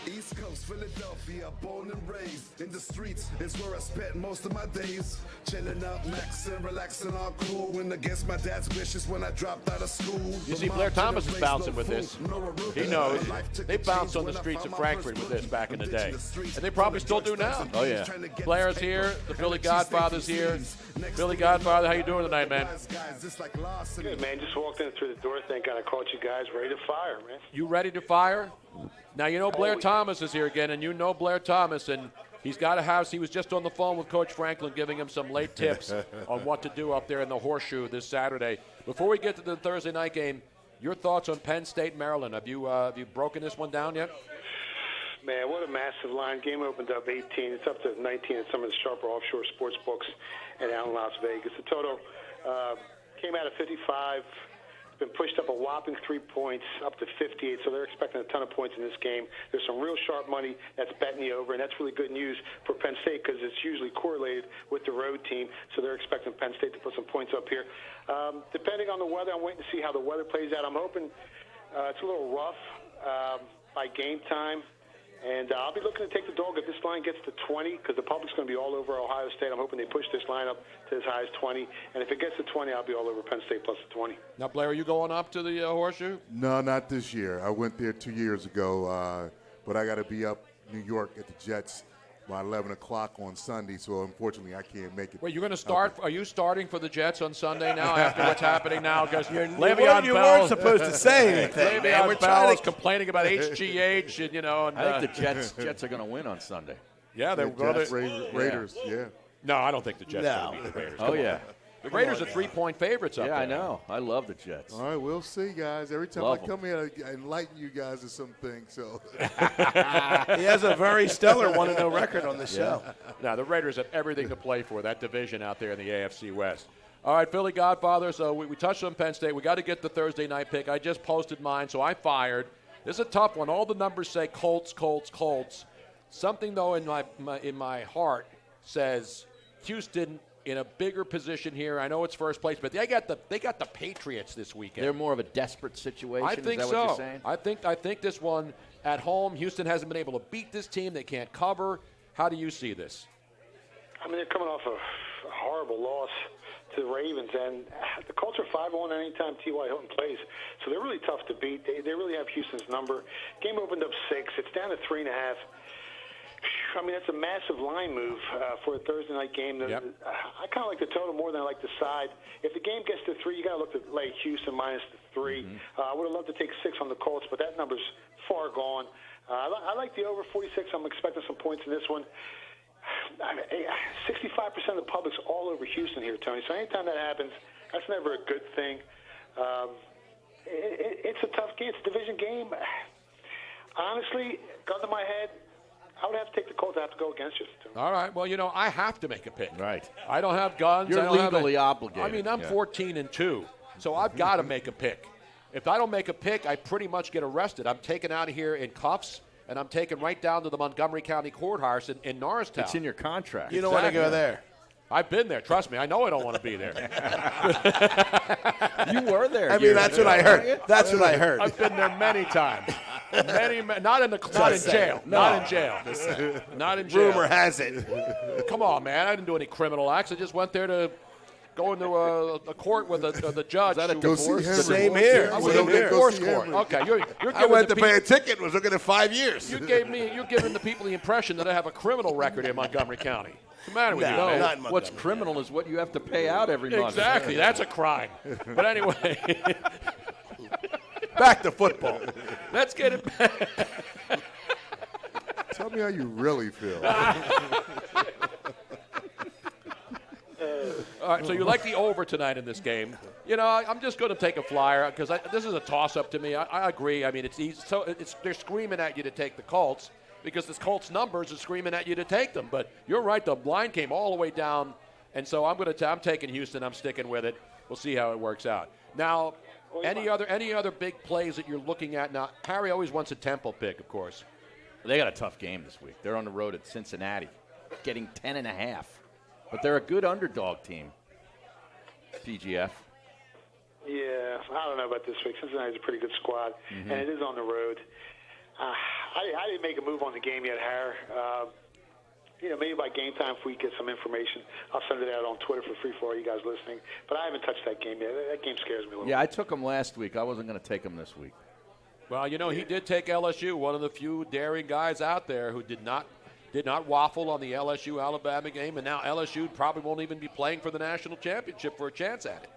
East Coast, Philadelphia, born and raised. In the streets is where I spent most of my days. Chilling out, maxing, relaxing, all cool. When against my dad's wishes when I dropped out of school. You see, Blair Thomas is bouncing with this. He knows. They bounced on the streets of Frankfurt with this back in the day. And they probably still do now. Oh, yeah. Blair's here. The Philly Godfather's here. Philly Godfather, how you doing tonight, man? Good, man. Just walked in through the door. Thank God I caught you guys ready to fire, man. You ready to fire? Now, you know Blair Thomas is here again, and you know Blair Thomas, and he's got a house. He was just on the phone with Coach Franklin giving him some late tips on what to do up there in the Horseshoe this Saturday. Before we get to the Thursday night game, your thoughts on Penn State, Maryland. Have you broken this one down yet? Man, what a massive line. Game opened up 18. It's up to 19 at some of the sharper offshore sports books and out in Las Vegas. The total came out at 55. Been pushed up a whopping 3 points, up to 58, so they're expecting a ton of points in this game. There's some real sharp money that's betting the over, and that's really good news for Penn State because it's usually correlated with the road team, so they're expecting Penn State to put some points up here. Depending on the weather, I'm waiting to see how the weather plays out. I'm hoping it's a little rough by game time. And I'll be looking to take the dog if this line gets to 20 because the public's going to be all over Ohio State. I'm hoping they push this line up to as high as 20. And if it gets to 20, I'll be all over Penn State plus the 20. Now, Blair, are you going up to the Horseshoe? No, not this year. I went there 2 years ago, but I got to be up New York at the Jets by 11 o'clock on Sunday, so unfortunately I can't make it. Wait, you're going to start? Are you starting for the Jets on Sunday now after what's happening now? Because you weren't supposed to say anything. Le'Veon Bell is complaining about HGH, and And, I think the Jets are going to win on Sunday. Yeah, they're Jets, Raiders. Yeah. No, I don't think the Jets are going to beat the Raiders. Oh yeah. The Raiders are 3-point favorites up there. Yeah, I know. I love the Jets. All right, we'll see, guys. Every time I come here, I enlighten you guys to something. So he has a very stellar 1-0 record on the show. Now, the Raiders have everything to play for, that division out there in the AFC West. All right, Philly Godfather, so we touched on Penn State. We got to get the Thursday night pick. I just posted mine, so I fired. This is a tough one. All the numbers say Colts, Colts, Colts. Something, though, in my heart says Houston in a bigger position here. I know it's first place, but they got the Patriots this weekend. They're more of a desperate situation. I think is that so. What you're saying? I think this one at home, Houston hasn't been able to beat this team. They can't cover. How do you see this? I mean, they're coming off a horrible loss to the Ravens, and the Colts are 5-1 anytime T.Y. Hilton plays, so they're really tough to beat. They really have Houston's number. Game opened up 6. It's down to 3.5. I mean, that's a massive line move for a Thursday night game. I kind of like the total more than I like the side. If the game gets to 3, you got to look at lay Houston minus the 3. I would have loved to take 6 on the Colts, but that number's far gone. I like the over 46. I'm expecting some points in this one. 65% of the public's all over Houston here, Tony. So anytime that happens, that's never a good thing. It's a tough game. It's a division game. Honestly, gun to my head, I would have to take the Colts. I have to go against you. All right. Well, I have to make a pick. Right. I don't have guns. You're I don't legally obligated. I mean, I'm 14-2, so I've got to make a pick. If I don't make a pick, I pretty much get arrested. I'm taken out of here in cuffs, and I'm taken right down to the Montgomery County Courthouse in Norristown. It's in your contract. You don't want to go there. I've been there. Trust me. I know I don't want to be there. You were there. I mean, that's what I heard. That's what I heard. I've been there many times. Not in jail. No. Not in jail. Not in jail. Rumor has it. Come on, man. I didn't do any criminal acts. I just went there to go into a court with the judge. Is that a divorce? Same here. I was in a divorce court. Okay, you're I went to pay a ticket. Was looking at 5 years. You're giving the people the impression that I have a criminal record in Montgomery County. What's the matter with you, man? Not in What's criminal is what you have to pay out every month. Exactly. That's a crime. But anyway. Back to football. Let's get it back. Tell me how you really feel. All right, so you like the over tonight in this game. I'm just going to take a flyer because this is a toss-up to me. I agree. I mean, it's easy. So they're screaming at you to take the Colts because this Colts numbers are screaming at you to take them. But you're right. The line came all the way down, and so I'm taking Houston. I'm sticking with it. We'll see how it works out. Now, Any other big plays that you're looking at now? Harry always wants a tempo pick, of course. They got a tough game this week. They're on the road at Cincinnati, getting 10.5. But they're a good underdog team. PGF. Yeah, I don't know about this week. Cincinnati's a pretty good squad, and it is on the road. I didn't make a move on the game yet, Harry. Maybe by game time, if we get some information, I'll send it out on Twitter for free for all you guys listening. But I haven't touched that game yet. That game scares me a little. Yeah, I took him last week. I wasn't going to take him this week. Well, he did take LSU, one of the few daring guys out there who did not waffle on the LSU-Alabama game, and now LSU probably won't even be playing for the national championship for a chance at it.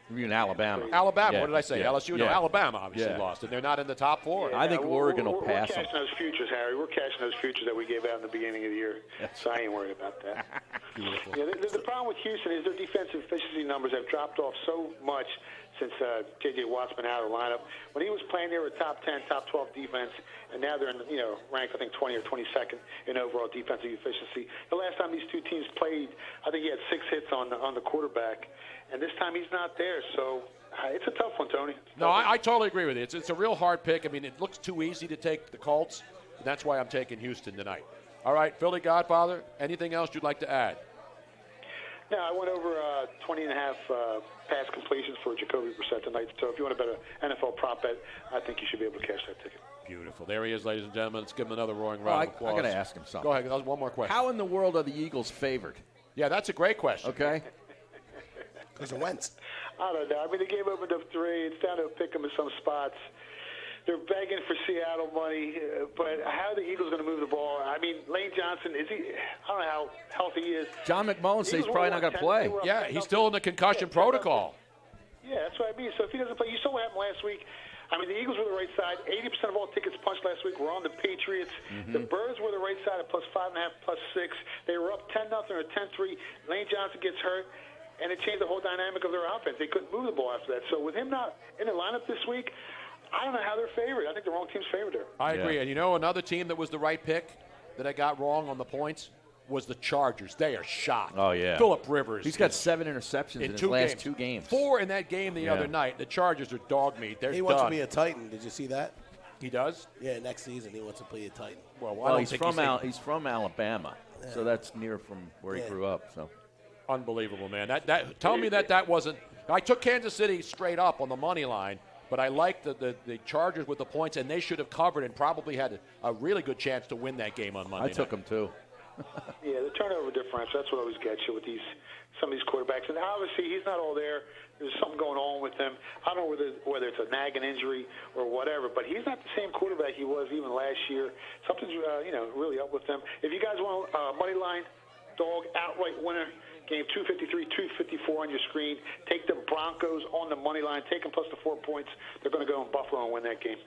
You mean Alabama? Alabama. Yeah, What did I say? yeah, LSU? No, yeah. Alabama obviously lost, and they're not in the top 4. I think Oregon will pass We're them. cashing those futures, Harry. We're cashing those futures that we gave out in the beginning of the year. So I ain't worried about that. Beautiful. The problem with Houston is their defensive efficiency numbers have dropped off so much since J.J. Watt's been out of the lineup. When he was playing, they were a top 10, top 12 defense, and now they're ranked, I think, 20 or 22nd in overall defensive efficiency. The last time these two teams played, I think he had 6 hits on the quarterback, and this time he's not there. So it's a tough one, Tony. No, I totally agree with you. It's a real hard pick. I mean, it looks too easy to take the Colts, and that's why I'm taking Houston tonight. All right, Philly Godfather, anything else you'd like to add? Yeah, I went over 20.5 pass completions for Jacoby Brissett tonight. So if you want to bet an NFL prop bet, I think you should be able to cash that ticket. Beautiful. There he is, ladies and gentlemen. Let's give him another roaring round of applause. I got to ask him something. Go ahead. That was one more question. How in the world are the Eagles favored? Yeah, that's a great question. Okay. Because of Wentz. I don't know. I mean, the game opened up 3. It's down to a pick 'em in some spots. They're begging for Seattle money, but how are the Eagles going to move the ball? I mean, Lane Johnson, I don't know how healthy he is. John McMullen says he's probably not going to play. Yeah, he's still in the concussion protocol. Yeah, that's what I mean. So if he doesn't play, you saw what happened last week. I mean, the Eagles were the right side. 80% of all tickets punched last week were on the Patriots. The Birds were the right side at +5.5, +6. They were up 10-0 or 10-3. Lane Johnson gets hurt, and it changed the whole dynamic of their offense. They couldn't move the ball after that. So with him not in the lineup this week, I don't know how they're favored. I think the wrong team's favored there. I agree. And another team that was the right pick that I got wrong on the points was the Chargers. They are shot. Oh, yeah. Phillip Rivers. He's got 7 interceptions in his last 2 games. 4 in that game the other night. The Chargers are dog meat. They're He wants to be a Titan. Did you see that? He does? Yeah, next season he wants to play a Titan. Well, he's from Alabama, so that's near from where he grew up. So unbelievable, man. Tell me that wasn't. I took Kansas City straight up on the money line, but I liked the Chargers with the points, and they should have covered and probably had a really good chance to win that game on Monday. I took them too. Yeah, the turnover differential, that's what always gets you with some of these quarterbacks. And obviously, he's not all there. There's something going on with him. I don't know whether it's a nagging injury or whatever, but he's not the same quarterback he was even last year. Something's really up with him. If you guys want money line, dog, outright winner, game 253, 254 on your screen. Take the Broncos on the money line. Take them plus the 4 points. They're going to go in Buffalo and win that game.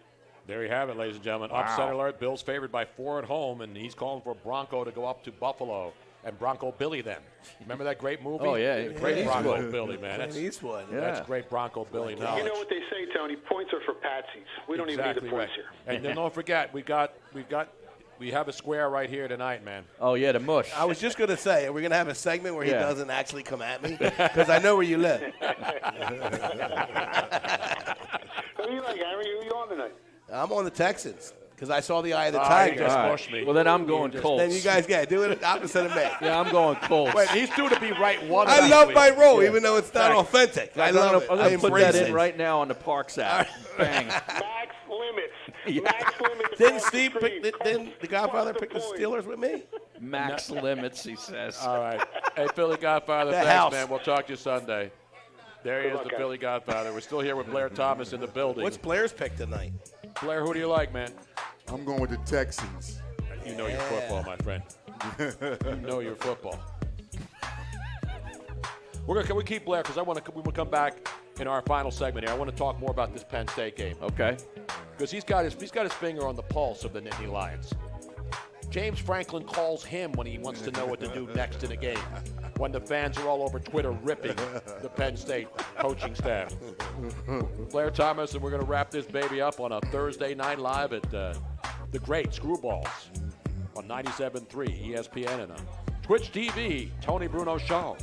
There you have it, ladies and gentlemen. Wow. Upset alert. Bills favored by 4 at home, and he's calling for Bronco to go up to Buffalo and Bronco Billy them. Remember that great movie? Oh, yeah. Great Bronco Eastwood. Billy, man. Clint Eastwood. That's great Bronco Billy knowledge. You know what they say, Tony? Points are for patsies. We don't even need the points here. And then don't forget, we have a square right here tonight, man. Oh, yeah, the mush. I was just going to say, are we going to have a segment where he doesn't actually come at me? Because I know where you live. Who do you like, Harry? Who are you on tonight? I'm on the Texans because I saw the eye of the tiger. Me. Well, then I'm going Colts. Then you guys do it opposite of me. Yeah, I'm going Colts. Wait, he's due to be right one. I love my role, even though it's not authentic. I love it. I'm going to put that in right now on the Parks app. Bang. Max limits. Yeah. Max limits. Didn't Steve didn't the Godfather pick the Steelers with me? Max limits, he says. All right. Hey, Philly Godfather, The thanks, house. man. We'll talk to you Sunday. There he is, the Philly Godfather. We're still here with Blair Thomas in the building. What's Blair's pick tonight? Blair, who do you like, man? I'm going with the Texans. You know your football, my friend. You know your football. Can we keep Blair? Because when we come back in our final segment here, I want to talk more about this Penn State game. Okay. Because he's got his finger on the pulse of the Nittany Lions. James Franklin calls him when he wants to know what to do next in a game. When the fans are all over Twitter ripping the Penn State coaching staff. Blair Thomas, and we're going to wrap this baby up on a Thursday night live at the great Screwballs on 97.3 ESPN and on Twitch TV, Tony Bruno Show.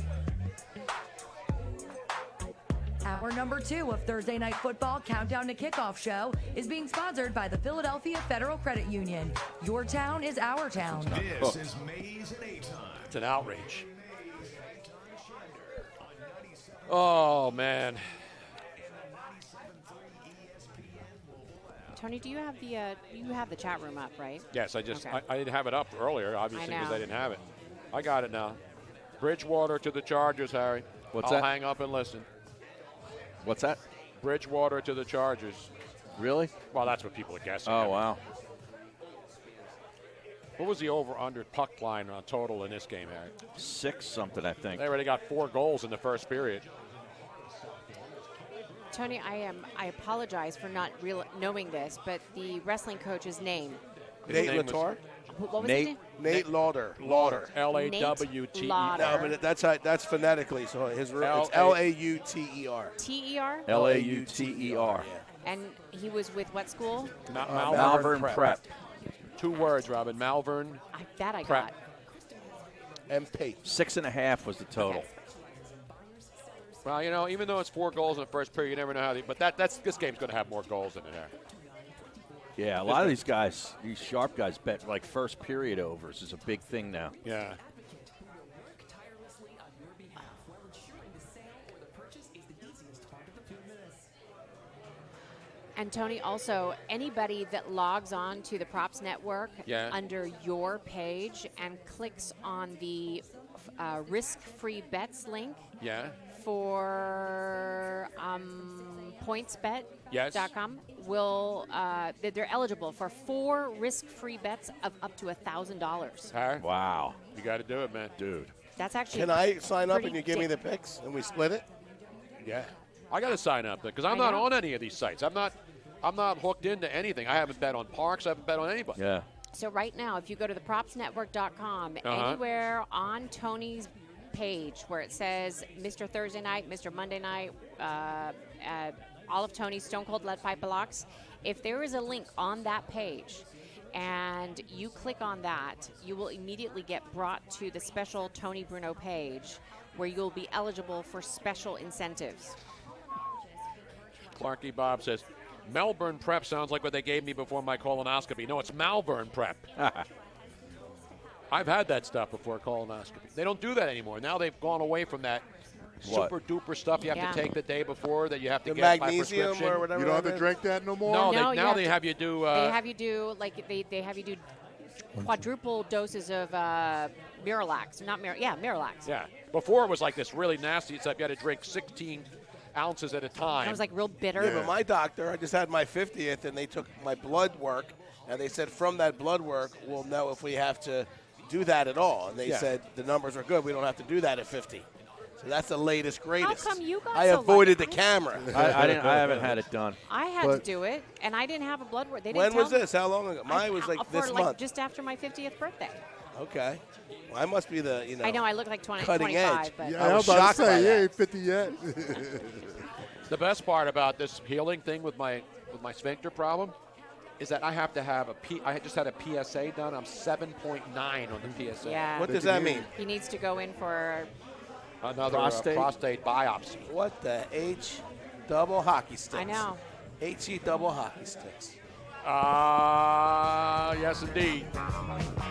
Hour number 2 of Thursday Night Football Countdown to Kickoff show is being sponsored by the Philadelphia Federal Credit Union. Your town is our town. This is Mays and A-Time. It's an outrage. Oh, man. Tony, do you have the chat room up, right? Yes, I just Okay. I didn't have it up earlier, obviously, because I know. didn't have it. I got it now. Bridgewater to the Chargers, Harry. What's I'll that? hang up and listen. What's that? Bridgewater to the Chargers. Really? Well, that's what people are guessing. Oh, wow. What was the over-under puck line on total in this game, Harry? 6 something, I think. They already got 4 goals in the first period. Tony, I apologize for not knowing this, but the wrestling coach's name. Nate name was- Lator? What was his name? Nate Lauder. L-A-W-T-E. No, but that's phonetically, so it's L-A-U-T-E-R. T-E-R? L-A-U-T-E-R. And he was with what school? Malvern Prep. 2 words, Robin. Malvern. That I Prep. got. MP. 6.5 was the total. Okay. Well, you know, even though it's 4 goals in the first period, you never know how. But this game's going to have more goals in it, Harry. Yeah, a lot of these guys, these sharp guys, bet like first period overs is a big thing now. Yeah. And Tony, also, anybody that logs on to the Props Network under your page and clicks on the risk-free bets link for pointsbet.com will they're eligible for 4 risk-free bets of up to $1,000. Harry? Wow. You got to do it, man. Dude. That's actually Can I sign up pretty and you give me the picks and we split it? Yeah. I got to sign up because I'm not on any of these sites. I'm not hooked into anything. I haven't bet on parks. I haven't bet on anybody. Yeah. So right now, if you go to thepropsnetwork.com, anywhere on Tony's page where it says Mr. Thursday Night, Mr. Monday Night, all of Tony's Stone Cold Lead Pipe Locks, if there is a link on that page and you click on that, you will immediately get brought to the special Tony Bruno page where you'll be eligible for special incentives. Clarky Bob says, Melbourne Prep sounds like what they gave me before my colonoscopy. No, it's Malvern Prep. I've had that stuff before colonoscopy. They don't do that anymore. Now they've gone away from that super duper stuff you have to take the day before that you have to get by prescription. Or whatever. You don't have to drink that no more? No, No, now they have you do. They have you do quadruple doses of Miralax. Miralax. Yeah. Before it was like this really nasty stuff. You had to drink 16 ounces at a time. It was like real bitter. Yeah, but my doctor, I just had my 50th, and they took my blood work, and they said from that blood work, we'll know if we have to do that at all. And they said the numbers are good. We don't have to do that at 50. So that's the latest, greatest. How come you got I so avoided lucky? the camera. I haven't had it done. I had to do it, and I didn't have a blood work. They didn't When tell was me. this? How long ago? Mine was like this month. Just after my 50th birthday. Okay. Well, I must be the, I know I look like 20, cutting 25, edge. but Yeah, I was about to say, you ain't 50 yet. The best part about this healing thing with my sphincter problem is that I have to have I just had a PSA done. I'm 7.9 on the PSA. Yeah. What does that mean? He needs to go in for another prostate biopsy. What the H double hockey sticks? I know. HE double hockey sticks. Yes, indeed.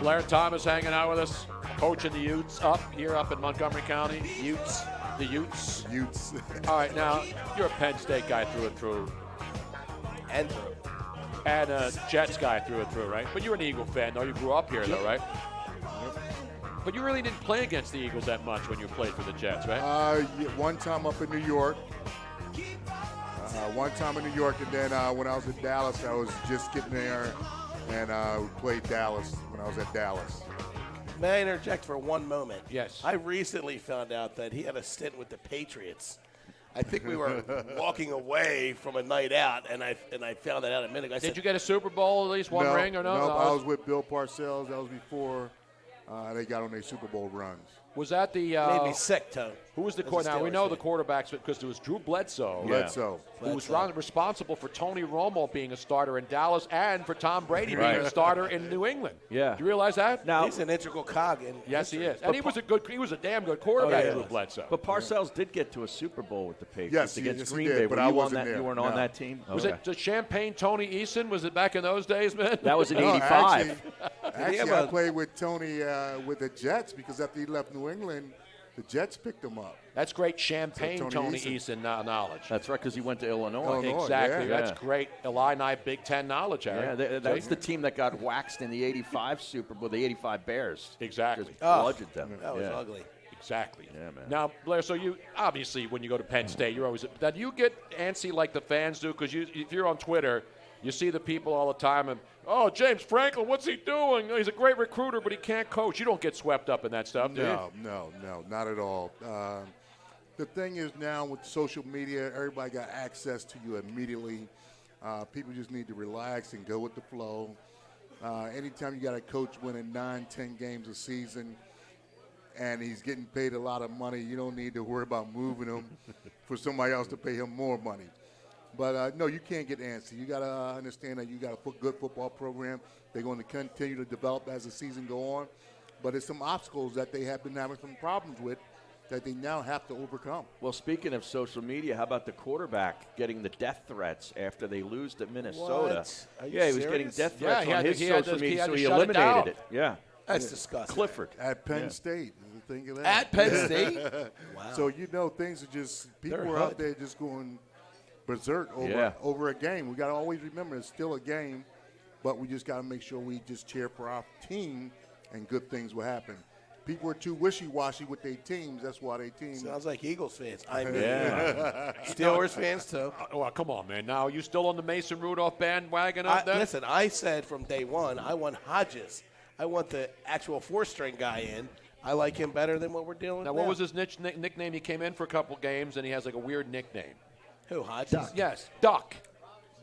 Blair Thomas hanging out with us, coaching the Utes up in Montgomery County. Utes. The Utes. Utes. All right, now, you're a Penn State guy through and through. And through. And a Jets guy through and through, right? But you're an Eagle fan, though. You grew up here, though, right? But you really didn't play against the Eagles that much when you played for the Jets, right? One time up in New York. One time in New York, and then when I was in Dallas, I was just getting there, and we played Dallas when I was at Dallas. May I interject for one moment? Yes. I recently found out that he had a stint with the Patriots. I think we were walking away from a night out, and I found that out a minute ago. Did you get a Super Bowl, at least one ring, or no? No, I was with Bill Parcells. That was before they got on their Super Bowl runs. Was that the made me sick, Tone. Who was the As a quarterback? Now we Steelers know fan. the quarterbacks because there was Drew Bledsoe. Bledsoe. Who was responsible for Tony Romo being a starter in Dallas and for Tom Brady being a starter in New England. Yeah. Do you realize that? Now he's an integral cog in. Yes, he is. But And he was a damn good quarterback, Drew Bledsoe. But Parcells did get to a Super Bowl with the Patriots Yes, against yes, he Green did, Bay. but Were I you wasn't on that? there. You weren't No. on that team. Was Okay. it the Champagne Tony Eason? Was it back in those days, man? That was in No, '85. Actually, I played with Tony with the Jets because after he left New England, the Jets picked him up. That's great Champagne So Tony Eason knowledge. That's right, because he went to Illinois. Exactly. Yeah. That's great Illini Big Ten knowledge, Harry. Yeah, that's the team that got waxed in the '85 Super Bowl, the '85 Bears. Exactly. Just bludgeoned them. That was ugly. Exactly. Yeah, man. Now, Blair, so you obviously when you go to Penn State, you're always that you get antsy like the fans do because if you're on Twitter, you see the people all the time and James Franklin, what's he doing? He's a great recruiter, but he can't coach. You don't get swept up in that stuff, do you? No, not at all. The thing is now with social media, everybody got access to you immediately. People just need to relax and go with the flow. Anytime you got a coach winning 9-10 games a season and he's getting paid a lot of money, you don't need to worry about moving him for somebody else to pay him more money. But, no, you can't get antsy. You got to understand that you got a good football program. They're going to continue to develop as the season go on. But there's some obstacles that they have been having some problems with that they now have to overcome. Well, speaking of social media, how about the quarterback getting the death threats after they lose to Minnesota? What? Are you Yeah, he was getting serious? death threats on his he had social to- media, he had so to he shut it eliminated down. it. Yeah. That's disgusting. Clifford. At Penn Yeah. State, think of that. At Penn State? Wow. So, things are just, people They're are out hood. there just going berserk over a game. We got to always remember it's still a game, but we just got to make sure we just cheer for our team and good things will happen. People are too wishy-washy with their teams. That's why their team. Sounds like Eagles fans. I mean, Steelers fans too. Well, come on, man. Now, are you still on the Mason Rudolph bandwagon up there? Listen, I said from day one, I want Hodges. I want the actual four-string guy in. I like him better than what we're dealing with Now, now. what was his nickname? He came in for a couple games, and he has like a weird nickname. Who, Hodges? Yes, Duck.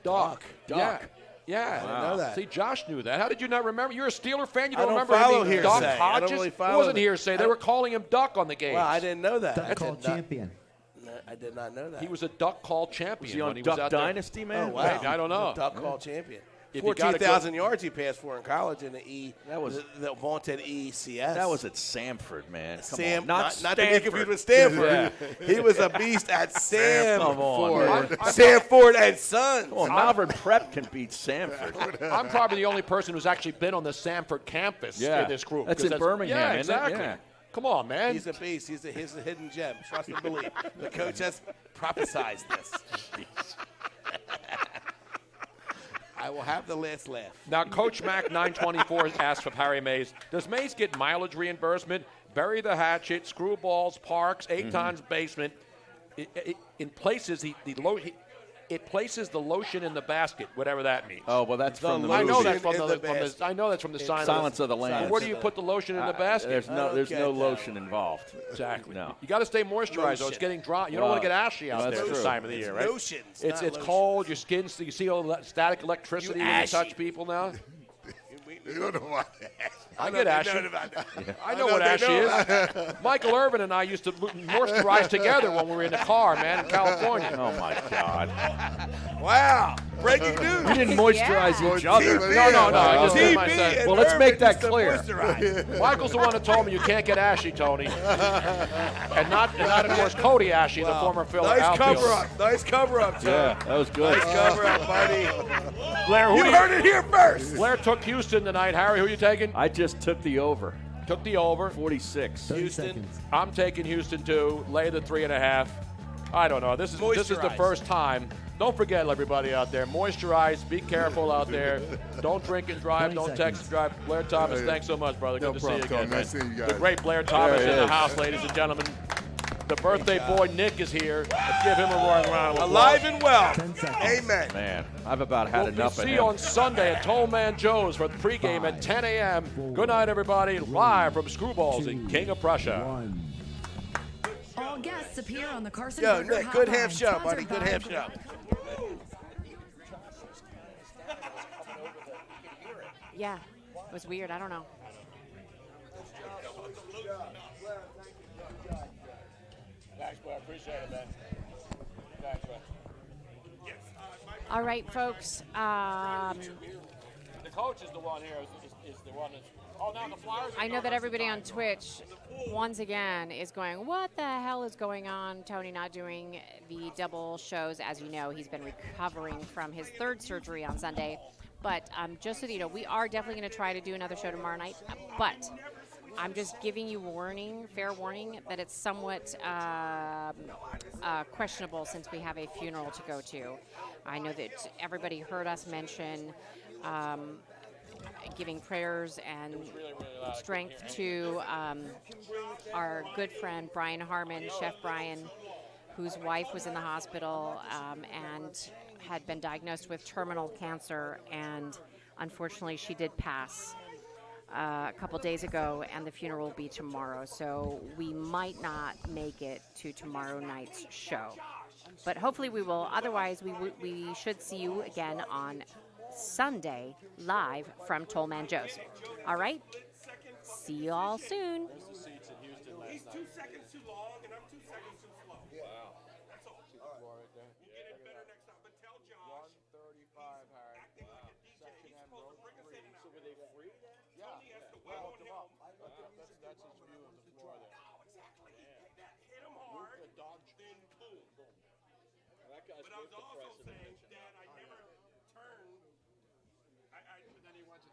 Duck. Yeah. I didn't know that. See, Josh knew that. How did you not remember? You're a Steeler fan. You I don't don't remember follow him being Duck hearsay. I Hodges? don't really It follow wasn't the- hearsay. They were calling him Duck on the games. Well, I didn't know that. Duck I called did not- champion. No, I did not know that. He was a Duck Call champion. Was he on when he Duck was out there. Dynasty, man? Oh, wow. I don't know. Duck Call champion. If you got a good- 14,000 yards he passed for in college in the That was- the vaunted ECS. That was at Samford, man. Come Sam, on. not to be Stanford. confused with Stanford. He was a beast at Come on, Samford. Samford and Sons. Come on, Malvern Prep can beat Samford. I'm probably the only person who's actually been on the Samford campus in this group. That's 'cause in Birmingham, Yeah, isn't it? exactly. Yeah. Come on, man. He's a beast. He's a hidden gem. Trust and believe. The coach has prophesied this. I will have the last laugh. Now, Coach Mac 924 asked of Harry Mays, does Mays get mileage reimbursement, bury the hatchet, screwballs, parks, 8 times basement? In places, it places the lotion in the basket, whatever that means. Oh, well, that's from the I know movie. that's from the I know that's from the Silence of the Lambs. Where do you put the lotion in the basket? There's no lotion involved. Exactly. No. You got to stay moisturized, though. It's getting dry. You don't want to get ashy out there this time of the year, right? Lotions, It's not lotion. cold. Your skin. You see all that static electricity when you touch people now. You don't know why. I get ashy. I know what they ashy know. is. Michael Irvin and I used to moisturize together when we were in the car, man, in California. Oh, my God. Wow. Breaking news. We didn't moisturize each other. No. I just did my TB set. and Well, let's make that Irvin clear. used to moisturize. Michael's the one that told me you can't get ashy, Tony. and not of course, Cody Ashy, the former Phil Nice outfielder. cover up. Nice cover up, Tom. Yeah, that was good. Nice cover up, buddy. Blair, You heard it here first. Blair took Houston tonight. Harry, who are you taking? I just took the over. Took the over. 46. 30 Houston. seconds. I'm taking Houston too. Lay the 3.5. I don't know. This is the Moisturize. first time. Don't forget, everybody out there, moisturize. Be careful out there. Don't drink and drive. 20 Don't seconds. text and drive. Blair Thomas, thanks so much, brother. No Good to problem, see you again, Tony. man. Nice seeing you guys. The great Blair Thomas There he in the is. house, ladies and gentlemen. The birthday boy Nick is here. Let's give him a roaring round of applause. Alive and well. 10 seconds. Amen. Man, I've about had We'll enough of see him. you on Sunday at Toll Man Joe's for the pregame at 10 a.m. Good night, everybody. Live from Screwballs in King of Prussia. 1. All guests appear on the Carson Yo, Burger Nick, good Hotline, half show, sponsored buddy. Good by half show. Yeah, it was weird. I don't know. Thanks, boy. I appreciate it, man. Thanks, man. All right, folks. The coach is the one here. Is the one that's. Oh, now the Flyers. I know that everybody on Twitch, once again, is going, what the hell is going on? Tony not doing the double shows. As you know, he's been recovering from his third surgery on Sunday. But just so that you know, we are definitely going to try to do another show tomorrow night. But I'm just giving you fair warning, that it's somewhat questionable since we have a funeral to go to. I know that everybody heard us mention giving prayers and strength to our good friend Brian Harmon, Chef Brian, whose wife was in the hospital and had been diagnosed with terminal cancer, and unfortunately she did pass a couple days ago, and the funeral will be tomorrow, so we might not make it to tomorrow night's show. But hopefully we will. Otherwise, we should see you again on Sunday, live from Tollman Joe's. All right? See you all soon. He's 2 seconds too long, and I'm 2 seconds too slow. Wow. That's all. You get it better next time. But tell Josh. 135, Harry. Acting like a DJ. He's supposed to bring us in and out. So were they free then? Yeah. Tony has to wait on him. That's his view of the floor there. Oh, exactly. That hit him hard, then boom. That guy's But I was also saying that I never turned. But then he went to